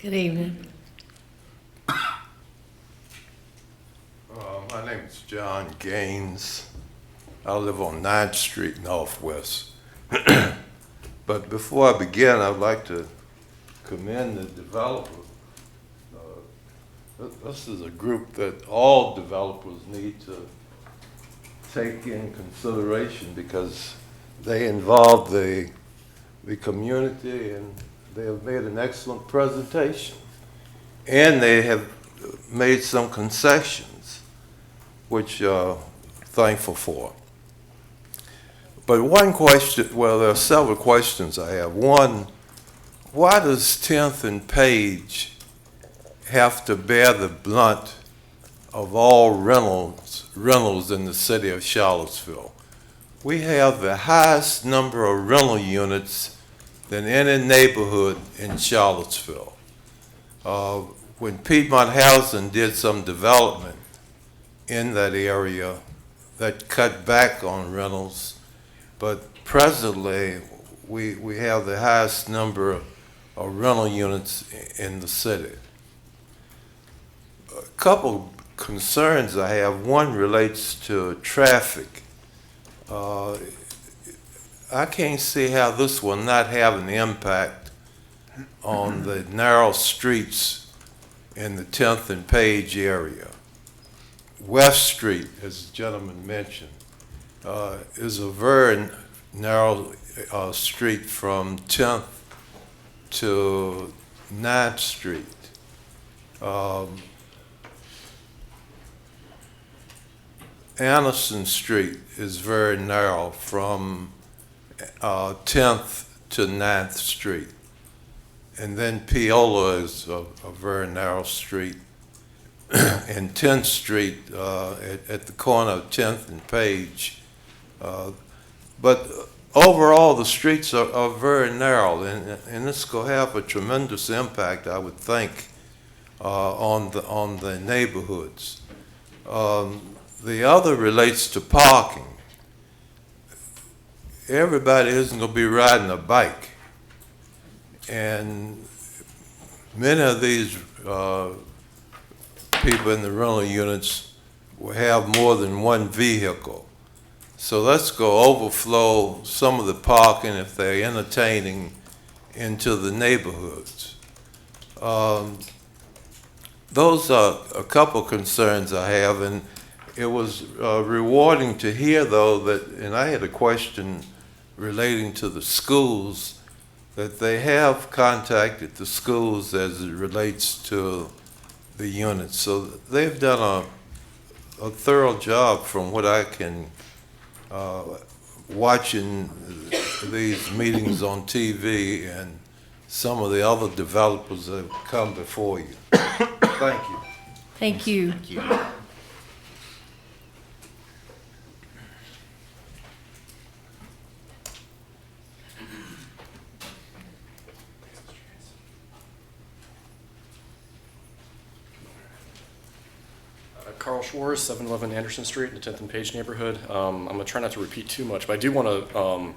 Good evening. My name is John Gaines. I live on 9th Street Northwest. But before I begin, I'd like to commend the developer. This is a group that all developers need to take in consideration because they involve the community, and they have made an excellent presentation. And they have made some concessions, which thankful for. But one question, well, there are several questions I have. One, why does 10th and Page have to bear the brunt of all rentals in the city of Charlottesville? We have the highest number of rental units than any neighborhood in Charlottesville. When Piedmont Housing did some development in that area, that cut back on rentals, but presently we have the highest number of rental units in the city. A couple concerns I have. One relates to traffic. I can't see how this will not have an impact on the narrow streets in the 10th and Page area. West Street, as the gentleman mentioned, is a very narrow street from 10th to 9th Street. Anderson Street is very narrow from 10th to 9th Street. And then Piola is a very narrow street. And 10th Street at the corner of 10th and Page. But overall, the streets are very narrow, and this will have a tremendous impact, I would think, on the neighborhoods. The other relates to parking. Everybody isn't going to be riding a bike, and many of these people in the rental units will have more than one vehicle. So let's go overflow some of the parking if they're entertaining into the neighborhoods. Those are a couple concerns I have, and it was rewarding to hear, though, that, and I had a question relating to the schools, that they have contacted the schools as it relates to the units. So they've done a thorough job from what I can watching these meetings on TV and some of the other developers that have come before you. Thank you. Thank you. Thank you. Carl Schwartz, 711 Anderson Street in the 10th and Page neighborhood. I'm going to try not to repeat too much, but I do want to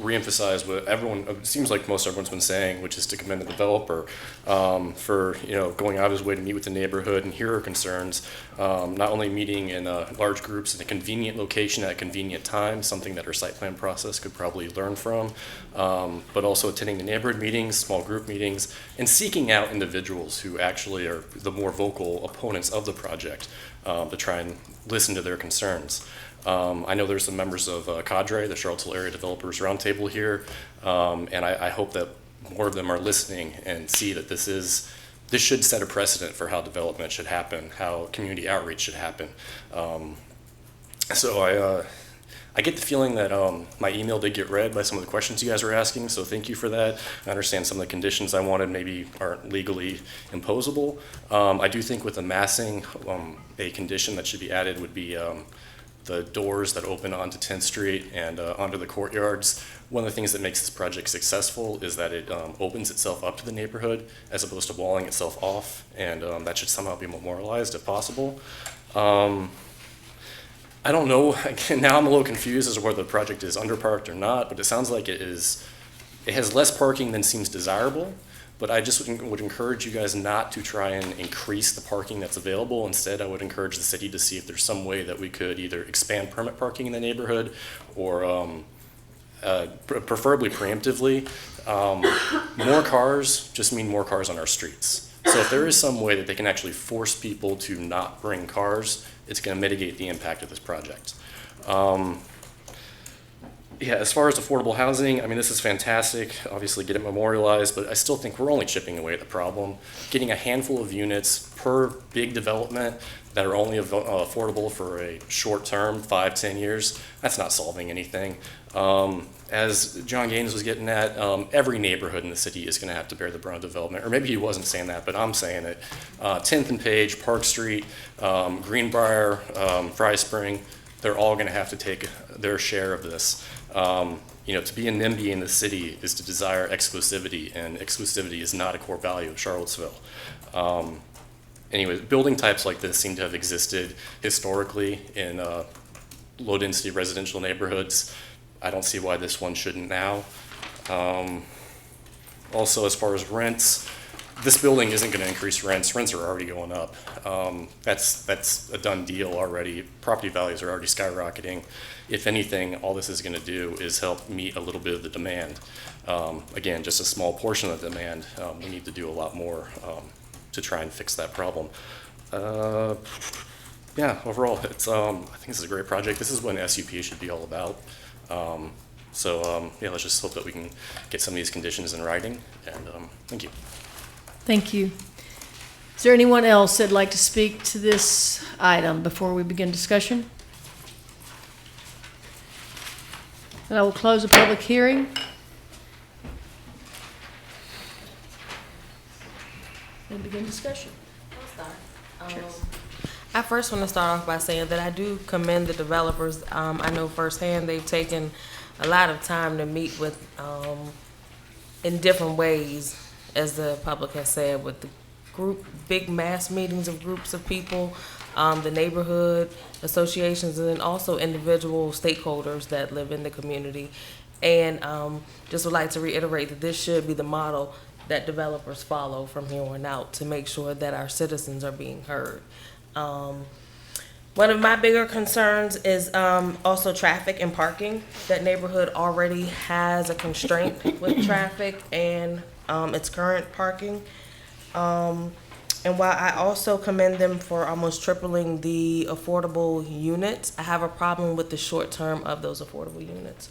reemphasize what everyone, it seems like most everyone's been saying, which is to commend the developer for going out of his way to meet with the neighborhood and hear our concerns, not only meeting in large groups in a convenient location at a convenient time, something that our site plan process could probably learn from, but also attending the neighborhood meetings, small group meetings, and seeking out individuals who actually are the more vocal opponents of the project to try and listen to their concerns. I know there's some members of Cadre, the Charlottesville Area Developers Roundtable here, and I hope that more of them are listening and see that this should set a precedent for how development should happen, how community outreach should happen. So I get the feeling that my email did get read by some of the questions you guys were asking, so thank you for that. I understand some of the conditions I wanted maybe aren't legally imposable. I do think with the massing, a condition that should be added would be the doors that open onto 10th Street and onto the courtyards. One of the things that makes this project successful is that it opens itself up to the neighborhood as opposed to walling itself off, and that should somehow be memorialized if possible. I don't know, again, now I'm a little confused as to whether the project is underparked or not, but it sounds like it has less parking than seems desirable. But I just would encourage you guys not to try and increase the parking that's available. Instead, I would encourage the city to see if there's some way that we could either expand permit parking in the neighborhood or preferably preemptively. More cars just mean more cars on our streets. So if there is some way that they can actually force people to not bring cars, it's going to mitigate the impact of this project. Yeah, as far as affordable housing, I mean, this is fantastic. Obviously, get it memorialized, but I still think we're only chipping away at the problem. Getting a handful of units per big development that are only affordable for a short term, 5-10 years, that's not solving anything. As John Gaines was getting at, every neighborhood in the city is going to have to bear the brunt of development. Or maybe he wasn't saying that, but I'm saying it. 10th and Page, Park Street, Greenbrier, Fry Spring, they're all going to have to take their share of this. You know, to be a NIMBY in the city is to desire exclusivity, and exclusivity is not a core value of Charlottesville. Anyways, building types like this seem to have existed historically in low-density residential neighborhoods. I don't see why this one shouldn't now. Also, as far as rents, this building isn't going to increase rents. Rents are already going up. That's a done deal already. Property values are already skyrocketing. If anything, all this is going to do is help meet a little bit of the demand. Again, just a small portion of the demand. We need to do a lot more to try and fix that problem. Yeah, overall, it's I think this is a great project. This is what an SUP should be all about. Yeah, let's just hope that we can get some of these conditions in writing. And thank you. Thank you. Is there anyone else that'd like to speak to this item before we begin discussion? And I will close the public hearing. And begin discussion. Sure. I first want to start off by saying that I do commend the developers. I know firsthand they've taken a lot of time to meet with, in different ways, as the public has said, with the big mass meetings of groups of people, the neighborhood associations, and then also individual stakeholders that live in the community. And just would like to reiterate that this should be the model that developers follow from here on out to make sure that our citizens are being heard. One of my bigger concerns is also traffic and parking. That neighborhood already has a constraint with traffic and its current parking. And while I also commend them for almost tripling the affordable units, I have a problem with the short term of those affordable units.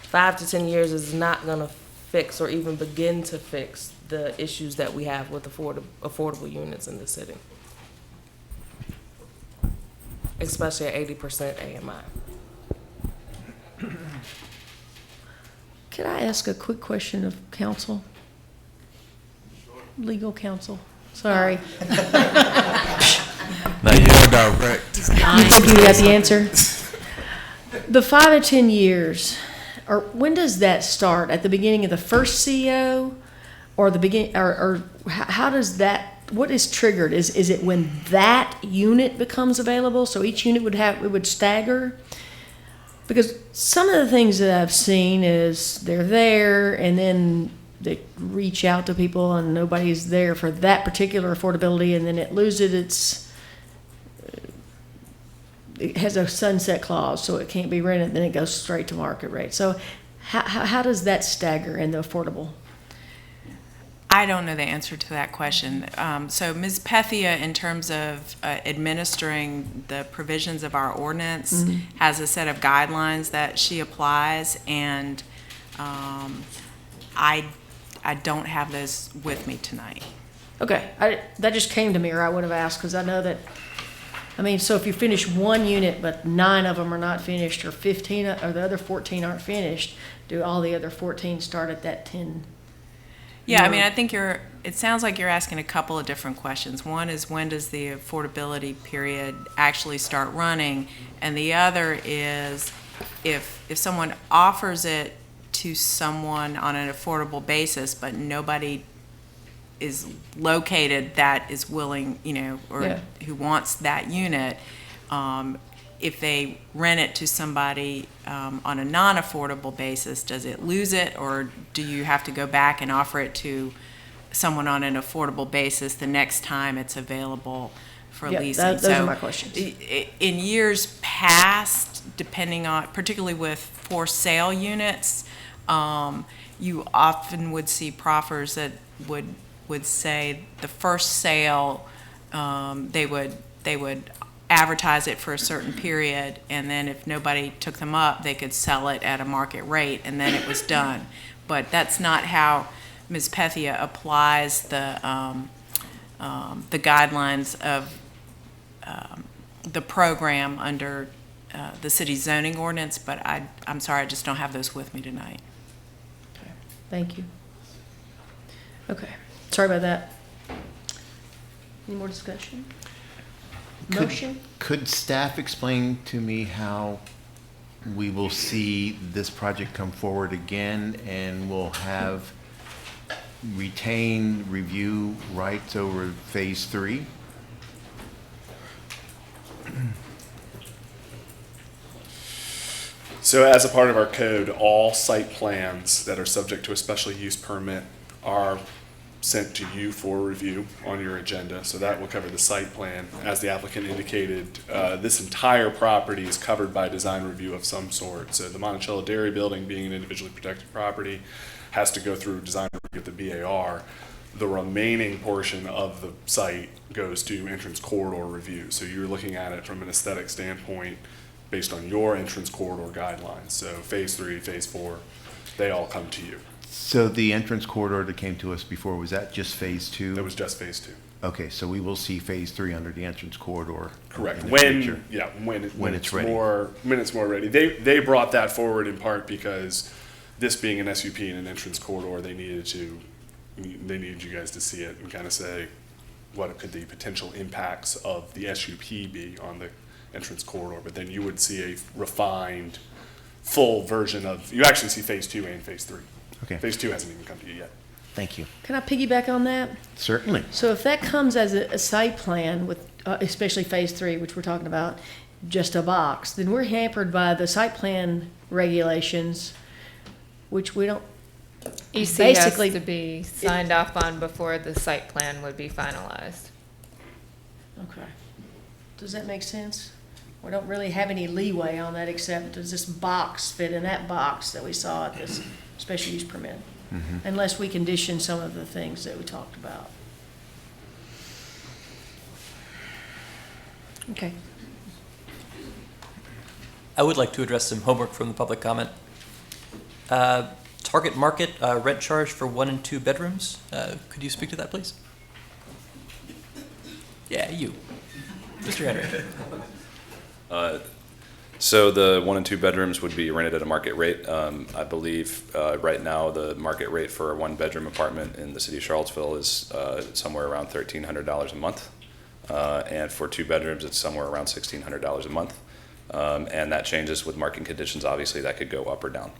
5 to 10 years is not going to fix or even begin to fix the issues that we have with affordable units in the city, especially at 80% AMI. Can I ask a quick question of counsel? Legal counsel. Sorry. Now you're direct. You think you got the answer? The 5 to 10 years, or when does that start? At the beginning of the first CO, or the begin, or how does that? What is triggered? Is it when that unit becomes available? So each unit would stagger? Because some of the things that I've seen is they're there and then they reach out to people and nobody's there for that particular affordability, and then it loses it has a sunset clause, so it can't be rented, then it goes straight to market rate. So how does that stagger in the affordable? I don't know the answer to that question. So Ms. Pethia, in terms of administering the provisions of our ordinance, has a set of guidelines that she applies, and I don't have those with me tonight. Okay, that just came to me, or I would have asked, because I know that, I mean, so if you finish one unit, but 9 of them are not finished, or 15, or the other 14 aren't finished, do all the other 14 start at that 10? Yeah, I mean, I think it sounds like you're asking a couple of different questions. One is, when does the affordability period actually start running? And the other is, if someone offers it to someone on an affordable basis, but nobody is located that is willing, or who wants that unit, if they rent it to somebody on a non-affordable basis, does it lose it, or do you have to go back and offer it to someone on an affordable basis the next time it's available for Yeah, leasing? those are my questions. In years past, depending on, particularly with for sale units, you often would see proffers that would say the first sale, they would advertise it for a certain period, and then if nobody took them up, they could sell it at a market rate, and then it was done. But that's not how Ms. Pethia applies the guidelines of the program under the city's zoning ordinance, but I'm sorry, I just don't have those with me tonight. Thank you. Okay, sorry about that. Any more discussion? Motion? Could staff explain to me how we will see this project come forward again and we'll have retained review rights over phase 3? So as a part of our code, all site plans that are subject to a special use permit are sent to you for review on your agenda. So that will cover the site plan. As the applicant indicated, this entire property is covered by design review of some sort. So the Monticello Dairy Building, being an individually protected property, has to go through design review at the BAR. The remaining portion of the site goes to entrance corridor review. So you're looking at it from an aesthetic standpoint based on your entrance corridor guidelines. So phase 3, phase 4, they all come to you. So the entrance corridor that came to us before, was that just phase 2? That was just phase 2. Okay, so we will see phase 3 under the entrance corridor. Correct. in the future. When it's it's ready. when it's more ready. They brought that forward in part because this being an SUP and an entrance corridor, they needed you guys to see it and kind of say what could the potential impacts of the SUP be on the entrance corridor. But then you would see a refined, full version of. You actually see phase 2 and phase 3. Okay. Phase 2 hasn't even come to you yet. Thank you. Can I piggyback on that? Certainly. So if that comes as a site plan with, especially phase 3, which we're talking about, just a box, then we're hampered by the site plan regulations, which we don't. EC Basically, has to be signed off on before the site plan would be finalized. Okay. Does that make sense? We don't really have any leeway on that, except does this box fit in that box that we saw at this special use permit? Unless we condition some of the things that we talked about. Okay. I would like to address some homework from the public comment. Target market rent charge for 1 and 2 bedrooms. Could you speak to that, please? Yeah, you, Mr. Henry. So the 1 and 2 bedrooms would be rented at a market rate. I believe right now the market rate for a 1-bedroom apartment in the city of Charlottesville is somewhere around $1,300 a month. And for 2 bedrooms, it's somewhere around $1,600 a month. And that changes with market conditions. Obviously, that could go up or down.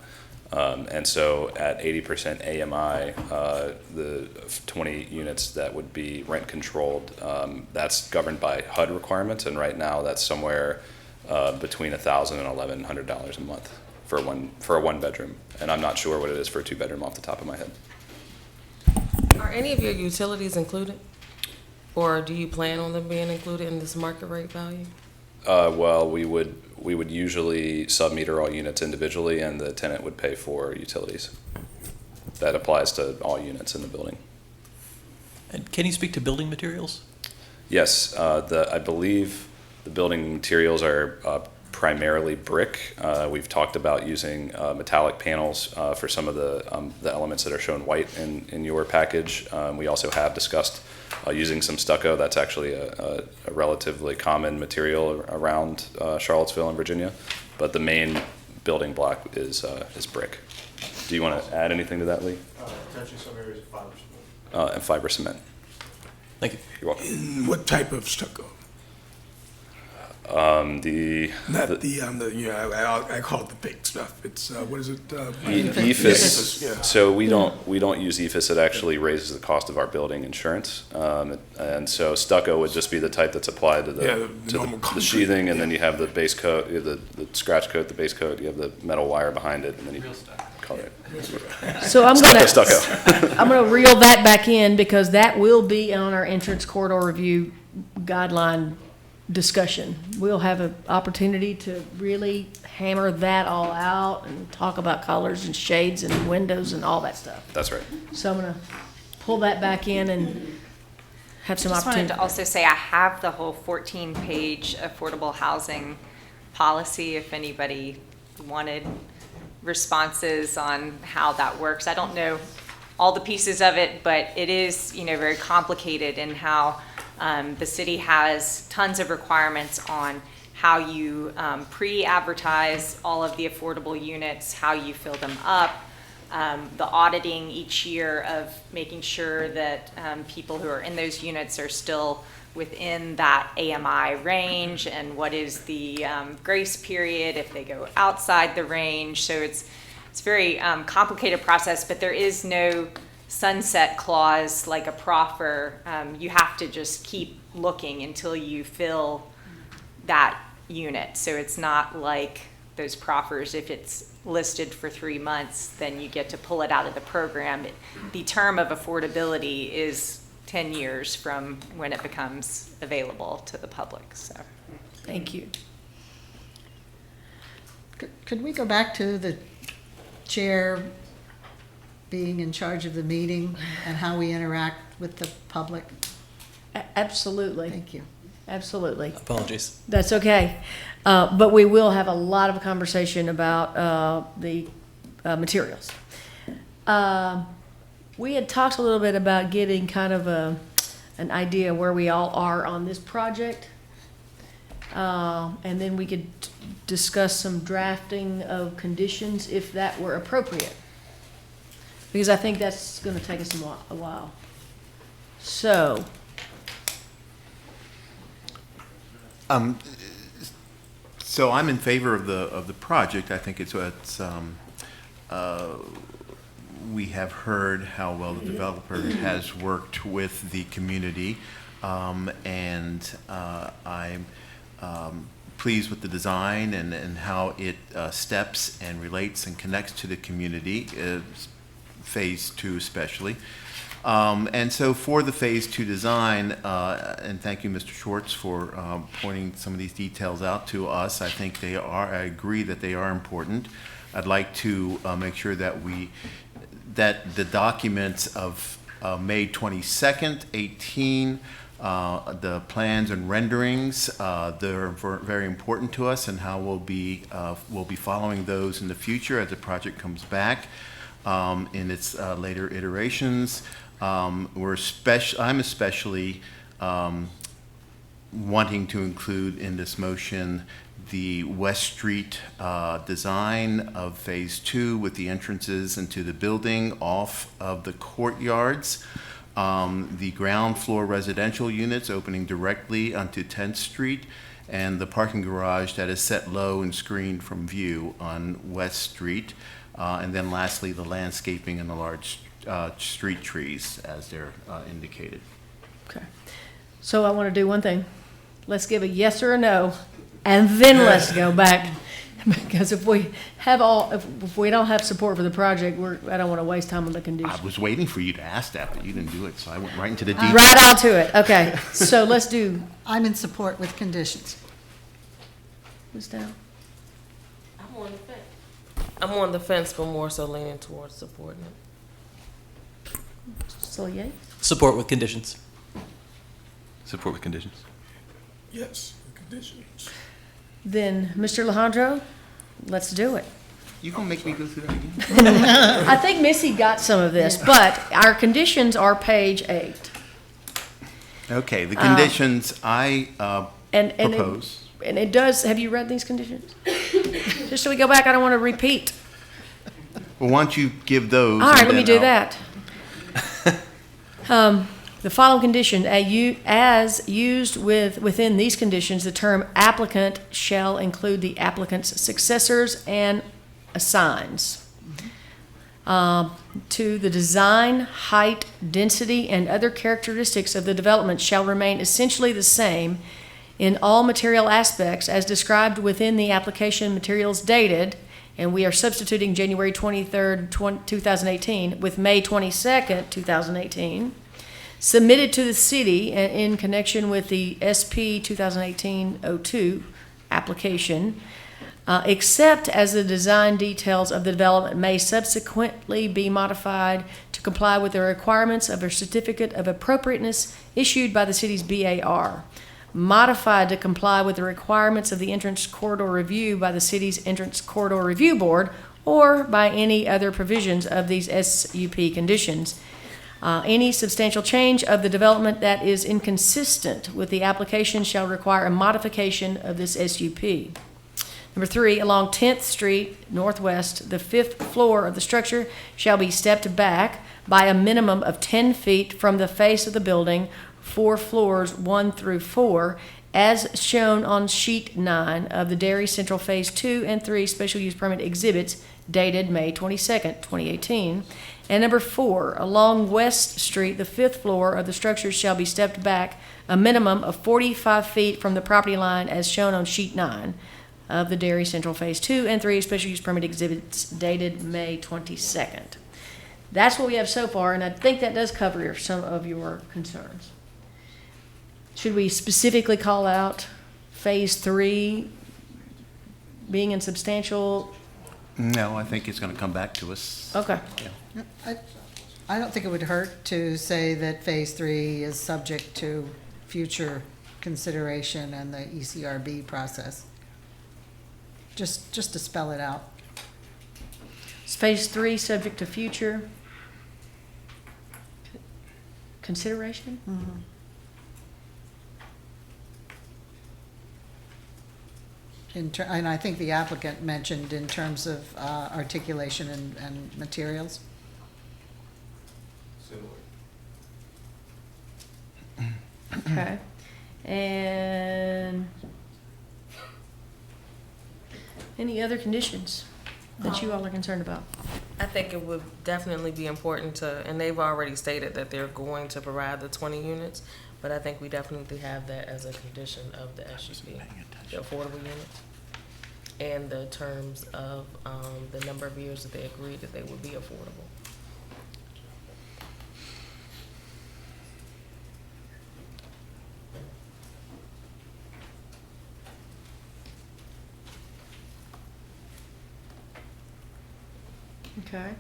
And so at 80% AMI, the 20 units that would be rent controlled, that's governed by HUD requirements. And right now, that's somewhere between $1,000 and $1,100 a month for a 1-bedroom. And I'm not sure what it is for a 2-bedroom off the top of my head. Are any of your utilities included? Or do you plan on them being included in this market rate value? Well, we would usually sub-meter all units individually, and the tenant would pay for utilities. That applies to all units in the building. And can you speak to building materials? Yes, I believe the building materials are primarily brick. We've talked about using metallic panels for some of the elements that are shown white in your package. We also have discussed using some stucco. That's actually a relatively common material around Charlottesville and Virginia, but the main building block is brick. Do you want to add anything to that, Lee? Potentially some areas of fiber cement. And fiber cement. Thank you. You're welcome. And what type of stucco? The Not the you know, I call it the fake stuff. It's, what is it? EFIS. Yeah. So we don't use EFIS. It actually raises the cost of our building insurance, and so stucco would just be the type that's applied to the normal the sheathing, and then you have the base coat, the scratch coat, the base coat. You have the metal wire behind it, and then you color it. So I'm gonna Stucco. I'm gonna reel that back in because that will be on our entrance corridor review guideline discussion. We'll have an opportunity to really hammer that all out and talk about colors and shades and windows and all that stuff. That's right. So I'm gonna pull that back in and have some Just wanted opportunity. to also say I have the whole 14-page affordable housing policy if anybody wanted responses on how that works. I don't know all the pieces of it, but it is, very complicated in how the city has tons of requirements on how you pre-advertise all of the affordable units, how you fill them up, the auditing each year of making sure that people who are in those units are still within that AMI range, and what is the grace period if they go outside the range. So it's a very complicated process, but there is no sunset clause like a proffer. You have to just keep looking until you fill that unit. So it's not like those proffers, if it's listed for 3 months, then you get to pull it out of the program. The term of affordability is 10 years from when it becomes available to the public. So, thank you. Could we go back to the chair being in charge of the meeting and how we interact with the public? Absolutely. Thank you. Absolutely. Apologies. That's okay. But we will have a lot of conversation about the materials. We had talked a little bit about getting kind of an idea where we all are on this project. And then we could discuss some drafting of conditions if that were appropriate. Because I think that's going to take us a while. So. So I'm in favor of the project. I think we have heard how well the developer has worked with the community, and I'm pleased with the design and how it steps and relates and connects to the community, Phase 2 especially. And so for the Phase 2 design, and thank you, Mr. Schwartz, for pointing some of these details out to us. I think I agree that they are important. I'd like to make sure that that the documents of May 22nd, 18, the plans and renderings, they're very important to us, and how we'll be following those in the future as the project comes back in its later iterations. I'm especially wanting to include in this motion the West Street design of Phase 2 with the entrances into the building off of the courtyards, the ground floor residential units opening directly onto 10th Street, and the parking garage that is set low and screened from view on West Street. And then lastly, the landscaping and the large street trees as they're indicated. Okay. So I want to do one thing. Let's give a yes or a no, and then let's go back. Because if we don't have support for the project, I don't want to waste time on the conditions. I was waiting for you to ask that, but you didn't do it, so I went right into the details. Right on to it. Okay. So let's do. I'm in support with conditions. Who's down? I'm on the fence. I'm on the fence, but more so leaning towards supporting it. So yay? Support with conditions. Support with conditions. Yes, conditions. Then, Mr. Alejandro, let's do it. You gonna make me go through that again? I think Missy got some of this, but our conditions are page 8. Okay, the conditions I propose. And it does, have you read these conditions? Just so we go back, I don't want to repeat. Well, why don't you give those? All right, and let me then do I'll- that. The following condition, as used within these conditions, the term applicant shall include the applicant's successors and assigns. To the design, height, density, and other characteristics of the development shall remain essentially the same in all material aspects as described within the application materials dated, and we are substituting January 23rd, 2018 with May 22nd, 2018, submitted to the city in connection with the SP 2018-02 application, except as the design details of the development may subsequently be modified to comply with the requirements of a certificate of appropriateness issued by the city's BAR, modified to comply with the requirements of the entrance corridor review by the city's entrance corridor review board, or by any other provisions of these SUP conditions. Any substantial change of the development that is inconsistent with the application shall require a modification of this SUP. Number 3, along 10th Street Northwest, the 5th floor of the structure shall be stepped back by a minimum of 10 feet from the face of the building for floors 1 through 4, as shown on sheet 9 of the Dairy Central Phase 2 and 3 Special Use Permit exhibits dated May 22nd, 2018. And number 4, along West Street, the 5th floor of the structure shall be stepped back a minimum of 45 feet from the property line as shown on sheet 9 of the Dairy Central Phase 2 and 3 Special Use Permit exhibits dated May 22nd. That's what we have so far, and I think that does cover some of your concerns. Should we specifically call out Phase 3 being in substantial? No, I think it's going to come back to us. Okay. Yeah. I don't think it would hurt to say that Phase 3 is subject to future consideration and the ECRB process. Just to spell it out. Is Phase 3 subject to future consideration? Mm-hmm. And I think the applicant mentioned in terms of articulation and materials. Okay. And any other conditions that you all are concerned about? I think it would definitely be important to, and they've already stated that they're going to provide the 20 units, but I think we definitely have that as a condition of the SUP, the affordable units, and the terms of the number of years that they agreed that they would be affordable. Okay.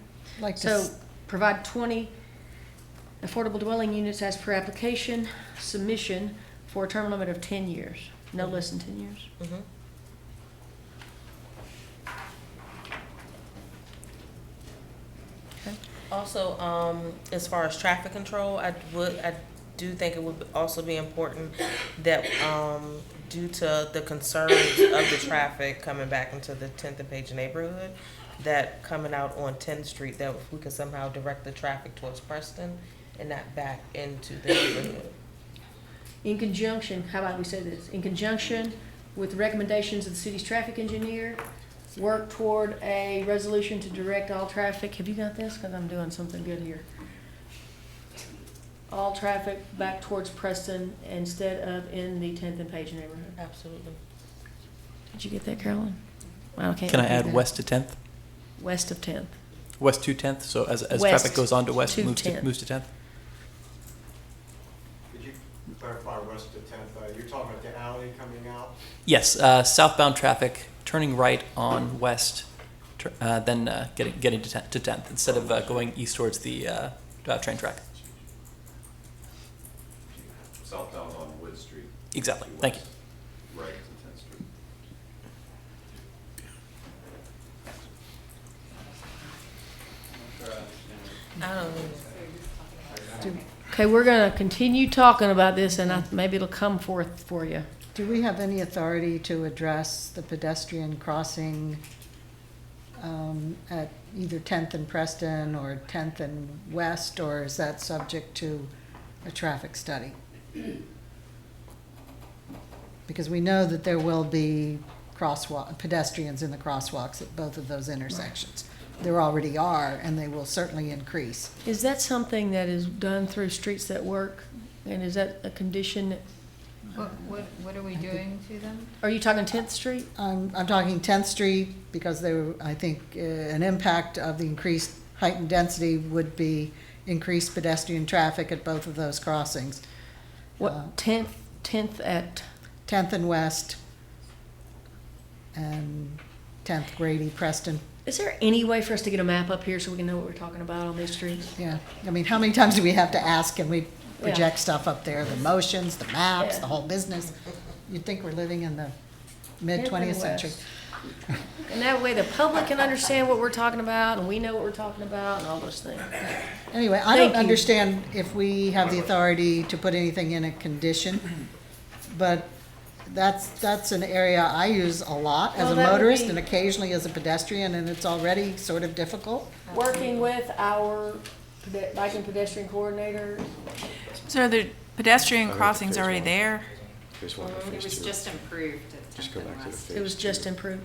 Like to So provide 20 affordable dwelling units as per application submission for a term limit of 10 years, no less than 10 years. Mm-hmm. Okay. Also, as far as traffic control, I do think it would also be important that, due to the concerns of the traffic coming back into the 10th and Page neighborhood, that coming out on 10th Street, that if we could somehow direct the traffic towards Preston and not back into the neighborhood. In conjunction, how about we say this? In conjunction with the recommendations of the city's traffic engineer, work toward a resolution to direct all traffic. Have you got this? Because I'm doing something good here. All traffic back towards Preston instead of in the 10th and Page neighborhood. Absolutely. Did you get that, Carolyn? Well, Can I add west to 10th? West of 10th. West to 10th, so as West traffic goes on to west, to moves to 10th. 10th? Could you clarify west to 10th? You're talking about the alley coming out? Yes, southbound traffic turning right on west, then getting to 10th instead of going east towards the train track. Southbound on Wood Street. Exactly. Thank you. Right to 10th Street. I don't know. Okay, we're going to continue talking about this, and maybe it'll come forth for you. Do we have any authority to address the pedestrian crossing at either 10th and Preston or 10th and West, or is that subject to a traffic study? Because we know that there will be pedestrians in the crosswalks at both of those intersections. There already are, and they will certainly increase. Is that something that is done through Streets That Work? And is that a condition? What are we doing to them? Are you talking 10th Street? I'm talking 10th Street because I think an impact of the increased heightened density would be increased pedestrian traffic at both of those crossings. What, 10th at? 10th and West, and 10th Grady, Preston. Is there any way for us to get a map up here so we can know what we're talking about on these streets? Yeah, I mean, how many times do we have to ask, and we project Yeah. stuff up there, the motions, the maps, Yeah. the whole business? You'd think we're living in the mid-20th century. And that way the public can understand what we're talking about, and we know what we're talking about, and all those things. Anyway, I Thank don't you. understand if we have the authority to put anything in a condition, but that's an area I use a lot as Well, a that would motorist be- and occasionally as a pedestrian, and it's already sort of difficult. Working with our bike and pedestrian coordinator. So are the pedestrian crossings already there? It was just improved at 10th and West. It was just improved.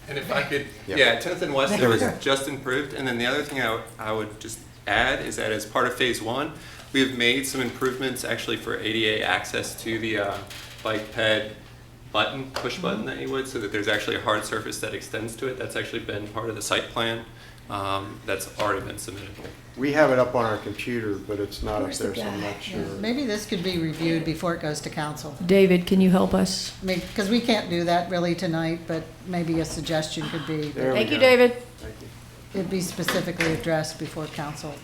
And if I could, Yep. yeah, 10th and West, There it we was go. just improved. And then the other thing I would just add is that as part of phase one, we have made some improvements actually for ADA access to the bike ped button, push button that you would, so that there's actually a hard surface that extends to it. That's actually been part of the site plan that's already been submitted. We have it up on our computer, but it's not up Where's the there, so I'm guy? not sure. Maybe this could be reviewed before it goes to council. David, can you help us? I mean, because we can't do that really tonight, but maybe a suggestion could be that There we Thank you, go. David. Thank you. it be specifically addressed before council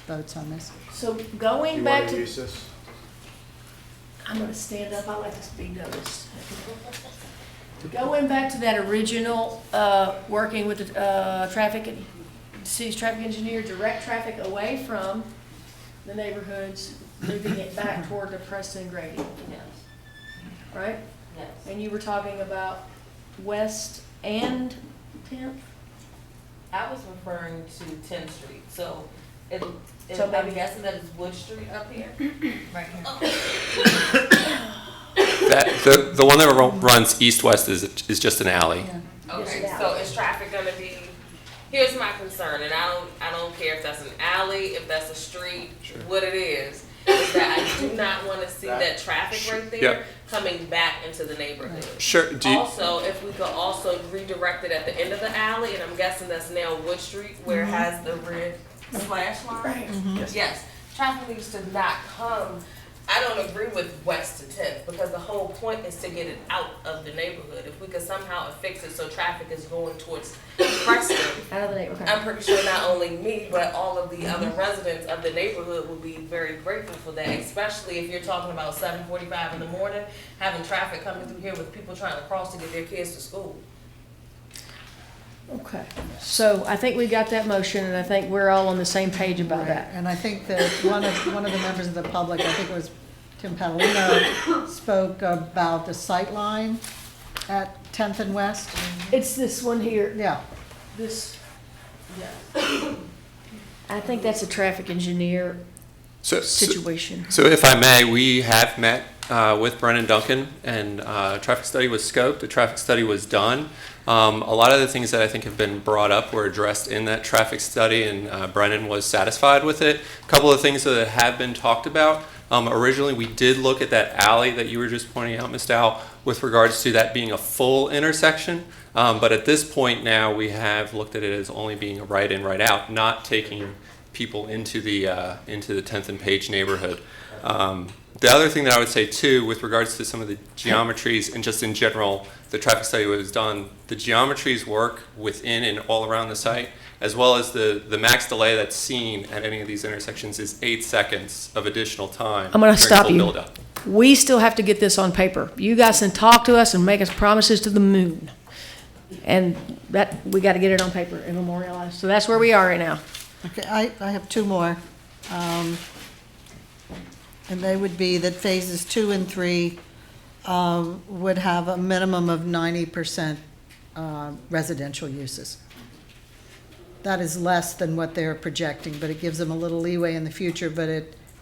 votes on this. So Do going you back want to to, use this? I'm gonna stand up, I like to be noticed. Going back to that original, working with the, city's traffic engineer, direct traffic away from the neighborhoods, moving it back toward the Preston and Grady. Right? Yes. And you were talking about West and 10th? I was referring to 10th Street, so So maybe- I'm guessing that it's Wood Street up here? Right here. The one that runs east-west is just an alley. Okay, so is traffic gonna be, here's my concern, and I don't care if that's an alley, if that's a street, what it is that I do not wanna see that traffic right there Yep. coming back into the neighborhood. Sure, Also, if we could also redirect it at the end of the alley, and I'm guessing that's now Wood Street where it has the red slash line. Yes, traffic needs to not come. I don't agree with West to 10th because the whole point is to get it out of the neighborhood. If we could somehow fix it so traffic is going towards Preston, Out of the neighborhood. I'm pretty sure not only me, but all of the other residents of the neighborhood would be very grateful for that, especially if you're talking about 7:45 in the morning, having traffic coming through here with people trying to cross to get their kids to school. Okay, so I think we got that motion, and I think we're all on the same page about that. And I think that one of the members of the public, I think it was Tim Patalino, spoke about the sight line at 10th and West. It's this one here, Yeah, this, I think that's a traffic engineer situation. So if I may, we have met with Brennan Duncan, and a traffic study was scoped, a traffic study was done. A lot of the things that I think have been brought up were addressed in that traffic study, and Brennan was satisfied with it. A couple of things that have been talked about. Originally, we did look at that alley that you were just pointing out, Ms. Dow, with regards to that being a full intersection. But at this point now, we have looked at it as only being a right in, right out, not taking people into the 10th and Page neighborhood. The other thing that I would say too, with regards to some of the geometries and just in general, the traffic study was done, the geometries work within and all around the site, as well as the max delay that's seen at any of these intersections is 8 seconds of additional time. I'm gonna during stop full you. buildup. We still have to get this on paper. You guys can talk to us and make us promises to the moon. And that, we gotta get it on paper and memorialize. So that's where we are right now. okay, I have two more. And they would be that phases 2 and 3 would have a minimum of 90% residential uses. That is less than what they're projecting, but it gives them a little leeway in the future, but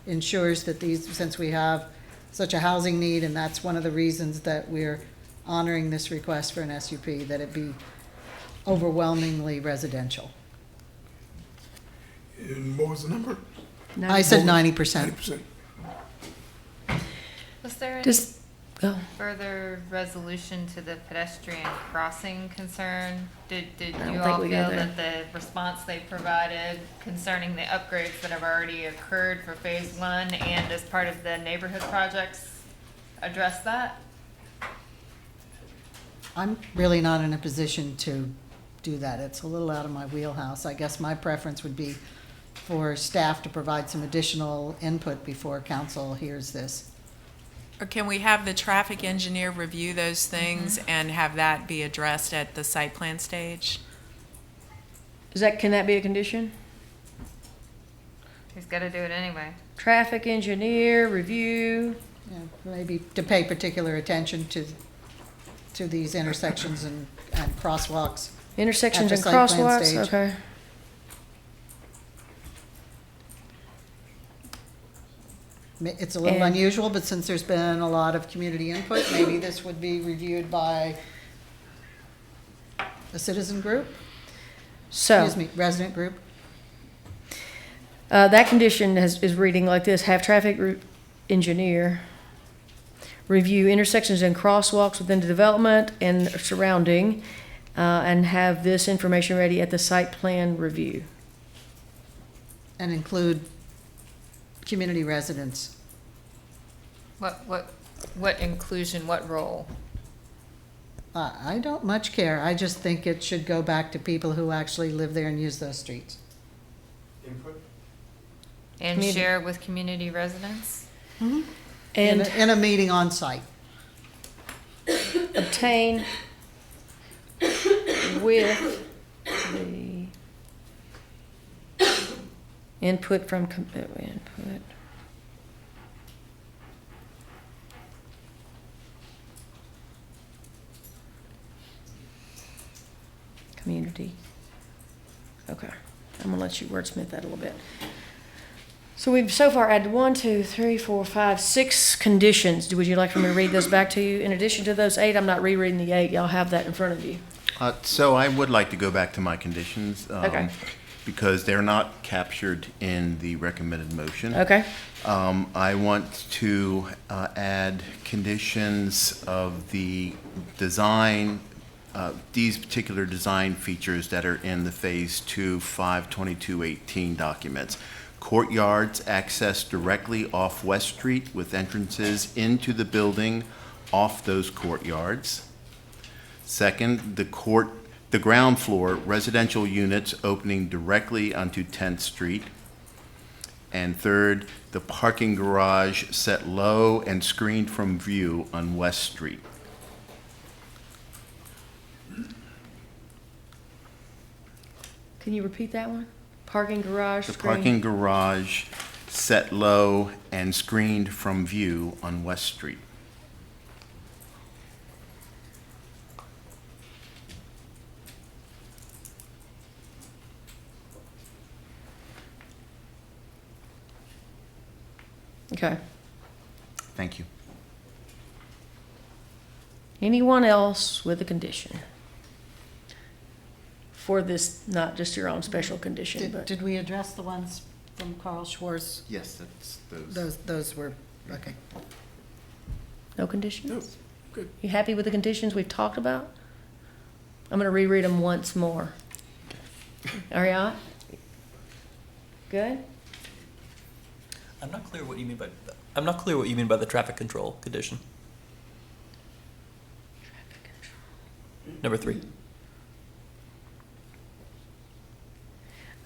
ensures that these, since we have such a housing need, and that's one of the reasons that we're honoring this request for an SUP, that it be overwhelmingly residential. And what was the number? I said 90%. 90%. Was there any Does- oh. further resolution to the pedestrian crossing concern? Did I you don't think all we feel got there. that the response they provided concerning the upgrades that have already occurred for phase one and as part of the neighborhood projects address that? I'm really not in a position to do that. It's a little out of my wheelhouse. I guess my preference would be for staff to provide some additional input before council hears this. Or can we have the traffic engineer review those things and have that be addressed at the site plan stage? Can that be a condition? He's gotta do it anyway. Traffic engineer, review. Yeah, maybe to pay particular attention to these intersections and crosswalks. Intersections at and the site plan crosswalks, stage. okay. It's a little And- unusual, but since there's been a lot of community input, maybe this would be reviewed by a citizen group? So. Excuse me, resident group? That condition is reading like this: have traffic engineer review intersections and crosswalks within the development and surrounding, and have this information ready at the site plan review. And include community residents. What inclusion, what role? I don't much care. I just think it should go back to people who actually live there and use those streets. Input? And Community. share with community residents? In And in a meeting on site. obtain with the input from, input. Community. Okay, I'm gonna let you wordsmith that a little bit. So we've so far added 1, 2, 3, 4, 5, 6 conditions. Would you like for me to read those back to you? In addition to those 8, I'm not rereading the 8. Y'all have that in front of you. So I would like to go back to my conditions. Okay. Because they're not captured in the recommended motion. Okay. I want to add conditions of the design, these particular design features that are in the Phase 2 52218 documents. Courtyards access directly off West Street with entrances into the building off those courtyards. Second, the ground floor residential units opening directly onto 10th Street. And third, the parking garage set low and screened from view on West Street. Can you repeat that one? Parking garage, The screen? parking garage set low and screened from view on West Street. Okay. Thank you. Anyone else with a condition? For this, not just your own special condition, but. Did we address the ones from Carl Schwartz? Yes, that's those. Those were, okay. No conditions? No, good. You happy with the conditions we've talked about? I'm gonna reread them once more. Are y'all? Good? I'm not clear what you mean by the traffic control condition. Number 3.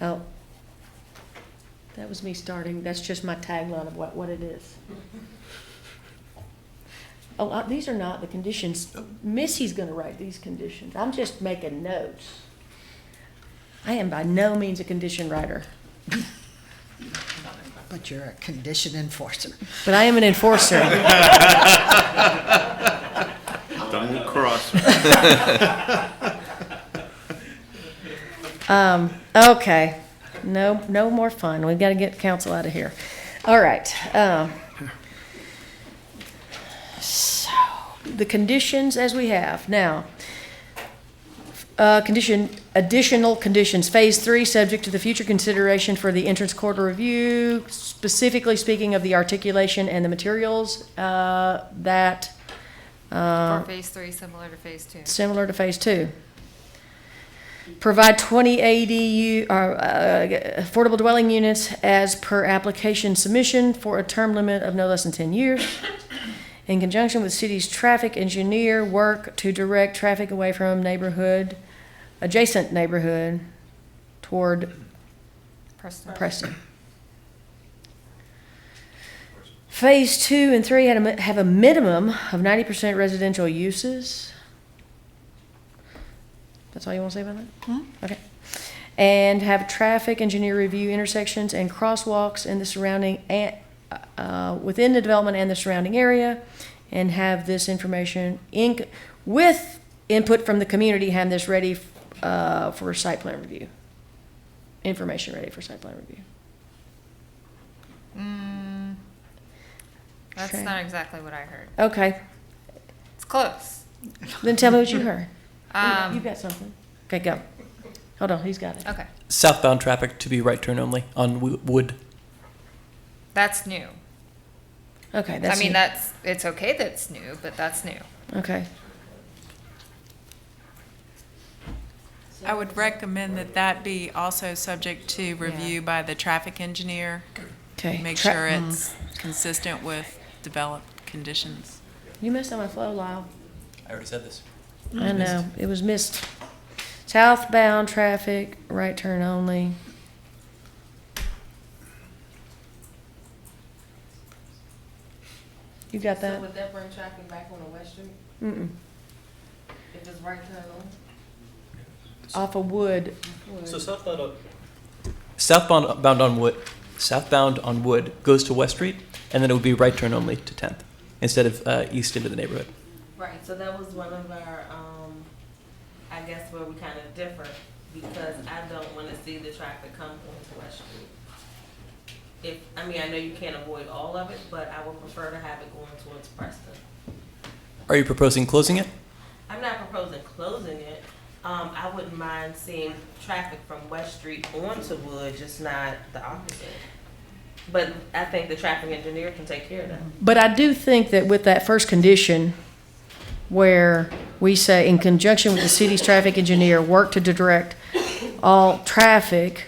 Oh. That was me starting, that's just my tagline of what it is. Oh, these are not the conditions. Missy's gonna write these conditions. I'm just making notes. I am by no means a condition writer, But you're a condition enforcer. but I am an enforcer. Don't cross. Okay, no more fun. We've got to get council out of here. All right. So, the conditions as we have. Now, additional conditions. Phase 3, subject to the future consideration for the entrance corridor review, specifically speaking of the articulation and the materials that For phase 3, similar to phase 2. similar to phase 2. Provide 20 ADU, affordable dwelling units as per application submission for a term limit of no less than 10 years. In conjunction with city's traffic engineer, work to direct traffic away from adjacent neighborhood toward Preston. Phase 2 and 3 have a minimum of 90% residential uses. That's all you want to say about that? Okay. And have traffic engineer review intersections and crosswalks in the surrounding, within the development and the surrounding area, and have this information with input from the community, have this ready for site plan review. Information ready for site plan review. That's not exactly what I heard. Okay. It's close. Then tell me what you heard. Um, You've got something. Okay, go. Hold on, he's got it. Okay. Southbound traffic to be right turn only on Wood. That's new. Okay, that's I mean, new. it's okay that it's new, but that's new. Okay. I would recommend that that be also subject to review by the traffic engineer. Okay. Make sure it's consistent with developed conditions. You missed on my flow, Lyle. I already said this. I know, it was missed. Southbound traffic, right turn only. You got that? So would that bring traffic back on the West Street? Mm-mm. If it's right turn on? Off of Wood. So southbound on Wood goes to West Street, and then it would be right turn only to 10th instead of east into the neighborhood. Right, so that was one of our, I guess where we kind of differ, because I don't want to see the traffic come onto West Street. I know you can't avoid all of it, but I would prefer to have it going towards Preston. Are you proposing closing it? I'm not proposing closing it. I wouldn't mind seeing traffic from West Street onto Wood, just not the opposite. But I think the traffic engineer can take care of that. But I do think that with that first condition, where we say, in conjunction with the city's traffic engineer, work to direct all traffic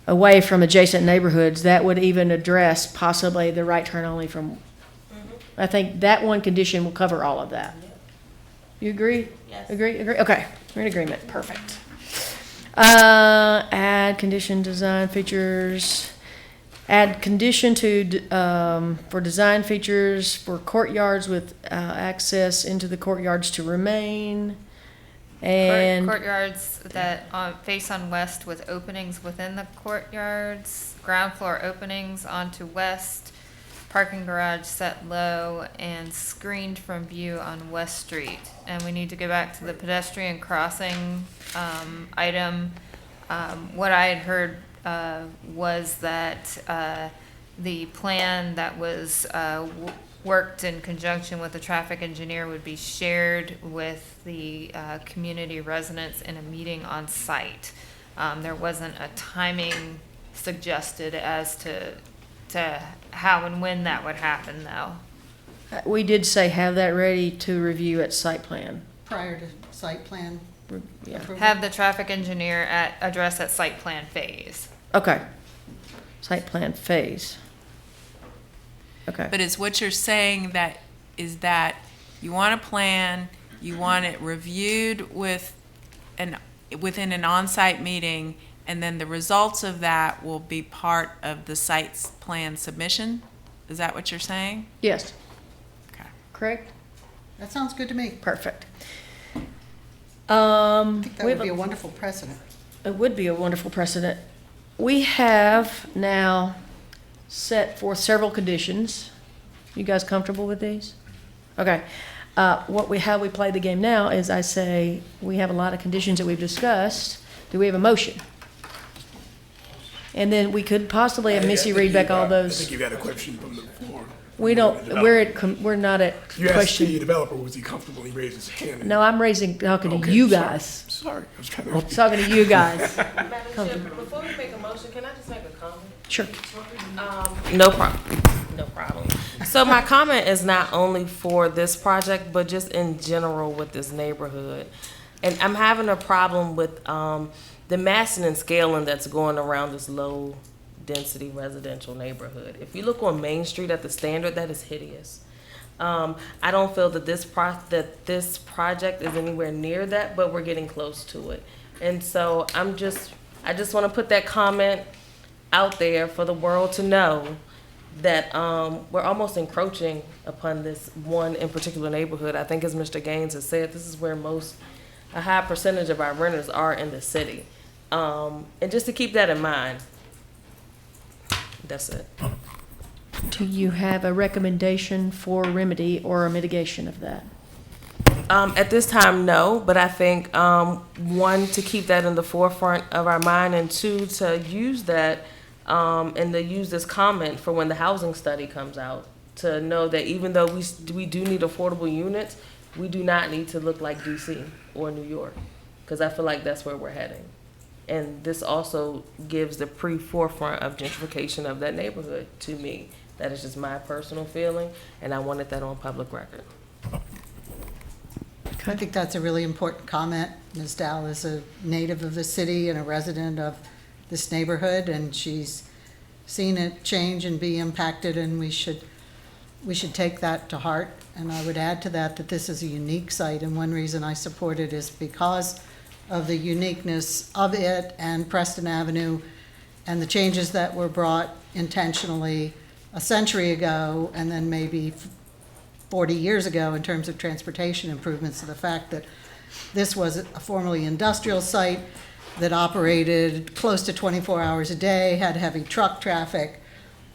away from adjacent neighborhoods, that would even address possibly the right turn only from, I think that one condition will cover all of that. You agree? Yes. Agree? Okay, we're in agreement, perfect. Add condition design features, add condition to, for design features for courtyards with access into the courtyards to remain. And Courtyards that face on west with openings within the courtyards, ground floor openings onto west, parking garage set low and screened from view on West Street. And we need to go back to the pedestrian crossing item. What I had heard was that the plan that was worked in conjunction with the traffic engineer would be shared with the community residents in a meeting on site. There wasn't a timing suggested as to how and when that would happen, though. we did say have that ready to review at site plan. Prior to site plan Yeah. approval. Have the traffic engineer address at site plan phase. Okay. Site plan phase. Okay. But is what you're saying that you want a plan, you want it reviewed within an on-site meeting, and then the results of that will be part of the site's plan submission? Is that what you're saying? Yes. Okay. Correct? That sounds good to me. Perfect. I think that would be a wonderful precedent. It would be a wonderful precedent. We have now set forth several conditions. You guys comfortable with these? Okay. How we play the game now is I say we have a lot of conditions that we've discussed. Do we have a motion? And then we could possibly have Missy read back all I those. think you had a question from the floor. We don't, we're not at You asked the question. developer, was he comfortable? He raised his hand. No, I'm talking to Okay, you sorry. guys. Sorry, I was trying to. Talking to you guys. Madam Chair, before we make a motion, can I just make a comment? Sure. No problem. No problem. So my comment is not only for this project, but just in general with this neighborhood. And I'm having a problem with the massing and scaling that's going around this low-density residential neighborhood. If you look on Main Street at the Standard, that is hideous. I don't feel that this project is anywhere near that, but we're getting close to it. And so I just want to put that comment out there for the world to know that we're almost encroaching upon this one in particular neighborhood. I think, as Mr. Gaines has said, this is where a high percentage of our renters are in the city. And just to keep that in mind, that's it. Do you have a recommendation for remedy or a mitigation of that? At this time, no, but I think, one, to keep that in the forefront of our mind, and two, to use that, and to use this comment for when the housing study comes out, to know that even though we do need affordable units, we do not need to look like DC or New York, because I feel like that's where we're heading. And this also gives the forefront of gentrification of that neighborhood to me. That is just my personal feeling, and I wanted that on public record. I think that's a really important comment. Ms. Dow is a native of the city and a resident of this neighborhood, and she's seen it change and be impacted, and we should take that to heart. And I would add to that this is a unique site, and one reason I support it is because of the uniqueness of it and Preston Avenue and the changes that were brought intentionally a century ago and then maybe 40 years ago in terms of transportation improvements, to the fact that this was a formerly industrial site that operated close to 24 hours a day, had heavy truck traffic.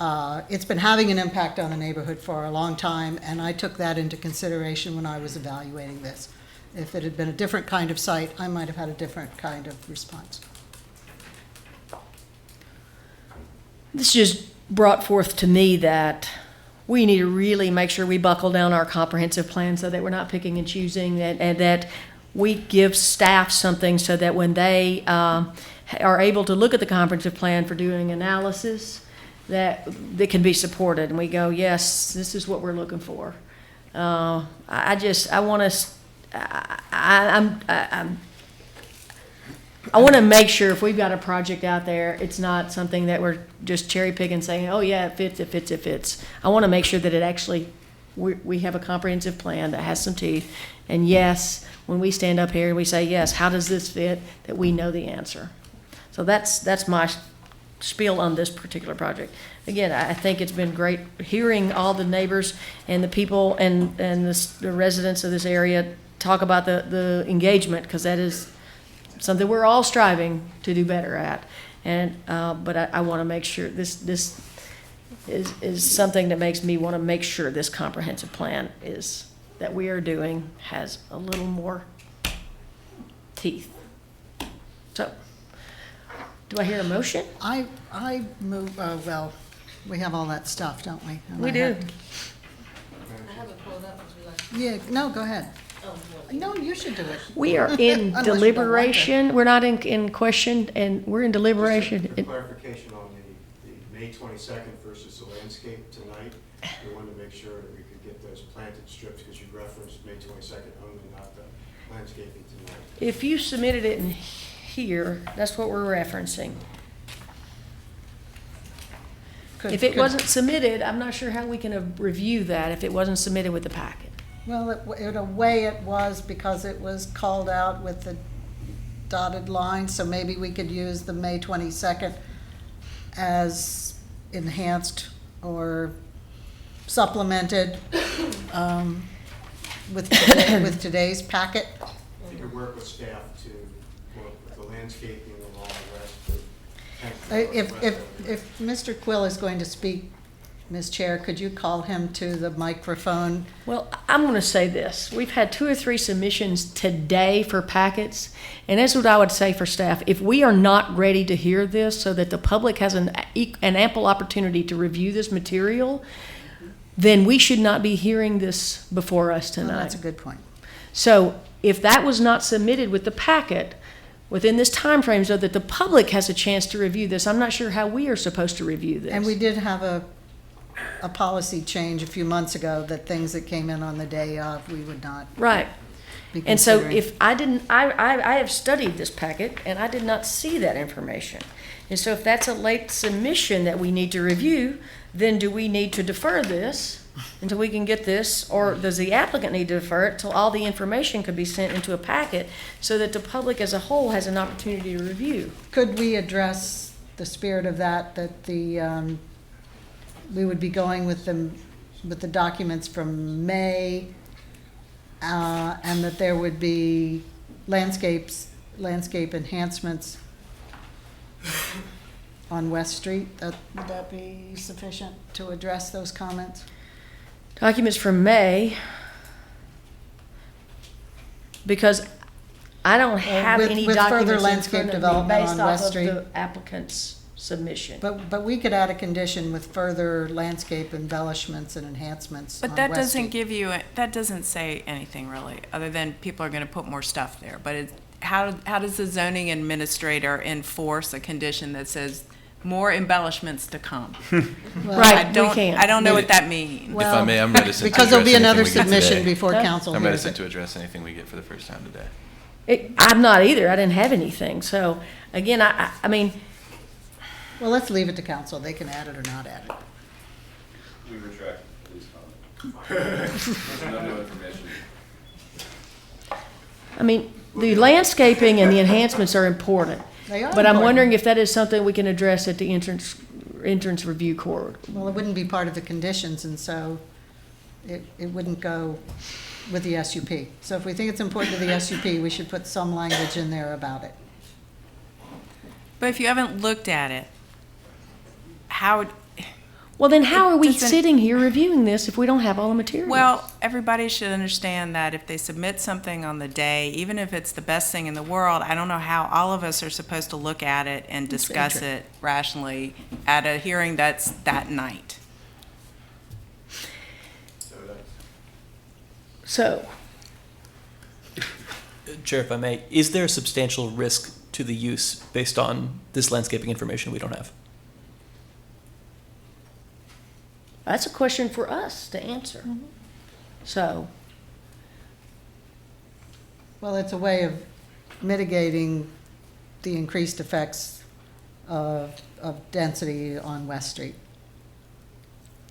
It's been having an impact on the neighborhood for a long time, and I took that into consideration when I was evaluating this. If it had been a different kind of site, I might have had a different kind of response. This just brought forth to me that we need to really make sure we buckle down our comprehensive plan so that we're not picking and choosing, and that we give staff something so that when they are able to look at the comprehensive plan for doing analysis, that they can be supported, and we go, yes, this is what we're looking for. I want to make sure if we've got a project out there, it's not something that we're just cherry picking, saying, oh yeah, it fits, it fits, it fits. I want to make sure that it actually, we have a comprehensive plan that has some teeth. And yes, when we stand up here and we say, yes, how does this fit, that we know the answer. So that's my spiel on this particular project. Again, I think it's been great hearing all the neighbors and the people and the residents of this area talk about the engagement, because that is something we're all striving to do better at. And but I want to make sure this is something that makes me want to make sure this comprehensive plan that we are doing has a little more teeth. So, do I hear a motion? I move, well, we have all that stuff, don't we? And We I do. have- I have it pulled up. Yeah, no, go ahead. No, you should do it. We are in Unless you don't want to. deliberation. We're not in question, and we're in deliberation. Just a clarification on the May 22nd versus the landscape tonight. We wanted to make sure that we could get those planted strips, because you referenced May 22nd only, not the landscaping tonight. If you submitted it in here, that's what we're referencing. If it wasn't submitted, I'm not sure how we can review that if it wasn't submitted with the packet. Well, in a way it was, because it was called out with the dotted line, so maybe we could use the May 22nd as enhanced or supplemented with today's packet. If you could work with staff to work with the landscaping and all the rest. If Mr. Quill is going to speak Ms. Chair, could you call him to the microphone? Well, I'm going to say this. We've had 2 or 3 submissions today for packets, and that's what I would say for staff. If we are not ready to hear this so that the public has an ample opportunity to review this material, then we should not be hearing this before us tonight. Well, that's a good point. So if that was not submitted with the packet within this time frame so that the public has a chance to review this, I'm not sure how we are supposed to review this. And we did have a policy change a few months ago that things that came in on the day of, we would not. Right. be And so considering. if I didn't, I have studied this packet and I did not see that information. And so if that's a late submission that we need to review, then do we need to defer this until we can get this? Or does the applicant need to defer it till all the information could be sent into a packet so that the public as a whole has an opportunity to review? Could we address the spirit of that we would be going with the documents from May, and that there would be landscape enhancements on West Street? Would that be sufficient to address those comments? Documents from May, because I don't have with- any with further documents in landscape front of me development based on off West of Street. the applicant's submission. But we could add a condition with further landscape embellishments and enhancements on But that West doesn't Street. give you, that doesn't say anything really, other than people are going to put more stuff there. But how does the zoning administrator enforce a condition that says more embellishments to come? Right, we can't. I don't know what that means. If I may, I'm reticent because to there'll be address another anything we get submission today. before council I'm hears reticent it. to address anything we get for the first time today. I'm not either. I didn't have anything. So again, I mean, Well, let's leave it to council. They can add it or not add it. We retract the police comment. There's no new information. I mean, the landscaping and the enhancements are important. They are But I'm important. wondering if that is something we can address at the entrance review court. Well, it wouldn't be part of the conditions, and so it wouldn't go with the SUP. So if we think it's important to the SUP, we should put some language in there about it. But if you haven't looked at it, how? Well, then how are we doesn't- sitting here reviewing this if we don't have all the material? Well, everybody should understand that if they submit something on the day, even if it's the best thing in the world, I don't know how all of us are supposed to look at it and That's very discuss true. it rationally at a hearing that's that night. So, Chair, if I may, is there a substantial risk to the use based on this landscaping information we don't have? that's a question for us to answer. So, Well, it's a way of mitigating the increased effects of density on West Street.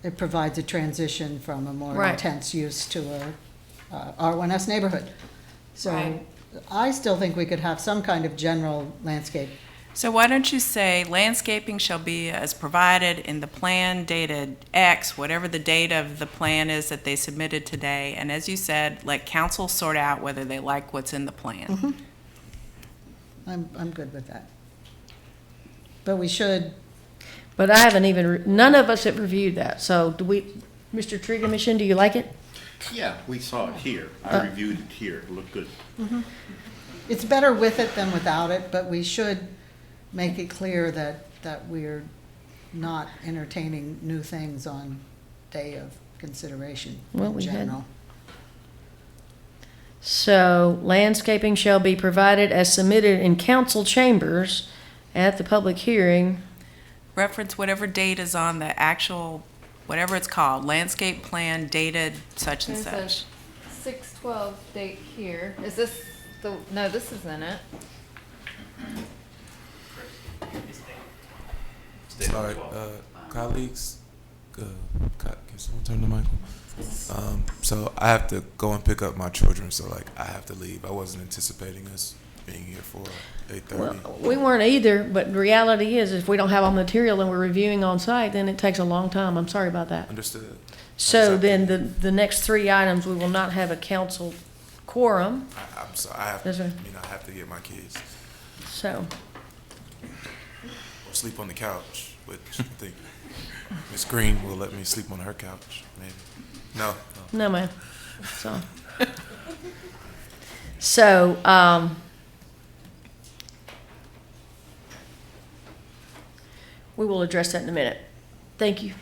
It provides a transition from a more Right. intense use to a R1S neighborhood. So Right. I still think we could have some kind of general landscape. So why don't you say landscaping shall be as provided in the plan dated X, whatever the date of the plan is that they submitted today, and as you said, let council sort out whether they like what's in the plan. I'm good with that. But we should, but I haven't even, none of us have reviewed that. So do we, Mr. Tree Commission, do you like it? Yeah, we saw it here. I reviewed it here. It looked good. it's better with it than without it, but we should make it clear that we're not entertaining new things on day of consideration Well, in we had- general. So landscaping shall be provided as submitted in council chambers at the public hearing. Reference whatever date is on the actual, whatever it's called, landscape plan dated such and There's such. a 6/12 date here. Is this the, no, this isn't it. Sorry, colleagues, can someone turn the mic on? So I have to go and pick up my children, so like I have to leave. I wasn't anticipating us being here for 8:30. Well, we weren't either, but the reality is if we don't have all the material and we're reviewing on site, then it takes a long time. I'm sorry about that. Understood. So then the next 3 items, we will not have a council quorum. I'm sorry. I have, Yes, sir. I have to get my kids So, or sleep on the couch, which I think Miss Green will let me sleep on her couch, maybe. No. No, ma'am. So, we will address that in a minute. Thank you.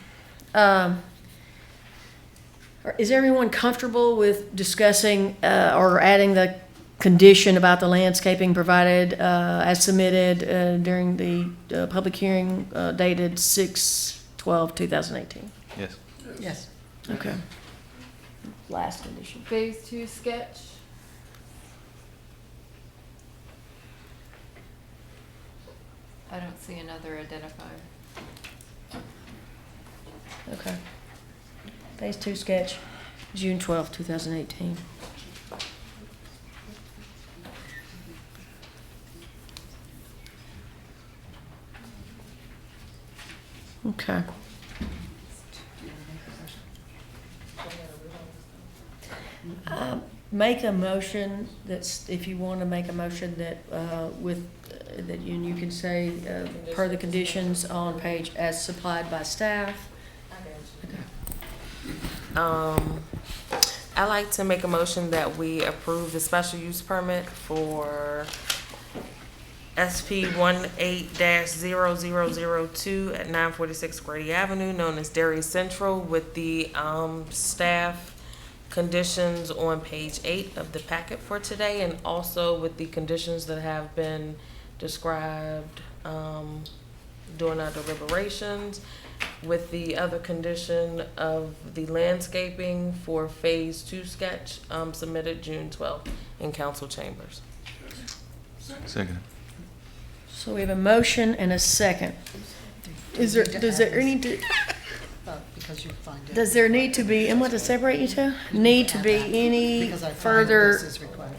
Is everyone comfortable with discussing or adding the condition about the landscaping provided as submitted during the public hearing dated 6/12/2018? Yes. Yes. Okay. Last condition. Phase 2 sketch. I don't see another identifier. Okay. Phase 2 sketch, June 12th, 2018. Okay. Make a motion that's, if you want to make a motion that that you can say per the conditions on page as supplied by staff. I like to make a motion that we approve the special use permit for SP 18-0002 at 946 Grady Avenue, known as Dairy Central, with the staff conditions on page 8 of the packet for today, and also with the conditions that have been described during our deliberations, with the other condition of the landscaping for phase 2 sketch submitted June 12th in council chambers. Second. So we have a motion and a second. Does there need to, Because you find it. does there need to be, and what to separate you two? Need to be any Because I find further this is required.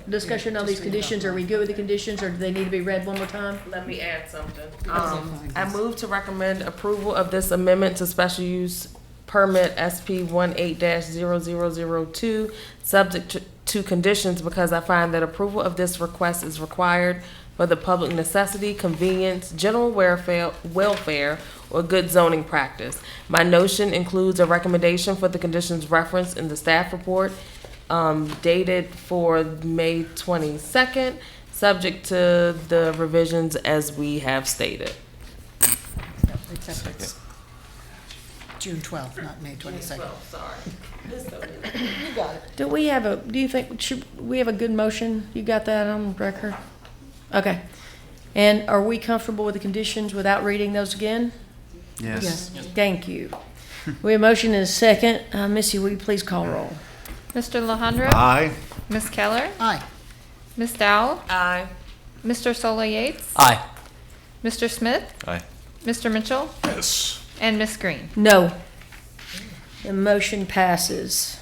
discussion on these conditions? Are we good with the conditions, or do they need to be read one more time? Let me add something. I move to recommend approval of this amendment to special use permit SP 18-0002, subject to conditions, because I find that approval of this request is required for the public necessity, convenience, general welfare, or good zoning practice. My notion includes a recommendation for the conditions referenced in the staff report dated for May 22nd, subject to the revisions as we have stated. Except it's June 12th, not May 22nd. Sorry. You got it. Do we have a, do you think, should we have a good motion? You got that on record? Okay. And are we comfortable with the conditions without reading those again? Yes. Thank you. We have a motion and a second. Missy, will you please call roll? Mr. Alejandro? Aye. Ms. Keller? Aye. Ms. Dowell? Aye. Mr. Sola Yates? Aye. Mr. Smith? Aye. Mr. Mitchell? Yes. And Ms. Green? No. The motion passes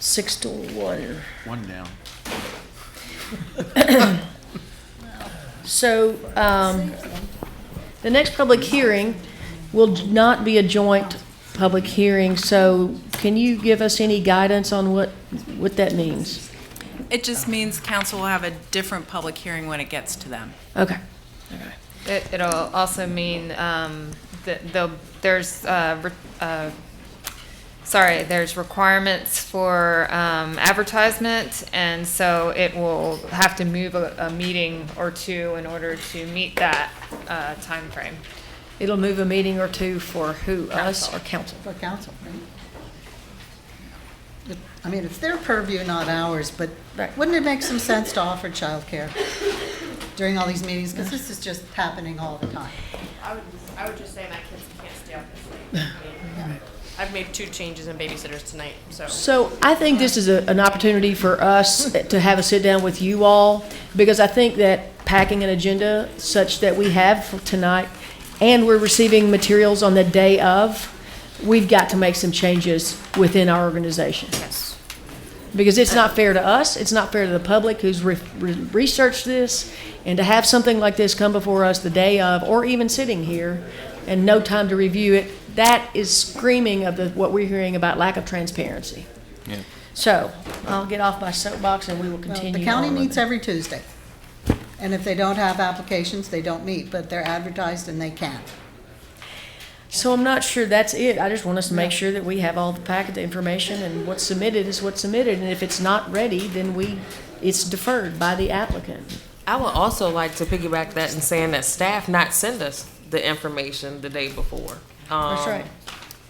6-1. One down. So, the next public hearing will not be a joint public hearing, so can you give us any guidance on what that means? It just means council will have a different public hearing when it gets to them. Okay. It'll also mean that there's requirements for advertisement, and so it will have to move a meeting or two in order to meet that time frame. It'll move a meeting or two for who, us or council? For council, right? I mean, it's their purview, not ours, but wouldn't it make some sense to offer childcare during all these meetings? Because this is just happening all the time. I would just say my kids can't stay up this late. I've made 2 changes in babysitters tonight, so. So I think this is an opportunity for us to have a sit down with you all, because I think that packing an agenda such that we have for tonight, and we're receiving materials on the day of, we've got to make some changes within our organization. Yes. Because it's not fair to us, it's not fair to the public who's researched this, and to have something like this come before us the day of, or even sitting here, and no time to review it, that is screaming of what we're hearing about lack of transparency. Yeah. So, I'll get off my soapbox and we will Well, continue the county on with meets it. every Tuesday. And if they don't have applications, they don't meet, but they're advertised and they can. So I'm not sure that's it. I just want us to make sure that we have all the packet information, and what's submitted is what's submitted. And if it's not ready, then it's deferred by the applicant. I would also like to piggyback that in saying that staff not send us the information the day before. That's right.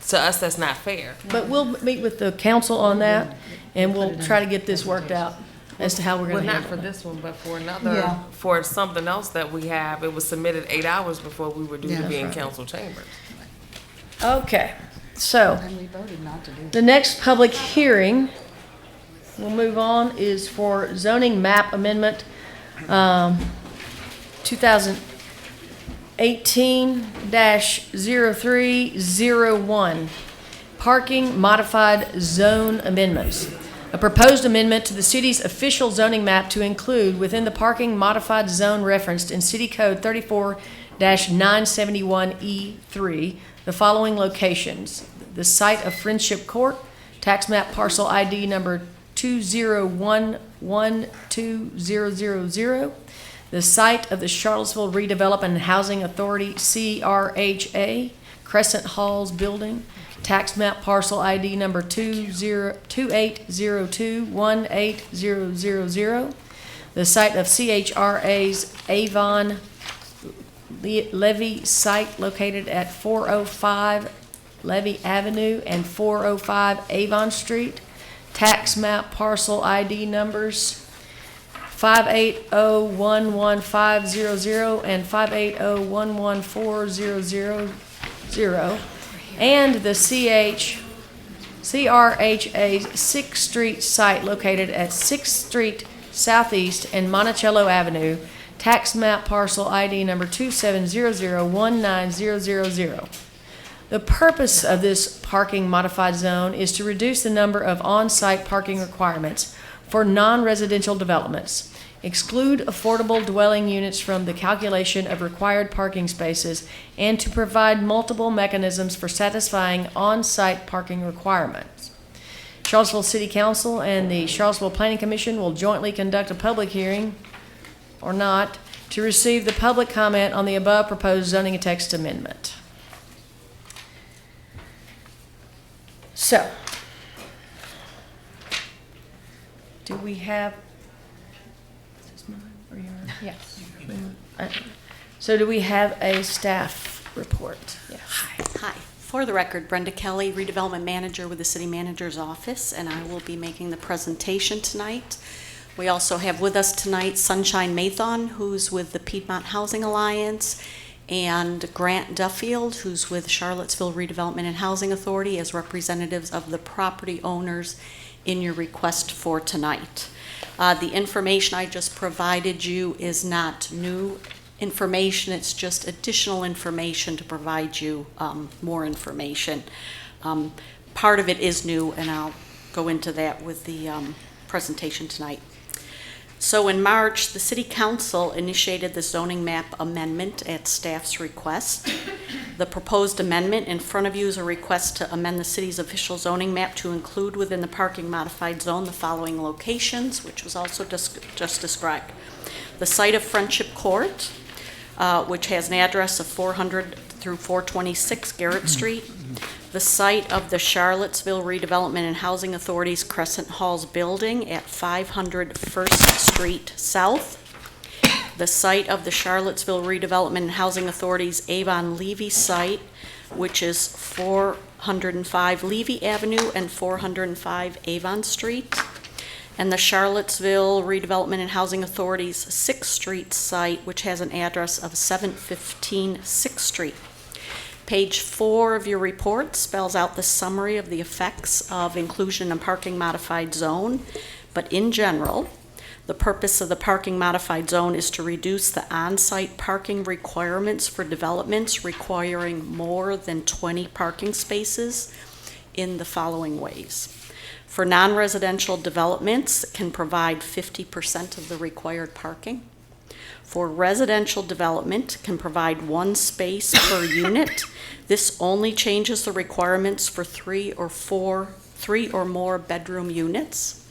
To us, that's not fair. But we'll meet with the council on that, and we'll try to get this worked out as to how we're Well, gonna not handle for it. this one, but for another, Yeah. for something else that we have. It was submitted 8 hours before we were due Yeah. to be in That's right. council chambers. Okay, so And we voted not to do that. the next public hearing, we'll move on, is for zoning map amendment, 2018-0301, parking modified zone amendments. A proposed amendment to the city's official zoning map to include within the parking modified zone referenced in City Code 34-971E3 the following locations: the site of Friendship Court, tax map parcel ID number 2011200, the site of the Charlottesville Redevelopment and Housing Authority, CRHA, Crescent Halls Building, tax map parcel ID number 2802180000, the site of CHRA's Avon Levy site located at 405 Levy Avenue and 405 Avon Street, tax map parcel ID numbers 580-11500 and 580-11400, and the CRHA 6th Street site located at 6th Street Southeast and Monticello Avenue, tax map parcel ID number 270019000. The purpose of this parking modified zone is to reduce the number of on-site parking requirements for non-residential developments, exclude affordable dwelling units from the calculation of required parking spaces, and to provide multiple mechanisms for satisfying on-site parking requirements. Charlottesville City Council and the Charlottesville Planning Commission will jointly conduct a public hearing, or not, to receive the public comment on the above proposed zoning text amendment. So, do we have, is this mine or yours? Yes. So do we have a staff report? Yes. Hi. For the record, Brenda Kelly, Redevelopment Manager with the City Manager's Office, and I will be making the presentation tonight. We also have with us tonight Sunshine Mathon, who's with the Piedmont Housing Alliance, and Grant Duffield, who's with Charlottesville Redevelopment and Housing Authority, as representatives of the property owners in your request for tonight. The information I just provided you is not new information, it's just additional information to provide you more information. Part of it is new, and I'll go into that with the presentation tonight. So in March, the City Council initiated the zoning map amendment at staff's request. The proposed amendment in front of you is a request to amend the city's official zoning map to include within the parking modified zone the following locations, which was also just described. The site of Friendship Court, which has an address of 400 through 426 Garrett Street. The site of the Charlottesville Redevelopment and Housing Authority's Crescent Halls Building at 500 First Street South. The site of the Charlottesville Redevelopment and Housing Authority's Avon Levy site, which is 405 Levy Avenue and 405 Avon Street. And the Charlottesville Redevelopment and Housing Authority's 6th Street site, which has an address of 715 6th Street. Page 4 of your report spells out the summary of the effects of inclusion in parking modified zone, but in general, the purpose of the parking modified zone is to reduce the on-site parking requirements for developments requiring more than 20 parking spaces in the following ways. For non-residential developments, it can provide 50% of the required parking. For residential development, can provide 1 space per unit. This only changes the requirements for 3 or more bedroom units.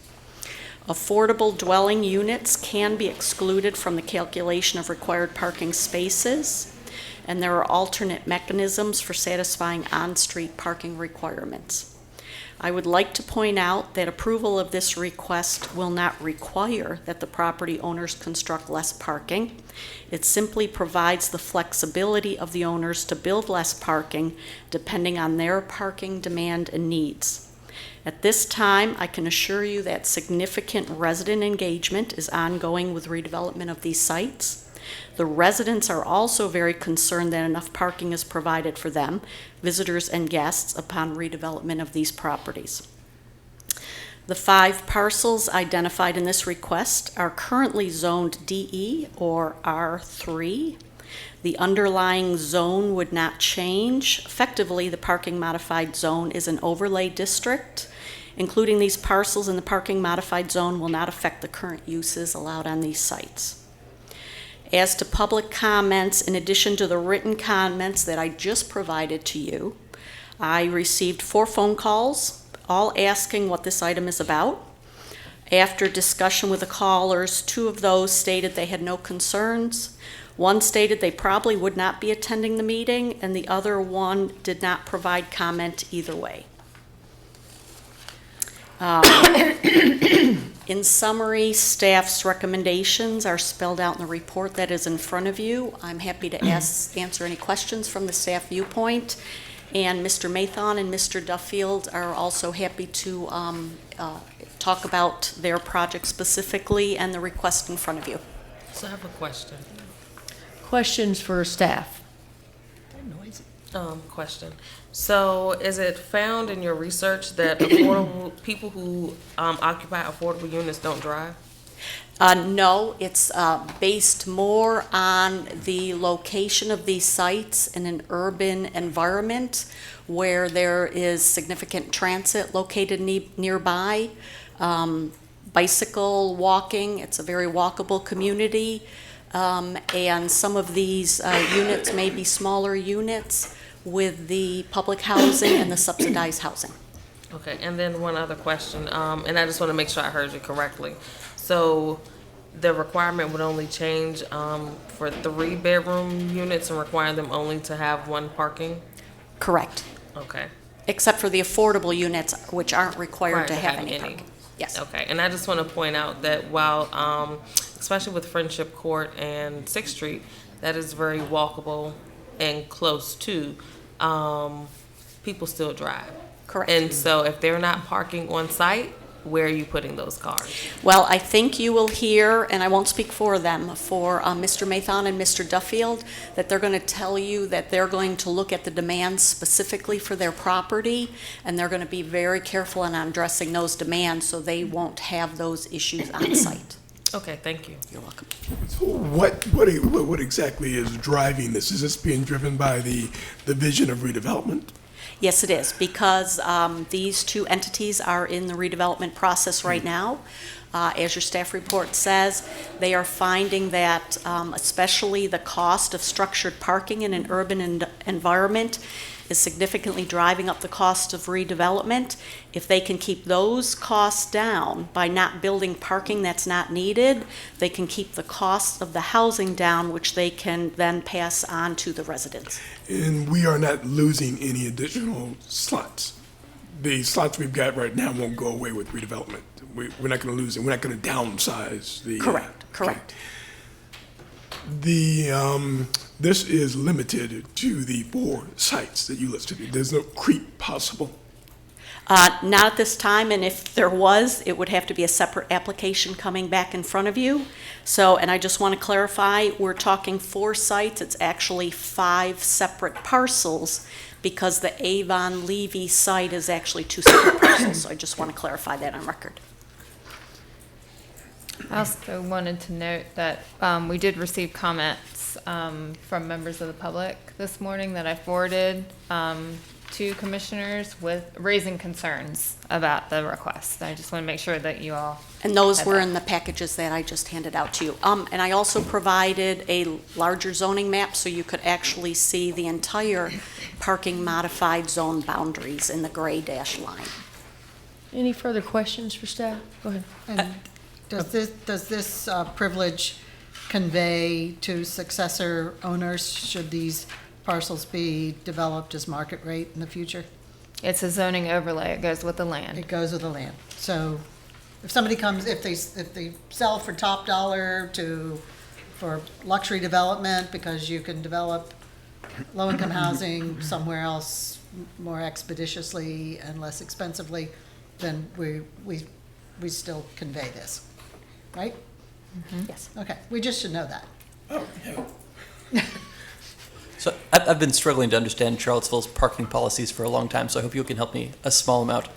Affordable dwelling units can be excluded from the calculation of required parking spaces, and there are alternate mechanisms for satisfying on-street parking requirements. I would like to point out that approval of this request will not require that the property owners construct less parking. It simply provides the flexibility of the owners to build less parking depending on their parking demand and needs. At this time, I can assure you that significant resident engagement is ongoing with redevelopment of these sites. The residents are also very concerned that enough parking is provided for them, visitors and guests, upon redevelopment of these properties. The 5 parcels identified in this request are currently zoned DE or R3. The underlying zone would not change. Effectively, the parking modified zone is an overlay district. Including these parcels in the parking modified zone will not affect the current uses allowed on these sites. As to public comments, in addition to the written comments that I just provided to you, I received 4 phone calls, all asking what this item is about. After discussion with the callers, 2 of those stated they had no concerns. 1 stated they probably would not be attending the meeting, and the other one did not provide comment either way. In summary, staff's recommendations are spelled out in the report that is in front of you. I'm happy to answer any questions from the staff viewpoint. And Mr. Mathon and Mr. Duffield are also happy to talk about their project specifically and the request in front of you. So I have a question. Questions for staff? Question. So, is it found in your research that affordable people who occupy affordable units don't drive? No, it's based more on the location of these sites in an urban environment where there is significant transit located nearby. Bicycle walking, it's a very walkable community. And some of these units may be smaller units with the public housing and the subsidized housing. Okay, and then one other question, and I just want to make sure I heard you correctly. So the requirement would only change for 3-bedroom units and require them only to have 1 parking? Correct. Okay. Except for the affordable units, which aren't required to have any parking. Yes. Okay, and I just want to point out that while, especially with Friendship Court and 6th Street, that is very walkable and close to, people still drive. Correct. And so if they're not parking on site, where are you putting those cars? Well, I think you will hear, and I won't speak for them, for Mr. Mathon and Mr. Duffield, that they're going to tell you that they're going to look at the demands specifically for their property, and they're going to be very careful in addressing those demands so they won't have those issues on site. Okay, thank you. You're welcome. So what exactly is driving this? Is this being driven by the vision of redevelopment? Yes, it is, because these 2 entities are in the redevelopment process right now. As your staff report says, they are finding that especially the cost of structured parking in an urban environment is significantly driving up the cost of redevelopment. If they can keep those costs down by not building parking that's not needed, they can keep the cost of the housing down, which they can then pass on to the residents. And we are not losing any additional slots. The slots we've got right now won't go away with redevelopment. We're not going to lose it. We're not going to downsize the. Correct. Correct. This is limited to the 4 sites that you listed. There's no creep possible. Not at this time, and if there was, it would have to be a separate application coming back in front of you. So, and I just want to clarify, we're talking 4 sites. It's actually 5 separate parcels because the Avon Levy site is actually 2 separate parcels. So I just want to clarify that on record. I also wanted to note that we did receive comments from members of the public this morning that I forwarded to commissioners with raising concerns about the request. I just want to make sure that you all. And those were in the packages that I just handed out to you. And I also provided a larger zoning map so you could actually see the entire parking modified zone boundaries in the gray dashed line. Any further questions for staff? Go ahead. Does this privilege convey to successor owners, should these parcels be developed as market rate in the future? It's a zoning overlay. It goes with the land. It goes with the land. So if somebody comes, if they sell for top dollar for luxury development, because you can develop low-income housing somewhere else more expeditiously and less expensively, then we still convey this, right? Yes. Okay, we just should know that. Oh, yeah. So I've been struggling to understand Charlottesville's parking policies for a long time, so I hope you can help me a small amount.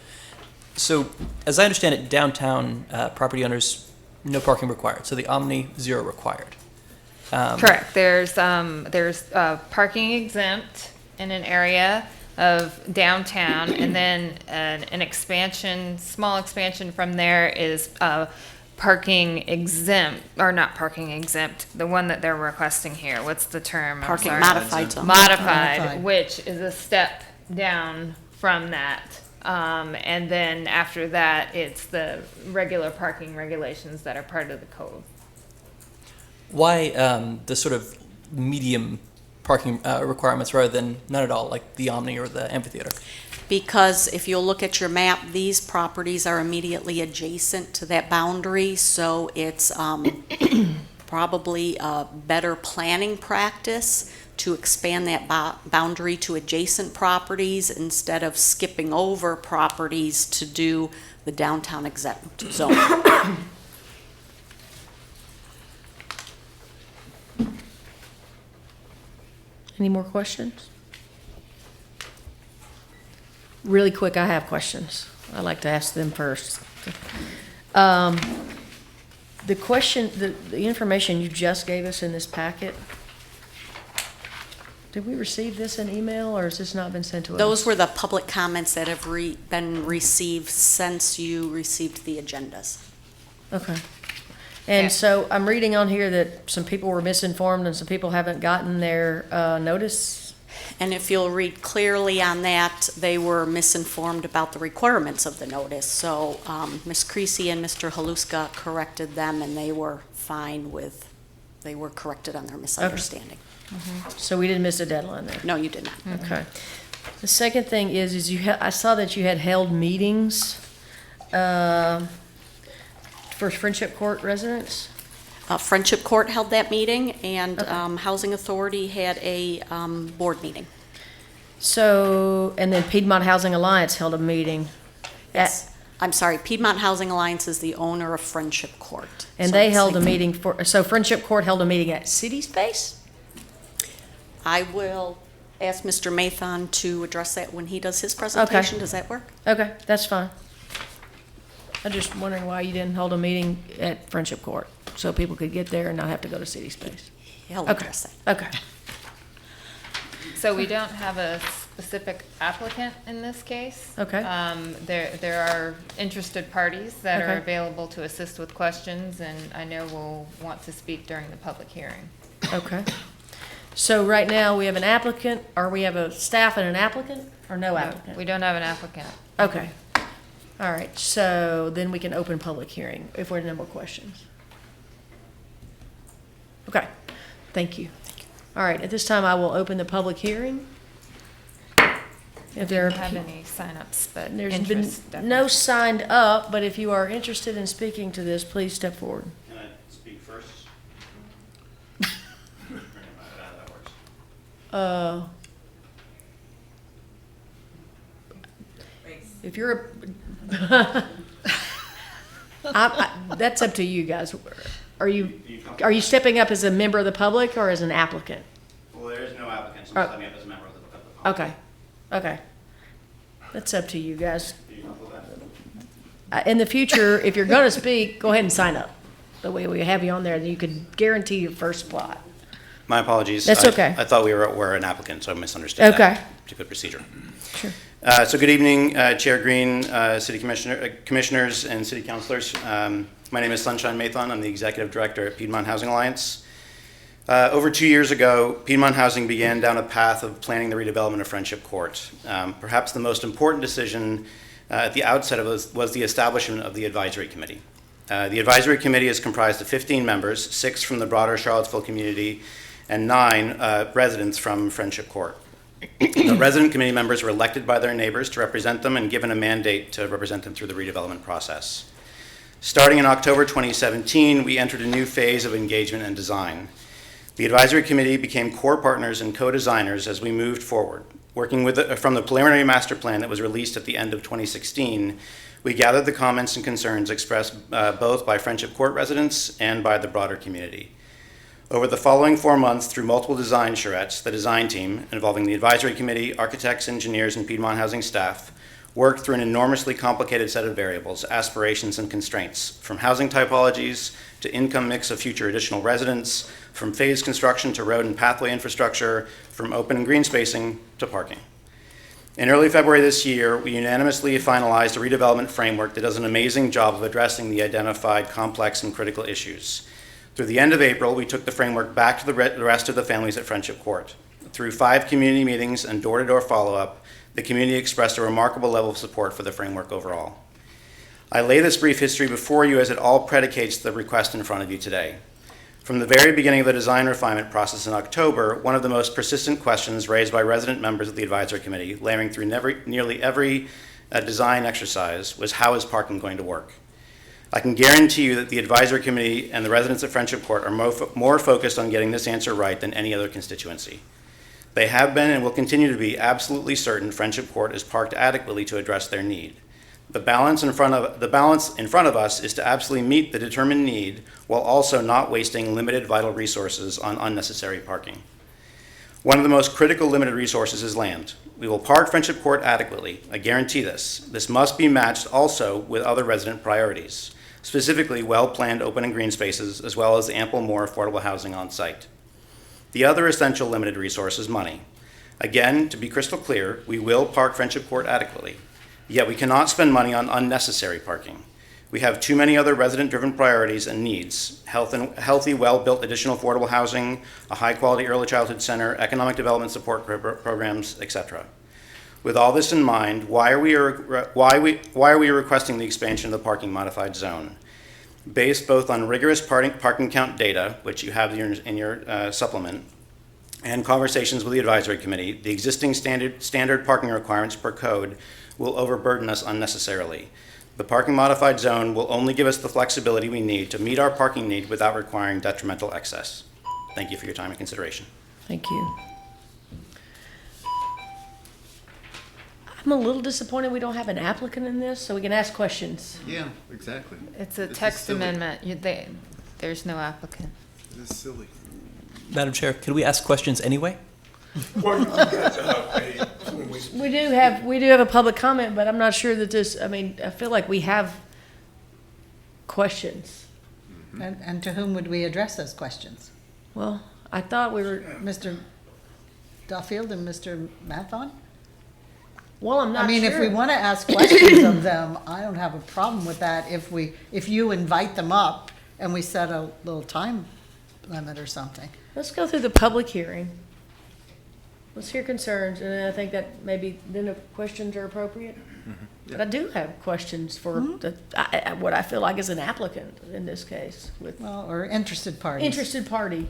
So as I understand it, downtown property owners, no parking required. So the Omni, 0 required. Correct. There's parking exempt in an area of downtown, and then an expansion, small expansion from there is parking exempt, or not parking exempt, the one that they're requesting here. What's the term? I'm Parking sorry. modified zone. Modified, which is a step down from that. And then after that, it's the regular parking regulations that are part of the code. Why the sort of medium parking requirements rather than none at all, like the Omni or the amphitheater? Because if you'll look at your map, these properties are immediately adjacent to that boundary, so it's probably a better planning practice to expand that boundary to adjacent properties instead of skipping over properties to do the downtown exempt zone. Any more questions? Really quick, I have questions. I like to ask them first. The question, the information you just gave us in this packet, did we receive this in email, or has this not been sent to us? Those were the public comments that have been received since you received the agendas. Okay. And so I'm reading on here that some people were misinformed and some people haven't gotten their notice. And if you'll read clearly on that, they were misinformed about the requirements of the notice. So Ms. Creasy and Mr. Haluska corrected them, and they were fine with, they were corrected on their misunderstanding. So we didn't miss a deadline there? No, you did not. Okay. The second thing is I saw that you had held meetings for Friendship Court residents? Friendship Court held that meeting, and Housing Authority had a board meeting. So, and then Piedmont Housing Alliance held a meeting. Yes. I'm sorry, Piedmont Housing Alliance is the owner of Friendship Court. And So they it's held a like- meeting so Friendship Court held a meeting at City Space? I will ask Mr. Mathon to address that when he does his presentation. Does that work? Okay, that's fine. I'm just wondering why you didn't hold a meeting at Friendship Court, so people could get there and not have to go to City Space. He'll Okay. address that. Okay. So we don't have a specific applicant in this case. Okay. There are interested parties that are Okay. available to assist with questions, and I know will want to speak during the public hearing. Okay. So right now, we have an applicant, or we have a staff and an applicant, or no applicant? We don't have an applicant. Okay. All right, so then we can open public hearing if we're no more questions. Okay, thank you. All right, at this time, I will open the public hearing. If there are Don't have any signups, but There's interest. been no signed up, but if you are interested in speaking to this, please step forward. Can I speak first? If you're that's up to you guys. Are you stepping up as a member of the public or as an applicant? Well, there is no applicant, so Oh. I'm stepping up as a member of the public. Okay, okay. That's up to you guys. In the future, if you're gonna speak, go ahead and sign up. The way we have you on there, then you could guarantee your first spot. My apologies. That's okay. I thought we were an applicant, so I misunderstood Okay. that particular procedure. Sure. So good evening, Chair Green, City Commissioners, and City Councilors. My name is Sunshine Mathon. I'm the Executive Director at Piedmont Housing Alliance. Over 2 years ago, Piedmont Housing began down a path of planning the redevelopment of Friendship Court. Perhaps the most important decision at the outset of it was the establishment of the advisory committee. The advisory committee is comprised of 15 members, 6 from the broader Charlottesville community, and 9 residents from Friendship Court. The resident committee members were elected by their neighbors to represent them and given a mandate to represent them through the redevelopment process. Starting in October 2017, we entered a new phase of engagement and design. The advisory committee became core partners and co-designers as we moved forward. Working from the preliminary master plan that was released at the end of 2016, we gathered the comments and concerns expressed both by Friendship Court residents and by the broader community. Over the following 4 months, through multiple design charrettes, the design team, involving the advisory committee, architects, engineers, and Piedmont Housing staff, worked through an enormously complicated set of variables, aspirations, and constraints, from housing typologies to income mix of future additional residents, from phased construction to road and pathway infrastructure, from open and green spacing to parking. In early February this year, we unanimously finalized a redevelopment framework that does an amazing job of addressing the identified complex and critical issues. Through the end of April, we took the framework back to the rest of the families at Friendship Court. Through 5 community meetings and door-to-door follow-up, the community expressed a remarkable level of support for the framework overall. I lay this brief history before you as it all predicates the request in front of you today. From the very beginning of the design refinement process in October, one of the most persistent questions raised by resident members of the advisory committee, layering through nearly every design exercise, was how is parking going to work? I can guarantee you that the advisory committee and the residents of Friendship Court are more focused on getting this answer right than any other constituency. They have been and will continue to be absolutely certain Friendship Court is parked adequately to address their need. The balance in front of us is to absolutely meet the determined need while also not wasting limited vital resources on unnecessary parking. One of the most critical limited resources is land. We will park Friendship Court adequately. I guarantee this. This must be matched also with other resident priorities, specifically well-planned open and green spaces, as well as ample more affordable housing on site. The other essential limited resource is money. Again, to be crystal clear, we will park Friendship Court adequately, yet we cannot spend money on unnecessary parking. We have too many other resident-driven priorities and needs: healthy, well-built additional affordable housing, a high-quality early childhood center, economic development support programs, etc. With all this in mind, why are we requesting the expansion of the parking modified zone? Based both on rigorous parking count data, which you have in your supplement, and conversations with the advisory committee, the existing standard parking requirements per code will overburden us unnecessarily. The parking modified zone will only give us the flexibility we need to meet our parking need without requiring detrimental excess. Thank you for your time and consideration. Thank you. I'm a little disappointed we don't have an applicant in this, so we can ask questions. Yeah, exactly. It's a This is text silly. amendment. There's no applicant. This is silly. Madam Chair, could we ask questions anyway? Well, you got We do have a public comment, but I'm not sure that this, I feel like we have questions. And to whom would we address those questions? Well, I thought we were. Mr. Duffield and Mr. Mathon? Well, I'm not if sure. we want to ask questions of them, I don't have a problem with that if you invite them up and we set a little time limit or something. Let's go through the public hearing. Let's hear concerns, and then I think that maybe then the questions are appropriate. But I do have questions for what I feel like is an applicant in this case. Or interested parties. Interested party,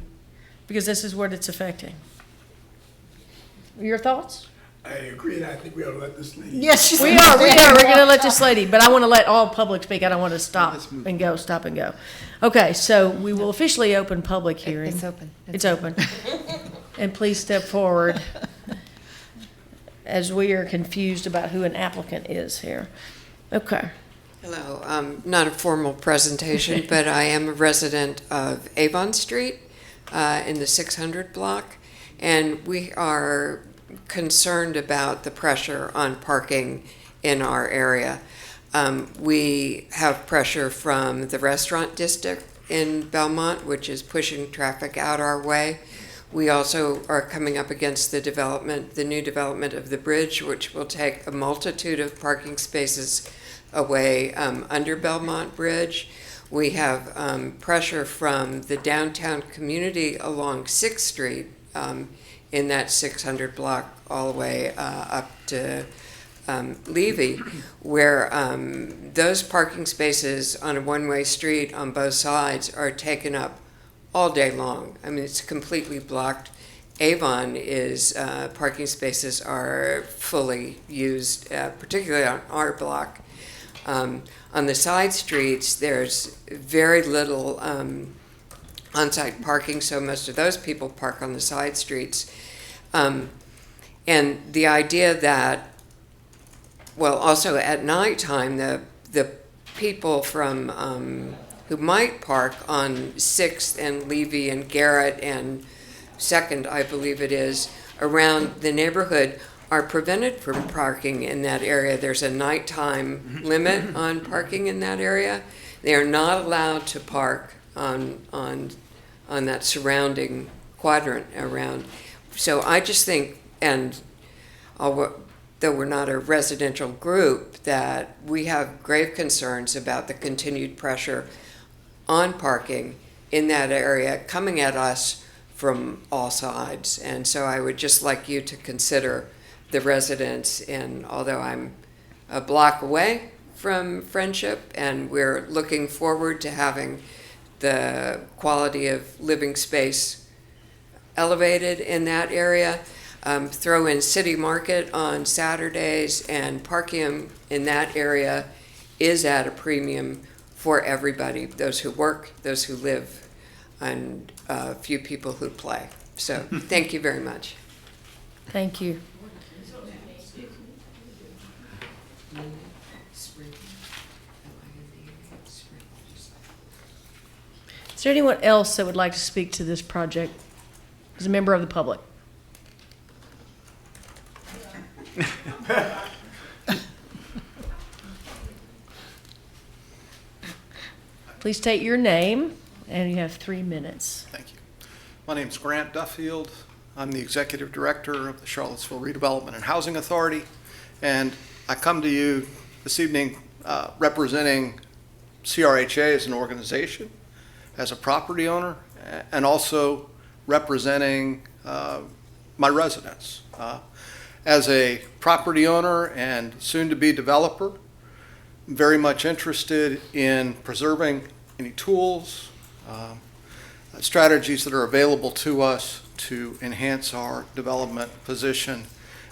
because this is what it's affecting. Your thoughts? I agree, and I think we ought to let this lady. Yes, she's We are. We're going to let this lady, but I want to let all public speak. I don't want to stop and go. Okay, so we will officially open public hearing. It's open. It's open. And please step forward as we are confused about who an applicant is here. Okay. Hello, not a formal presentation, but I am a resident of Avon Street in the 600 block, and we are concerned about the pressure on parking in our area. We have pressure from the restaurant district in Belmont, which is pushing traffic out our way. We also are coming up against the new development of the bridge, which will take a multitude of parking spaces away under Belmont Bridge. We have pressure from the downtown community along 6th Street in that 600 block all the way up to Levy, where those parking spaces on a one-way street on both sides are taken up all day long. I mean, it's completely blocked. Avon is, parking spaces are fully used, particularly on our block. On the side streets, there's very little on-site parking, so most of those people park on the side streets. And the idea that, well, also at nighttime, the people from who might park on 6th and Levy and Garrett and 2nd, I believe it is, around the neighborhood are prevented from parking in that area. There's a nighttime limit on parking in that area. They are not allowed to park on that surrounding quadrant around. So I just think, and though we're not a residential group, that we have grave concerns about the continued pressure on parking in that area coming at us from all sides. And so I would just like you to consider the residents, and although I'm a block away from Friendship and we're looking forward to having the quality of living space elevated in that area, throw in City Market on Saturdays, and parking in that area is at a premium for everybody, those who work, those who live, and a few people who play. So thank you very much. Thank you. Is there anyone else that would like to speak to this project as a member of the public? Please state your name, and you have 3 minutes. Thank you. My name is Grant Duffield. I'm the Executive Director of the Charlottesville Redevelopment and Housing Authority, and I come to you this evening representing CRHA as an organization, as a property owner, and also representing my residents. As a property owner and soon-to-be developer, I'm very much interested in preserving any tools, strategies that are available to us to enhance our development position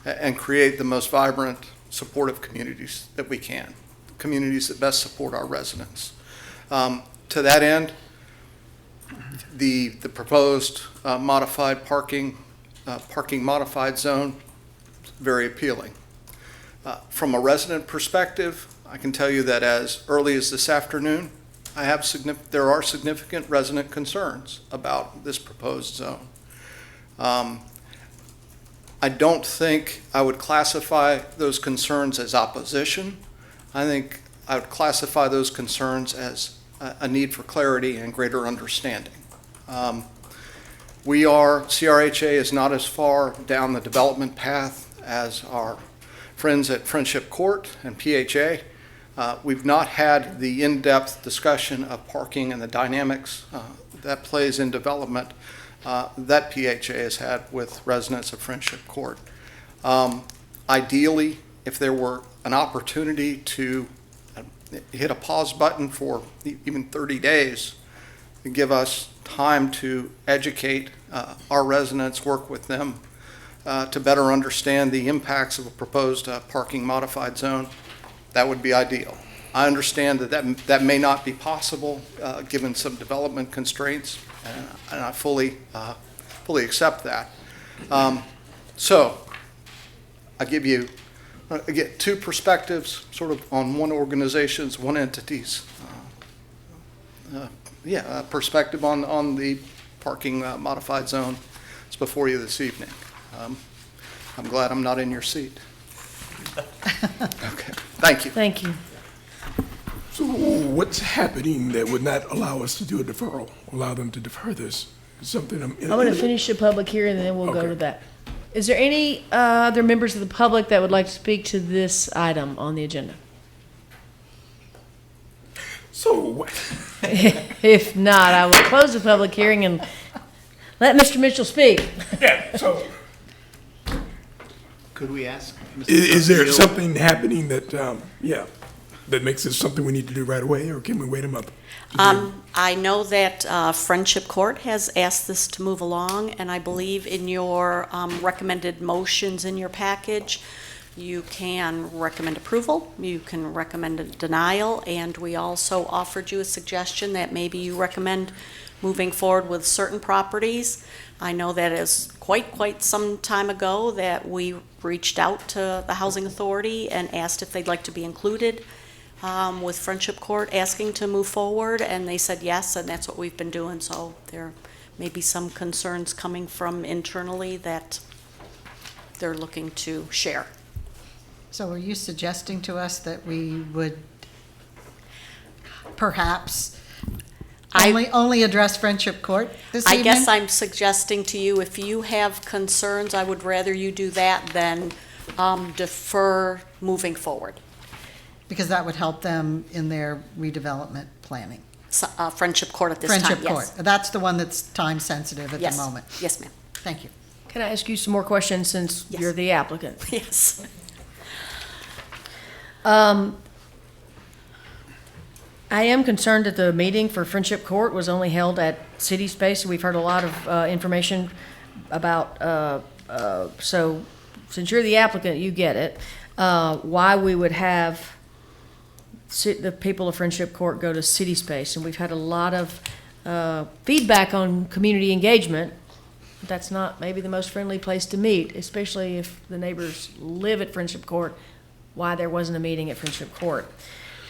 and create the most vibrant, supportive communities that we can, communities that best support our residents. To that end, the proposed modified parking modified zone, very appealing. From a resident perspective, I can tell you that as early as this afternoon, there are significant resident concerns about this proposed zone. I don't think I would classify those concerns as opposition. I think I would classify those concerns as a need for clarity and greater understanding. CRHA is not as far down the development path as our friends at Friendship Court and PHA. We've not had the in-depth discussion of parking and the dynamics that plays in development that PHA has had with residents of Friendship Court. Ideally, if there were an opportunity to hit a pause button for even 30 days to give us time to educate our residents, work with them to better understand the impacts of a proposed parking modified zone, that would be ideal. I understand that may not be possible given some development constraints, and I fully accept that. So I get two perspectives sort of on one organization's, one entity's perspective on the parking modified zone. It's before you this evening. I'm glad I'm not in your seat. Okay, thank you. Thank you. So what's happening that would not allow us to do a deferral, allow them to defer this? Something I'm going to finish the public hearing, and then we'll go Okay. to that. Is there any other members of the public that would like to speak to this item on the agenda? So If not, I will close the public hearing and let Mr. Mitchell speak. Yeah, so Could we ask Mr. Is there Duffield? something happening that, that makes it something we need to do right away, or can we wait them up? I know that Friendship Court has asked this to move along, and I believe in your recommended motions in your package, you can recommend approval, you can recommend a denial, and we also offered you a suggestion that maybe you recommend moving forward with certain properties. I know that is quite some time ago that we reached out to the Housing Authority and asked if they'd like to be included with Friendship Court asking to move forward, and they said yes, and that's what we've been doing. So there may be some concerns coming from internally that they're looking to share. So are you suggesting to us that we would perhaps only address Friendship Court this evening? I guess I'm suggesting to you, if you have concerns, I would rather you do that than defer moving forward. Because that would help them in their redevelopment planning. So, Friendship Court at this time, yes. Friendship Court. That's the one that's time sensitive at Yes. the moment. Yes, ma'am. Thank you. Can I ask you some more questions since you're the applicant? Yes. I am concerned that the meeting for Friendship Court was only held at City Space. We've heard a lot of information about, so since you're the applicant, you get it, why we would have the people of Friendship Court go to City Space. And we've had a lot of feedback on community engagement. That's not maybe the most friendly place to meet, especially if the neighbors live at Friendship Court, why there wasn't a meeting at Friendship Court.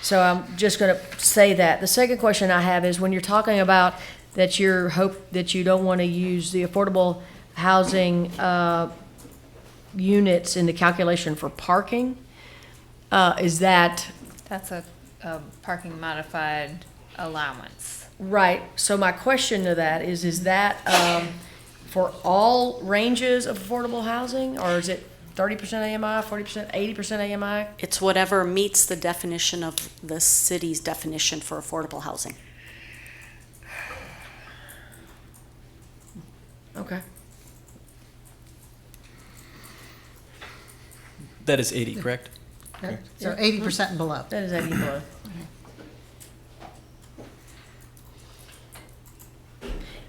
So I'm just going to say that. The second question I have is when you're talking about that you hope that you don't want to use the affordable housing units in the calculation for parking, is that? That's a parking modified allowance. Right. So my question to that is that for all ranges of affordable housing, or is it 30% AMI, 40%, 80% AMI? It's whatever meets the definition of the city's definition for affordable housing. Okay. That is 80, correct? So 80% and below. That is 80 and below.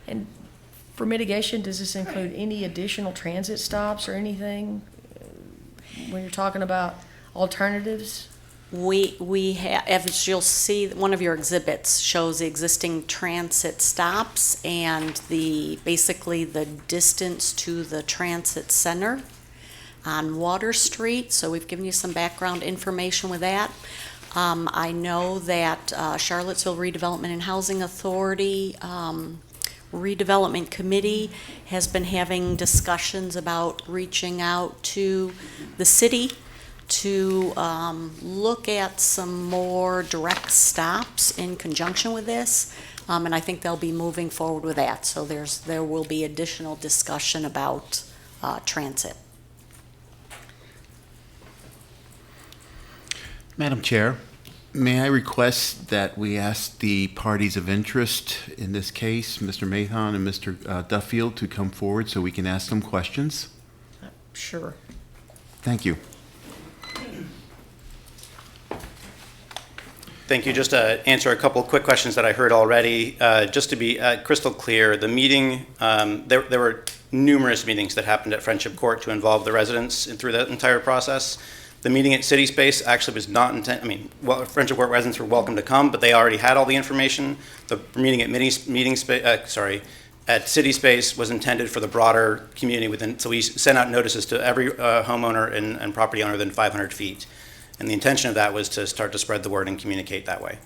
And for mitigation, does this include any additional transit stops or anything when you're talking about alternatives? We have, as you'll see, one of your exhibits shows the existing transit stops and basically the distance to the transit center on Water Street. So we've given you some background information with that. I know that Charlottesville Redevelopment and Housing Authority Redevelopment Committee has been having discussions about reaching out to the city to look at some more direct stops in conjunction with this, and I think they'll be moving forward with that. So there will be additional discussion about transit. Madam Chair, may I request that we ask the parties of interest, in this case, Mr. Mathon and Mr. Duffield, to come forward so we can ask them questions? Sure. Thank you. Thank you. Just to answer a couple of quick questions that I heard already, just to be crystal clear, the meeting, there were numerous meetings that happened at Friendship Court to involve the residents through that entire process. The meeting at City Space actually was not Friendship Court residents were welcome to come, but they already had all the information. The meeting at at City Space was intended for the broader community within, so we sent out notices to every homeowner and property owner within 500 feet. And the intention of that was to start to spread the word and communicate that way.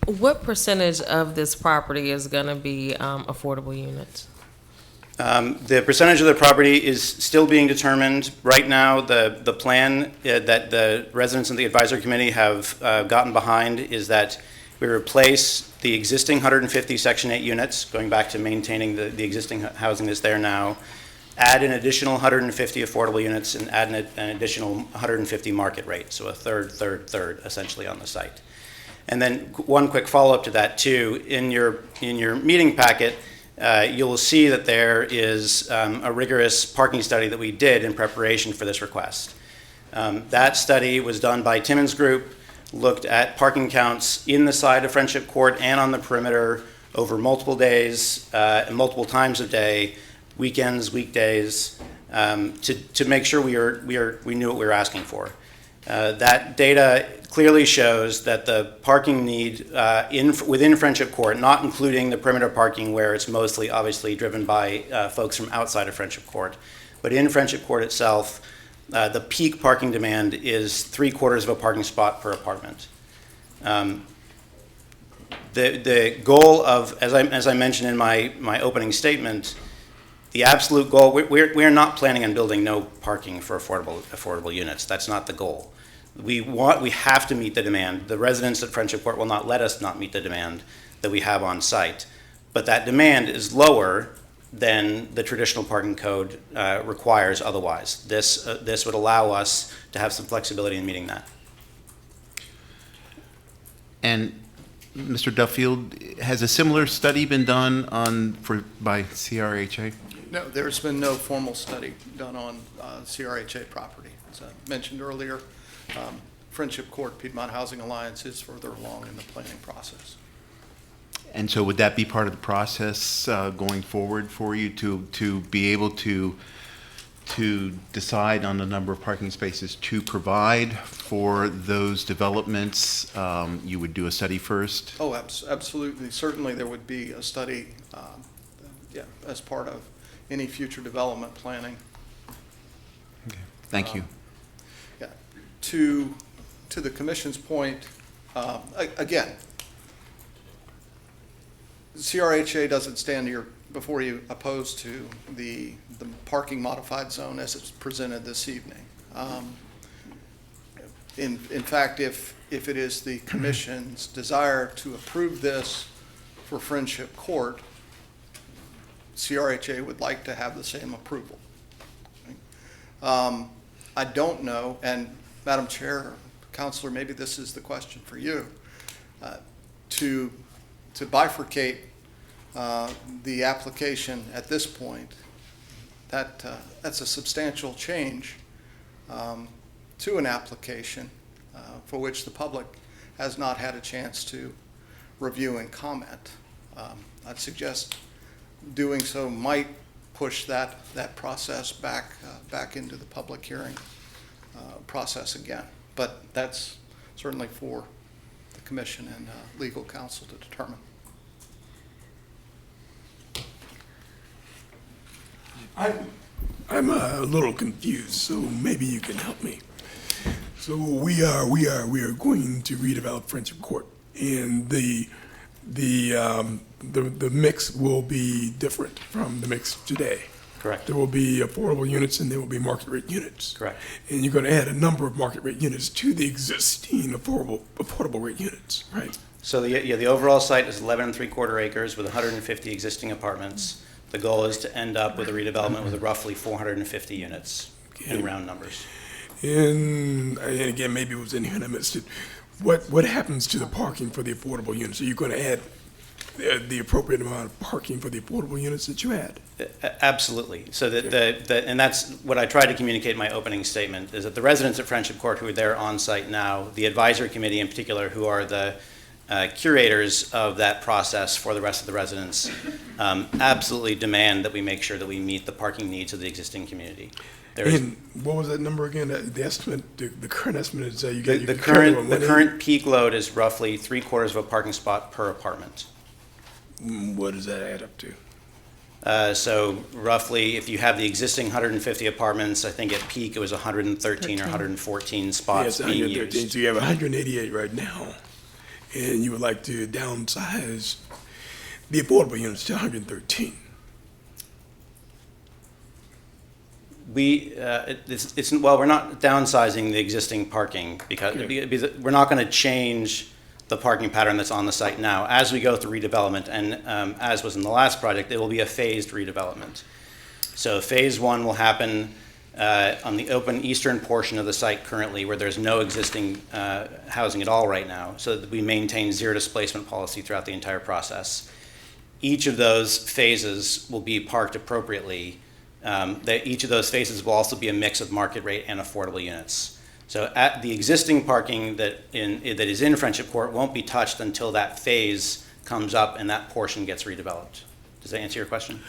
What percentage of this property is going to be affordable units? The percentage of the property is still being determined. Right now, the plan that the residents and the advisory committee have gotten behind is that we replace the existing 150 Section 8 units, going back to maintaining the existing housing that's there now, add an additional 150 affordable units, and add an additional 150 market rate, so a third, essentially, on the site. And then one quick follow-up to that, too. In your meeting packet, you'll see that there is a rigorous parking study that we did in preparation for this request. That study was done by Timmons Group, looked at parking counts in the side of Friendship Court and on the perimeter over multiple days, and multiple times of day, weekends, weekdays, to make sure we knew what we were asking for. That data clearly shows that the parking need within Friendship Court, not including the perimeter parking where it's mostly obviously driven by folks from outside of Friendship Court, but in Friendship Court itself, the peak parking demand is 3/4 of a parking spot per apartment. The goal of, as I mentioned in my opening statement, the absolute goal, we're not planning on building no parking for affordable units. That's not the goal. We have to meet the demand. The residents at Friendship Court will not let us not meet the demand that we have on site. But that demand is lower than the traditional parking code requires otherwise. This would allow us to have some flexibility in meeting that. And Mr. Duffield, has a similar study been done by CRHA? No, there's been no formal study done on CRHA property. As I mentioned earlier, Friendship Court, Piedmont Housing Alliance is further along in the planning process. And so would that be part of the process going forward for you to be able to decide on the number of parking spaces to provide for those developments? You would do a study first? Oh, absolutely. Certainly there would be a study as part of any future development planning. Okay. Thank you. Yeah. To the Commission's point, again, CRHA doesn't stand here before you opposed to the parking modified zone as it's presented this evening. In fact, if it is the Commission's desire to approve this for Friendship Court, CRHA would like to have the same approval. I don't know, and Madam Chair, Counselor, maybe this is the question for you, to bifurcate the application at this point, that's a substantial change to an application for which the public has not had a chance to review and comment. I'd suggest doing so might push that process back into the public hearing process again. But that's certainly for the Commission and legal counsel to determine. I'm a little confused, so maybe you can help me. So we are going to redevelop Friendship Court, and the mix will be different from the mix today. Correct. There will be affordable units and there will be market rate units. Correct. And you're going to add a number of market rate units to the existing affordable rate units, right? So the overall site is 11 3/4 acres with 150 existing apartments. The goal is to end up with a redevelopment with roughly 450 units in round numbers. And again, maybe it was in here and I missed it. What happens to the parking for the affordable units? Are you going to add the appropriate amount of parking for the affordable units that you had? Absolutely. So and that's what I tried to communicate in my opening statement, is that the residents at Friendship Court who are there on site now, the advisory committee in particular, who are the curators of that process for the rest of the residents, absolutely demand that we make sure that we meet the parking needs of the existing community. And what was that number again? The estimate, the current estimate is you get the current peak load is roughly 3/4 of a parking spot per apartment. What does that add up to? So roughly, if you have the existing 150 apartments, I think at peak it was 113 or 114 spots being used. So you have 188 right now, and you would like to downsize the affordable units to 113. Well, we're not downsizing the existing parking because we're not going to change the parking pattern that's on the site now. As we go through redevelopment, and as was in the last project, it will be a phased redevelopment. So phase one will happen on the open eastern portion of the site currently, where there's no existing housing at all right now, so that we maintain zero displacement policy throughout the entire process. each of those phases will be parked appropriately. That each of those phases will also be a mix of market rate and affordable units. So at the existing parking that is in Friendship Court won't be touched until that phase comes up and that portion gets redeveloped. Does that answer your question?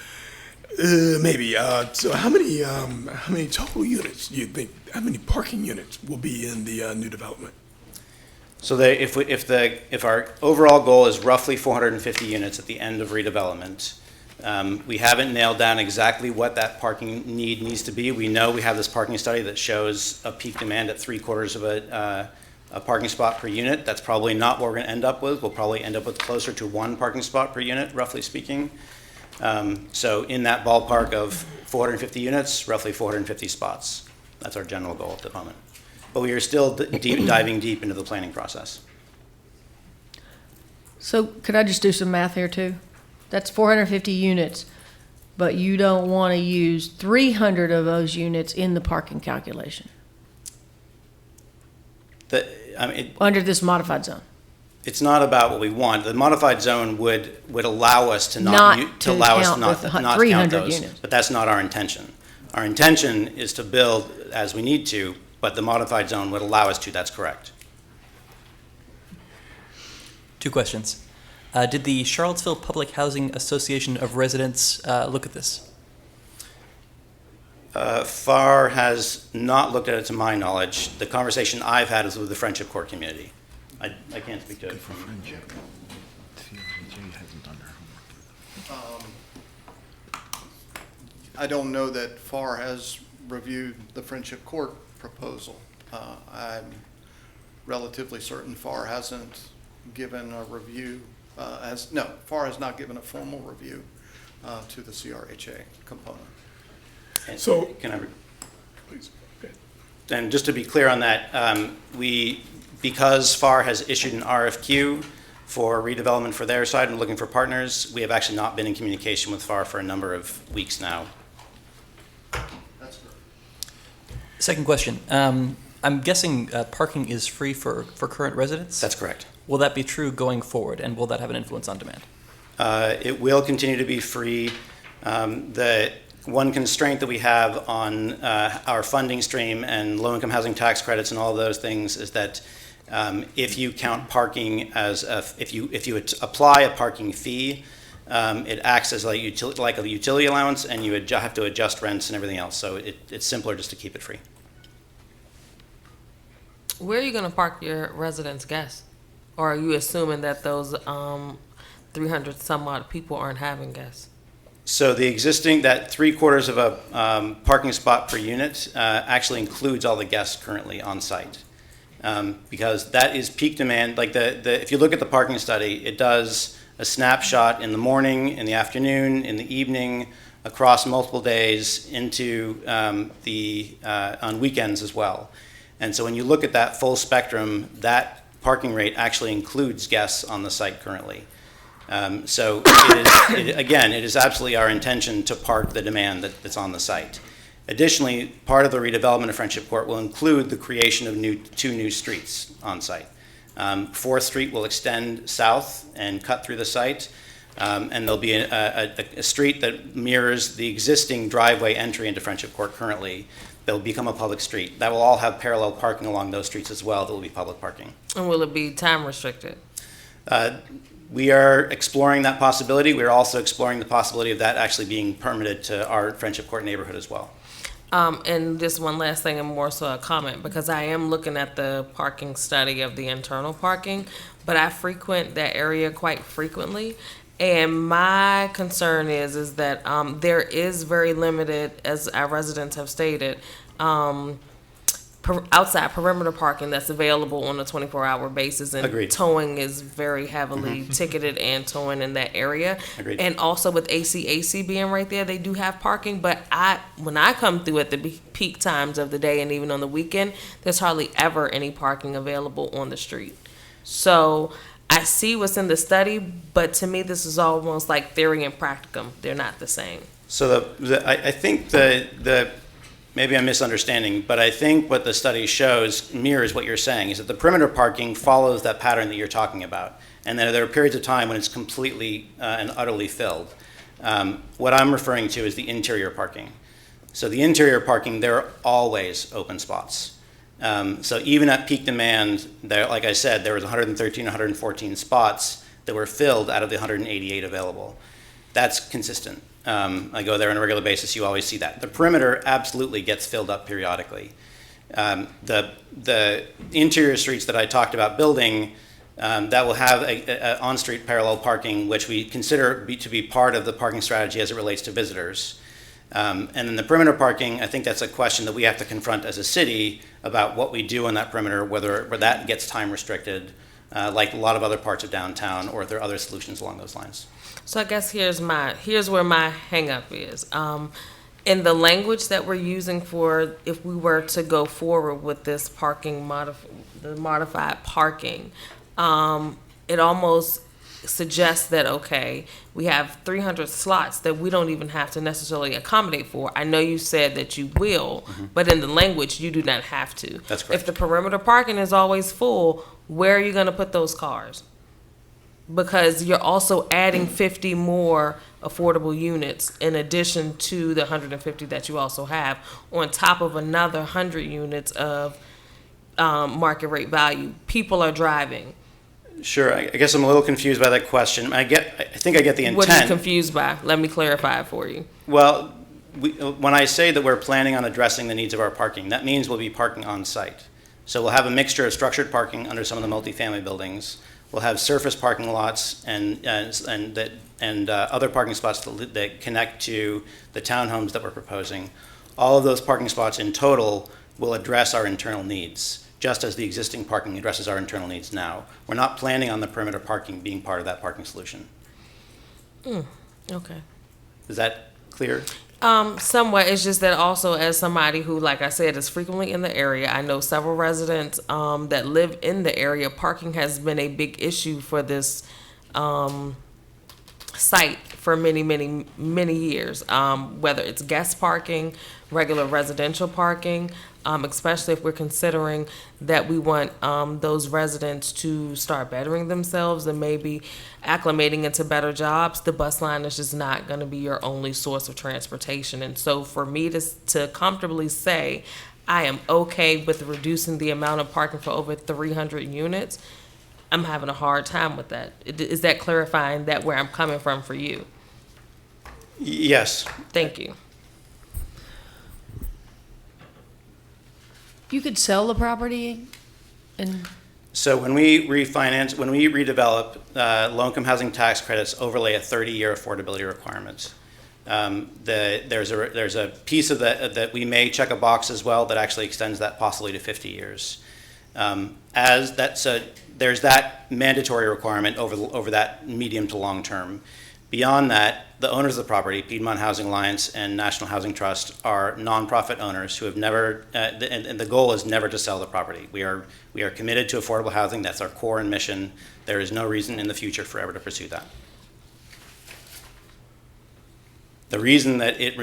Maybe. So how many total units do you think, how many parking units will be in the new development? So if our overall goal is roughly 450 units at the end of redevelopment, we haven't nailed down exactly what that parking need needs to be. We know we have this parking study that shows a peak demand at 3/4 of a parking spot per unit. That's probably not what we're going to end up with. We'll probably end up with closer to 1 parking spot per unit, roughly speaking. So in that ballpark of 450 units, roughly 450 spots. That's our general goal at the moment. But we are still diving deep into the planning process. So could I just do some math here too? That's 450 units, but you don't want to use 300 of those units in the parking calculation under this modified zone. It's not about what we want. The modified zone would allow us to not count those, units. but that's not our intention. Our intention is to build as we need to, but the modified zone would allow us to. That's correct. 2 questions. Did the Charlottesville Public Housing Association of Residents look at this? FAR has not looked at it to my knowledge. The conversation I've had is with the Friendship Court community. I can't speak to it. I don't know that FAR has reviewed the Friendship Court proposal. I'm relatively certain FAR hasn't given a review, FAR has not given a formal review to the CRHA component. So, please, okay. And just to be clear on that, because FAR has issued an RFQ for redevelopment for their side and looking for partners, we have actually not been in communication with FAR for a number of weeks now. That's good. Second question. I'm guessing parking is free for current residents? That's correct. Will that be true going forward, and will that have an influence on demand? It will continue to be free. The one constraint that we have on our funding stream and low-income housing tax credits and all of those things is that if you count parking as if you apply a parking fee, it acts as like a utility allowance, and you have to adjust rents and everything else. So it's simpler just to keep it free. Where are you going to park your residents' guests? Or are you assuming that those 300 some odd people aren't having guests? So the existing, that 3/4 of a parking spot per unit actually includes all the guests currently on site. Because that is peak demand. Like if you look at the parking study, it does a snapshot in the morning, in the afternoon, in the evening, across multiple days into on weekends as well. And so when you look at that full spectrum, that parking rate actually includes guests on the site currently. So it is absolutely our intention to park the demand that's on the site. Additionally, part of the redevelopment of Friendship Court will include the creation of 2 new streets on site. 4th Street will extend south and cut through the site, and there'll be a street that mirrors the existing driveway entry into Friendship Court currently. That'll become a public street. That will all have parallel parking along those streets as well. That will be public parking. And will it be time restricted? We are exploring that possibility. We're also exploring the possibility of that actually being permitted to our Friendship Court neighborhood as well. And just one last thing, and more so a comment, because I am looking at the parking study of the internal parking, but I frequent that area quite frequently. And my concern is that there is very limited, as our residents have stated, outside perimeter parking that's available on a 24-hour basis, and Agreed. Towing is very heavily ticketed and towing in that area. Agreed. And also with AC being right there, they do have parking, but when I come through at the peak times of the day and even on the weekend, there's hardly ever any parking available on the street. So I see what's in the study, but to me this is almost like theory and practicum. They're not the same. So I think maybe I'm misunderstanding, but I think what the study shows mirrors what you're saying, is that the perimeter parking follows that pattern that you're talking about. And then there are periods of time when it's completely and utterly filled. What I'm referring to is the interior parking. So the interior parking, there are always open spots. So even at peak demand, there, like I said, there was 113, 114 spots that were filled out of the 188 available. That's consistent. I go there on a regular basis, you always see that. The perimeter absolutely gets filled up periodically. The interior streets that I talked about building, that will have a on-street parallel parking, which we consider to be part of the parking strategy as it relates to visitors. And then the perimeter parking, I think that's a question that we have to confront as a city about what we do on that perimeter, whether that gets time restricted, like a lot of other parts of downtown, or if there are other solutions along those lines. So I guess here's where my hang up is. In the language that we're using for if we were to go forward with this parking the modified parking, it almost suggests that, okay, we have 300 slots that we don't even have to necessarily accommodate for. I know you said that you will, but in the language, you do not have to. That's correct. If the perimeter parking is always full, where are you going to put those cars? Because you're also adding 50 more affordable units in addition to the 150 that you also have, on top of another 100 units of market rate value. People are driving. Sure, I guess I'm a little confused by that question. I think I get the intent. What are you confused by? Let me clarify it for you. Well, when I say that we're planning on addressing the needs of our parking, that means we'll be parking on site. So we'll have a mixture of structured parking under some of the multifamily buildings. We'll have surface parking lots and other parking spots that connect to the townhomes that we're proposing. All of those parking spots in total will address our internal needs, just as the existing parking addresses our internal needs now. We're not planning on the perimeter parking being part of that parking solution. Okay. Is that clear? Somewhat. It's just that also, as somebody who, like I said, is frequently in the area, I know several residents that live in the area. Parking has been a big issue for this site for many, many, many years. Whether it's guest parking, regular residential parking, especially if we're considering that we want those residents to start bettering themselves and maybe acclimating into better jobs. The bus line is just not going to be your only source of transportation. And so for me to comfortably say I am okay with reducing the amount of parking for over 300 units, I'm having a hard time with that. Is that clarifying that where I'm coming from for you? Yes. Thank you. You could sell the property and So when we redevelop, low-income housing tax credits overlay a 30-year affordability requirement. There's a piece of that we may check a box as well that actually extends that possibly to 50 years. There's that mandatory requirement over that medium to long term. Beyond that, the owners of the property, Piedmont Housing Alliance and National Housing Trust, are nonprofit owners who have never, and the goal is never to sell the property. We are committed to affordable housing. That's our core and mission. There is no reason in the future forever to pursue that. The reason that it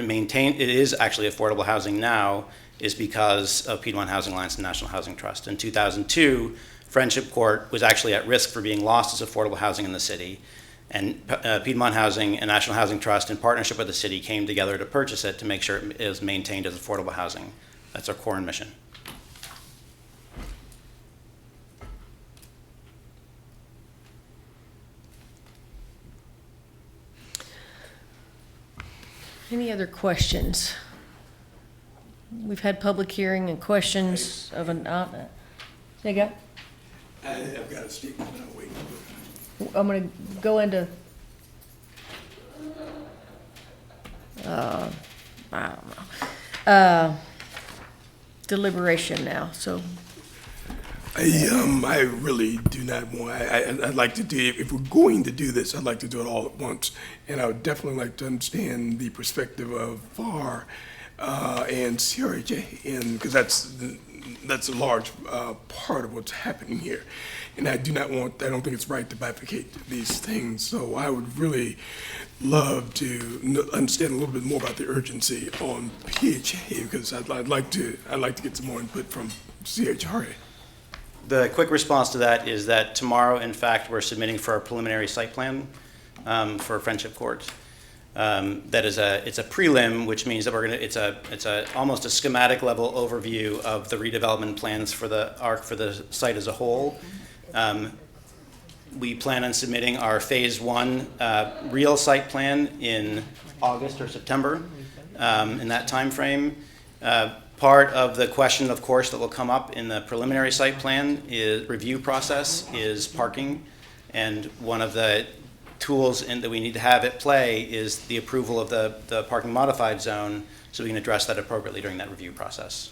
is actually affordable housing now is because of Piedmont Housing Alliance and National Housing Trust. In 2002, Friendship Court was actually at risk for being lost as affordable housing in the city. And Piedmont Housing and National Housing Trust, in partnership with the city, came together to purchase it to make sure it is maintained as affordable housing. That's our core and mission. any other questions? We've had public hearing and questions of an, there you go. I've got a statement, I'll wait. I'm going to go into, I don't know, deliberation now, so. I really do not want, I'd like to do, if we're going to do this, I'd like to do it all at once. And I would definitely like to understand the perspective of FAR and CRHA, and because that's a large part of what's happening here. And I don't think it's right to bifurcate these things. So I would really love to understand a little bit more about the urgency on PHA, because I'd like to get some more input from CHRA. The quick response to that is that tomorrow, in fact, we're submitting for a preliminary site plan for Friendship Court. That is it's a prelim, which means that it's a almost a schematic level overview of the redevelopment plans for the site as a whole. We plan on submitting our phase 1 real site plan in August or September, in that time frame. Part of the question, of course, that will come up in the preliminary site plan review process is parking, and one of the tools that we need to have at play is the approval of the parking modified zone, so we can address that appropriately during that review process.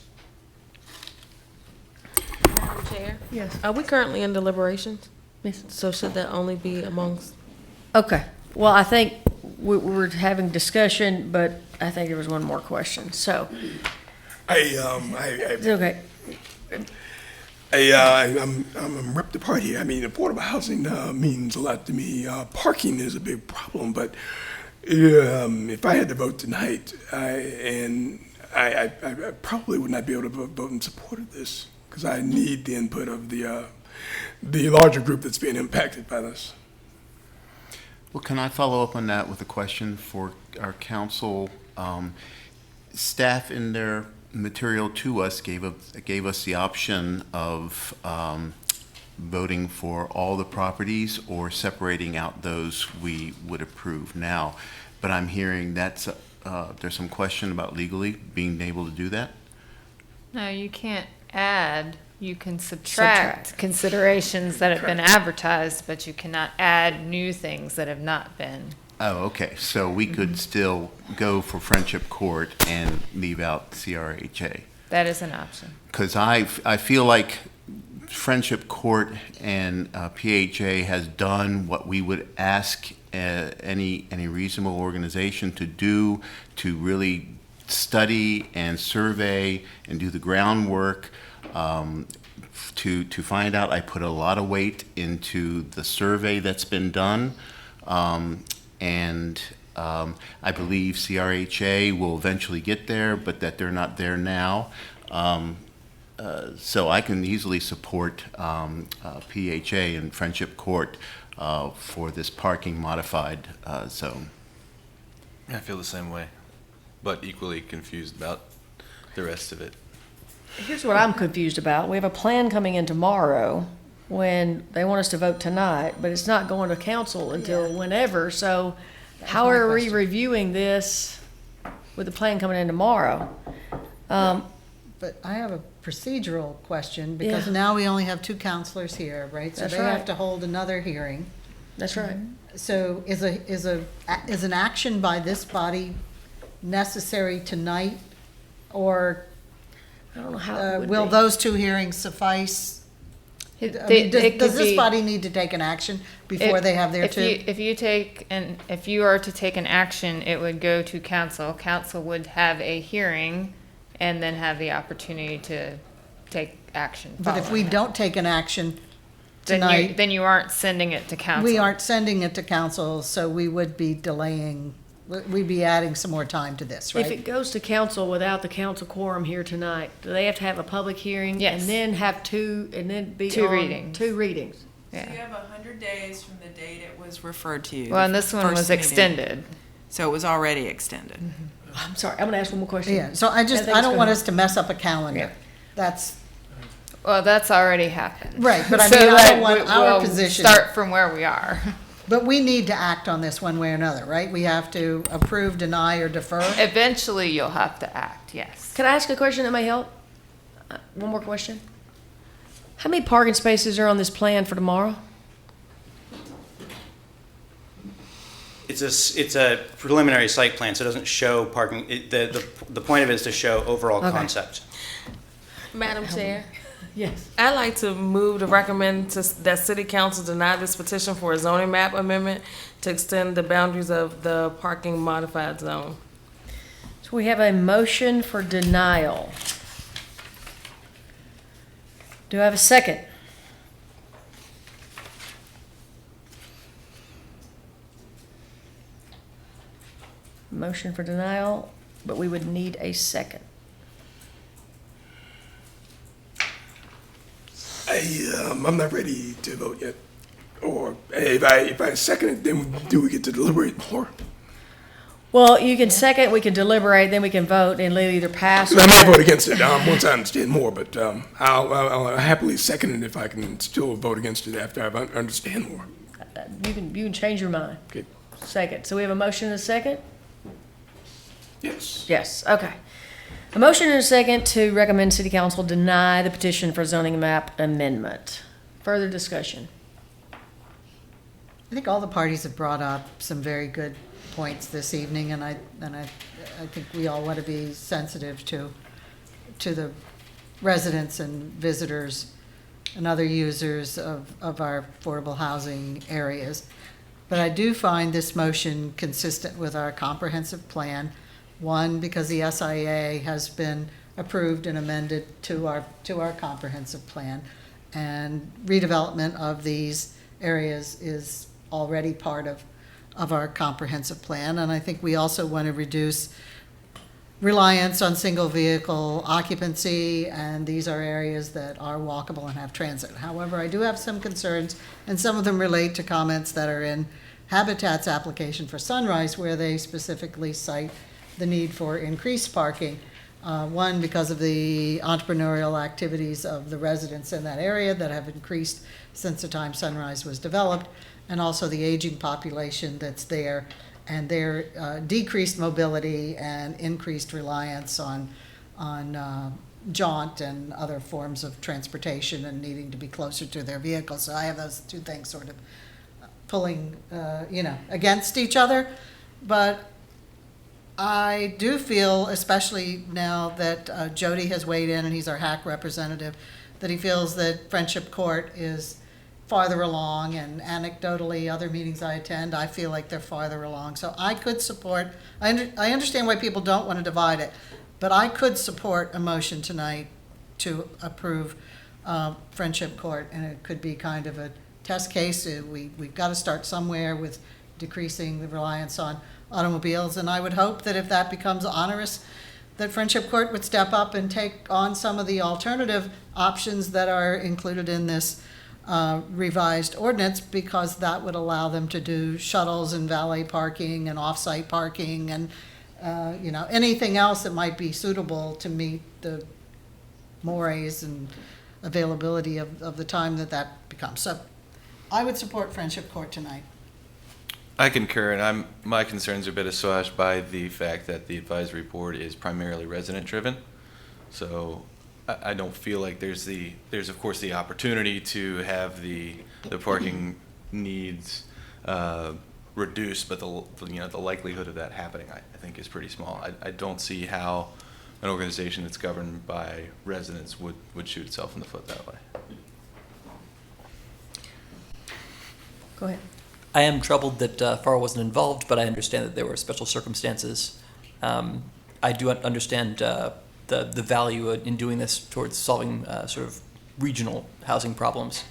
Madam Chair? Yes. Are we currently in deliberations? Yes. So should that only be amongst? Okay, well, I think we're having discussion, but I think there was one more question, so. It's okay. I'm ripped apart here. I mean, affordable housing means a lot to me. Parking is a big problem, but if I had to vote tonight, I probably would not be able to vote in support of this, because I need the input of the larger group that's being impacted by this. Well, can I follow up on that with a question for our council? Staff in their material to us gave us the option of voting for all the properties or separating out those we would approve now. But I'm hearing that's there's some question about legally being able to do that. No, you can't add. You can subtract considerations that have been advertised, but you cannot add new things that have not been. Oh, okay. So we could still go for Friendship Court and leave out CRHA. That is an option. Because I feel like Friendship Court and PHA has done what we would ask any reasonable organization to do, to really study and survey and do the groundwork. To find out, I put a lot of weight into the survey that's been done, and I believe CRHA will eventually get there, but that they're not there now. So I can easily support PHA and Friendship Court for this parking modified zone. I feel the same way, but equally confused about the rest of it. Here's what I'm confused about. We have a plan coming in tomorrow when they want us to vote tonight, but it's not going to council until whenever. So how are we reviewing this with the plan coming in tomorrow? But I have a procedural question, because now we only have 2 counselors here, right? So That's they right. have to hold another hearing. That's right. So is an action by this body necessary tonight, or I don't know how it would will be. those 2 hearings suffice? I mean, It does could this be- body need to take an action before they have their if 2? if you are to take an action, it would go to council. Council would have a hearing and then have the opportunity to take action. But if we following that. don't take an action then tonight, then you aren't sending it to council. we aren't sending it to council, so we would be delaying, we'd be adding some more time to this, right? If it goes to council without the council quorum here tonight, do they have to have a public hearing? Yes. And then have 2, and then be 2 on readings. 2 readings? So you have 100 days from the date it was referred to you. Well, and this one first was meeting. extended. So it was already extended. I'm sorry, I'm gonna ask one more question. Yeah, so I think don't it's want gonna- us to mess up a calendar. That's, Well, that's already happened. right, but I So mean, I that don't want we- our we'll position. Start from where we are. But we need to act on this one way or another, right? We have to approve, deny, or defer. Eventually, you'll have to act, yes. Can I ask a question that may help? One more question. How many parking spaces are on this plan for tomorrow? It's a preliminary site plan, so it doesn't show parking. The point of it is to show overall Okay. concept. Madam Chair? Yes. I'd like to move to recommend that City Council deny this petition for a zoning map amendment to extend the boundaries of the parking modified zone. So we have a motion for denial. Do I have a second? Motion for denial, but we would need a second. I'm not ready to vote yet. Or if I second it, then do we get to deliberate more? Well, you can second, we can deliberate, then we can vote, and it'll either pass or. I may vote against it once I understand more, but I'll happily second it if I can still vote against it after I understand more. You can change your mind. Okay. Second. So we have a motion and a second? Yes. Yes, okay. A motion and a second to recommend City Council deny the petition for zoning map amendment. Further discussion? I think all the parties have brought up some very good points this evening, and I think we all want to be sensitive to the residents and visitors and other users of our affordable housing areas. But I do find this motion consistent with our comprehensive plan. One, because the SIA has been approved and amended to our comprehensive plan, and redevelopment of these areas is already part of our comprehensive plan. And I think we also want to reduce reliance on single vehicle occupancy, and these are areas that are walkable and have transit. However, I do have some concerns, and some of them relate to comments that are in Habitat's application for Sunrise, where they specifically cite the need for increased parking. One, because of the entrepreneurial activities of the residents in that area that have increased since the time Sunrise was developed, and also the aging population that's there, and their decreased mobility and increased reliance on jaunt and other forms of transportation and needing to be closer to their vehicles. So I have those two things sort of pulling, against each other. But I do feel, especially now that Jody has weighed in and he's our HAC representative, that he feels that Friendship Court is farther along, and anecdotally, other meetings I attend, I feel like they're farther along. So I could support, I understand why people don't want to divide it, but I could support a motion tonight to approve Friendship Court, and it could be kind of a test case. We've got to start somewhere with decreasing the reliance on automobiles, and I would hope that if that becomes onerous, that Friendship Court would step up and take on some of the alternative options that are included in this revised ordinance, because that would allow them to do shuttles and valet parking and off-site parking and anything else that might be suitable to meet the mores and availability of the time that becomes. So I would support Friendship Court tonight. I concur, and my concerns are a bit assuaged by the fact that the advisory board is primarily resident-driven. So I don't feel like there's of course the opportunity to have the parking needs reduced, but the likelihood of that happening I think is pretty small. I don't see how an organization that's governed by residents would shoot itself in the foot that way. Go ahead. I am troubled that FAR wasn't involved, but I understand that there were special circumstances. I do understand the value in doing this towards solving sort of regional housing problems.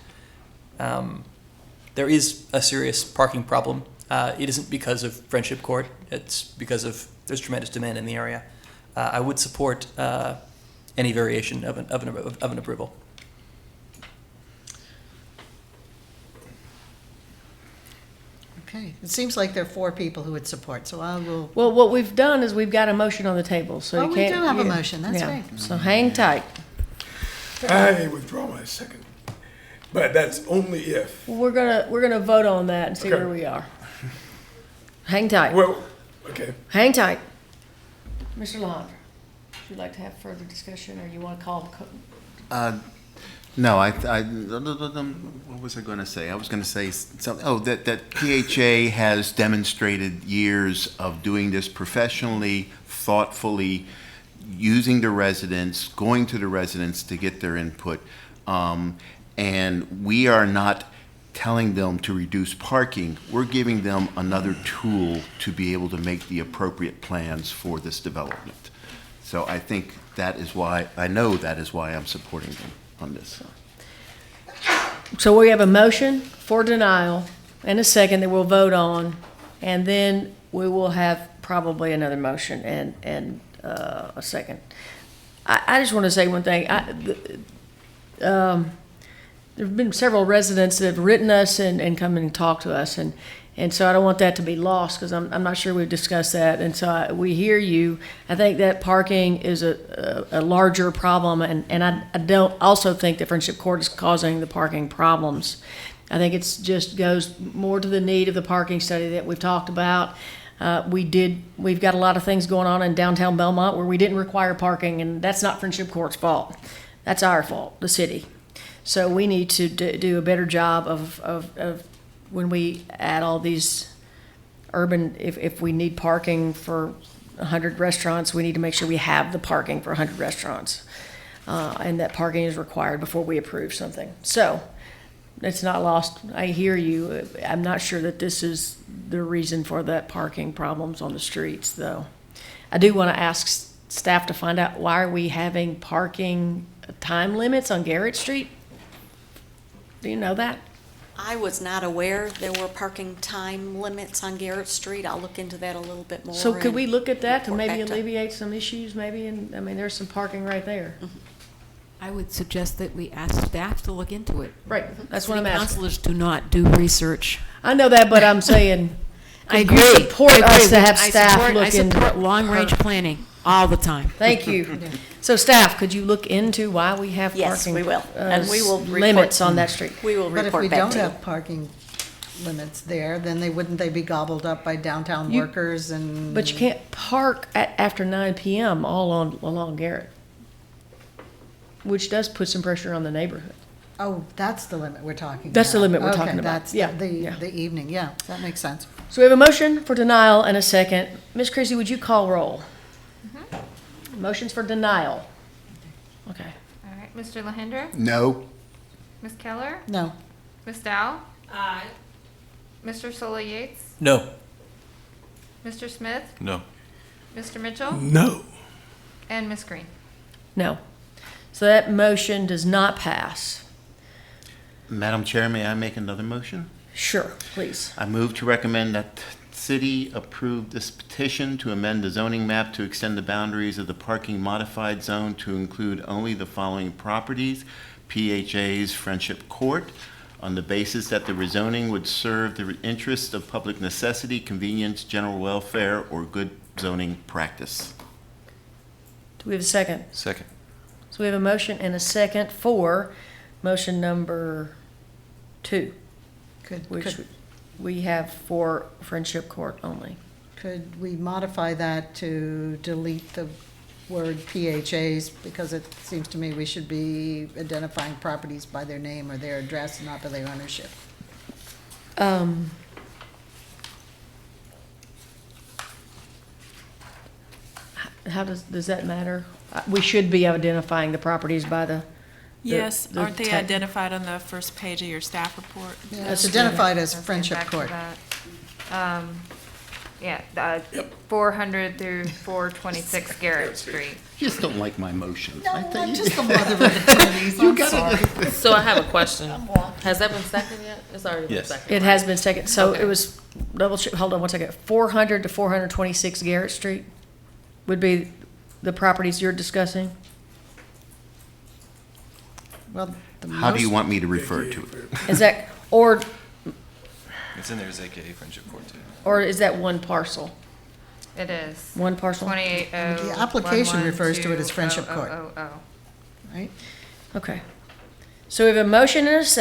There is a serious parking problem. It isn't because of Friendship Court. It's because there's tremendous demand in the area. I would support any variation of an approval. Okay, it seems like there are 4 people who would support, so I will. Well, what we've done is we've got a motion on the table, so you we can't. do have a motion, that's right. So hang tight. I withdraw my second, but that's only if. We're gonna vote on that and see Okay. where we are. Hang tight. Well, okay. Hang tight. Mr. Londra, would you like to have further discussion, or you want to call? No, what was I going to say? I was going to say something. Oh, that PHA has demonstrated years of doing this professionally, thoughtfully, using the residents, going to the residents to get their input. And we are not telling them to reduce parking. We're giving them another tool to be able to make the appropriate plans for this development. So I think that is why I'm supporting them on this. So we have a motion for denial and a second that we'll vote on, and then we will have probably another motion and a second. I just want to say one thing. there've been several residents that have written us and come and talked to us, and so I don't want that to be lost, because I'm not sure we've discussed that, and so we hear you. I think that parking is a larger problem, and I don't also think that Friendship Court is causing the parking problems. I think it's just goes more to the need of the parking study that we've talked about. We've got a lot of things going on in downtown Belmont where we didn't require parking, and that's not Friendship Court's fault. That's our fault, the city. So we need to do a better job of when we add all these urban, if we need parking for 100 restaurants, we need to make sure we have the parking for 100 restaurants. And that parking is required before we approve something. So it's not lost. I hear you. I'm not sure that this is the reason for that parking problems on the streets, though. I do want to ask staff to find out, why are we having parking time limits on Garrett Street? Do you know that? I was not aware there were parking time limits on Garrett Street. I'll look into that a little bit more. So could we look at that to report maybe back to- alleviate some issues, maybe? And, I mean, there's some parking right there. I would suggest that we ask staff to look into it. Right, that's what I'm City asking. councilors do not do research. I know that, but I'm saying, I could you agree. support I agree. us to have I staff support- look I support long-range per- planning all the time. Thank you. So staff, could you look into why we have Yes, parking? we will. And we will report- limits on that street? We will But if report we back don't to you. have parking limits there, then wouldn't they be gobbled up by downtown You- workers and? But you can't park after 9 p.m. all along Garrett, which does put some pressure on the neighborhood. Oh, that's the limit we're talking about. That's the limit we're Okay, talking about. that's Yeah, the yeah. evening, yeah, that makes sense. So we have a motion for denial and a second. Ms. Chrissy, would you call roll? Motions for denial. Okay. All right, Mr. Lahender? No. Ms. Keller? No. Ms. Dow? Aye. Mr. Sola Yates? No. Mr. Smith? No. Mr. Mitchell? No. And Ms. Green? No. So that motion does not pass. Madam Chair, may I make another motion? Sure, please. I move to recommend that the city approve this petition to amend the zoning map to extend the boundaries of the parking modified zone to include only the following properties: PHA's Friendship Court, on the basis that the rezoning would serve the interests of public necessity, convenience, general welfare, or good zoning practice. Do we have a second? Second. So we have a motion and a second for motion number 2, which we have for Friendship Court only. Could we modify that to delete the word PHAs? Because it seems to me we should be identifying properties by their name or their address, and not by their ownership. How does that matter? We should be identifying the properties by the. Yes, the aren't they tech- identified on the first page of your staff report? Yeah, it's identified as Let's get Friendship back to Court. that. Yeah, 400 through 426 Garrett Street. You just don't like my motions. No, I'm just the mother of the pennies, I'm sorry. So I have a question. Has that been seconded yet? It's already been Yes. seconded. It has been second, so Okay. it was, hold on one second, 400 to 426 Garrett Street would be the properties you're discussing? Well, How do you want me to refer to it? Is that, or It's in there as AKA Friendship Court too. or is that one parcel? It is. One parcel? 280. The application refers to it as Friendship Court. Oh. Right? Okay. So we have a motion and a second.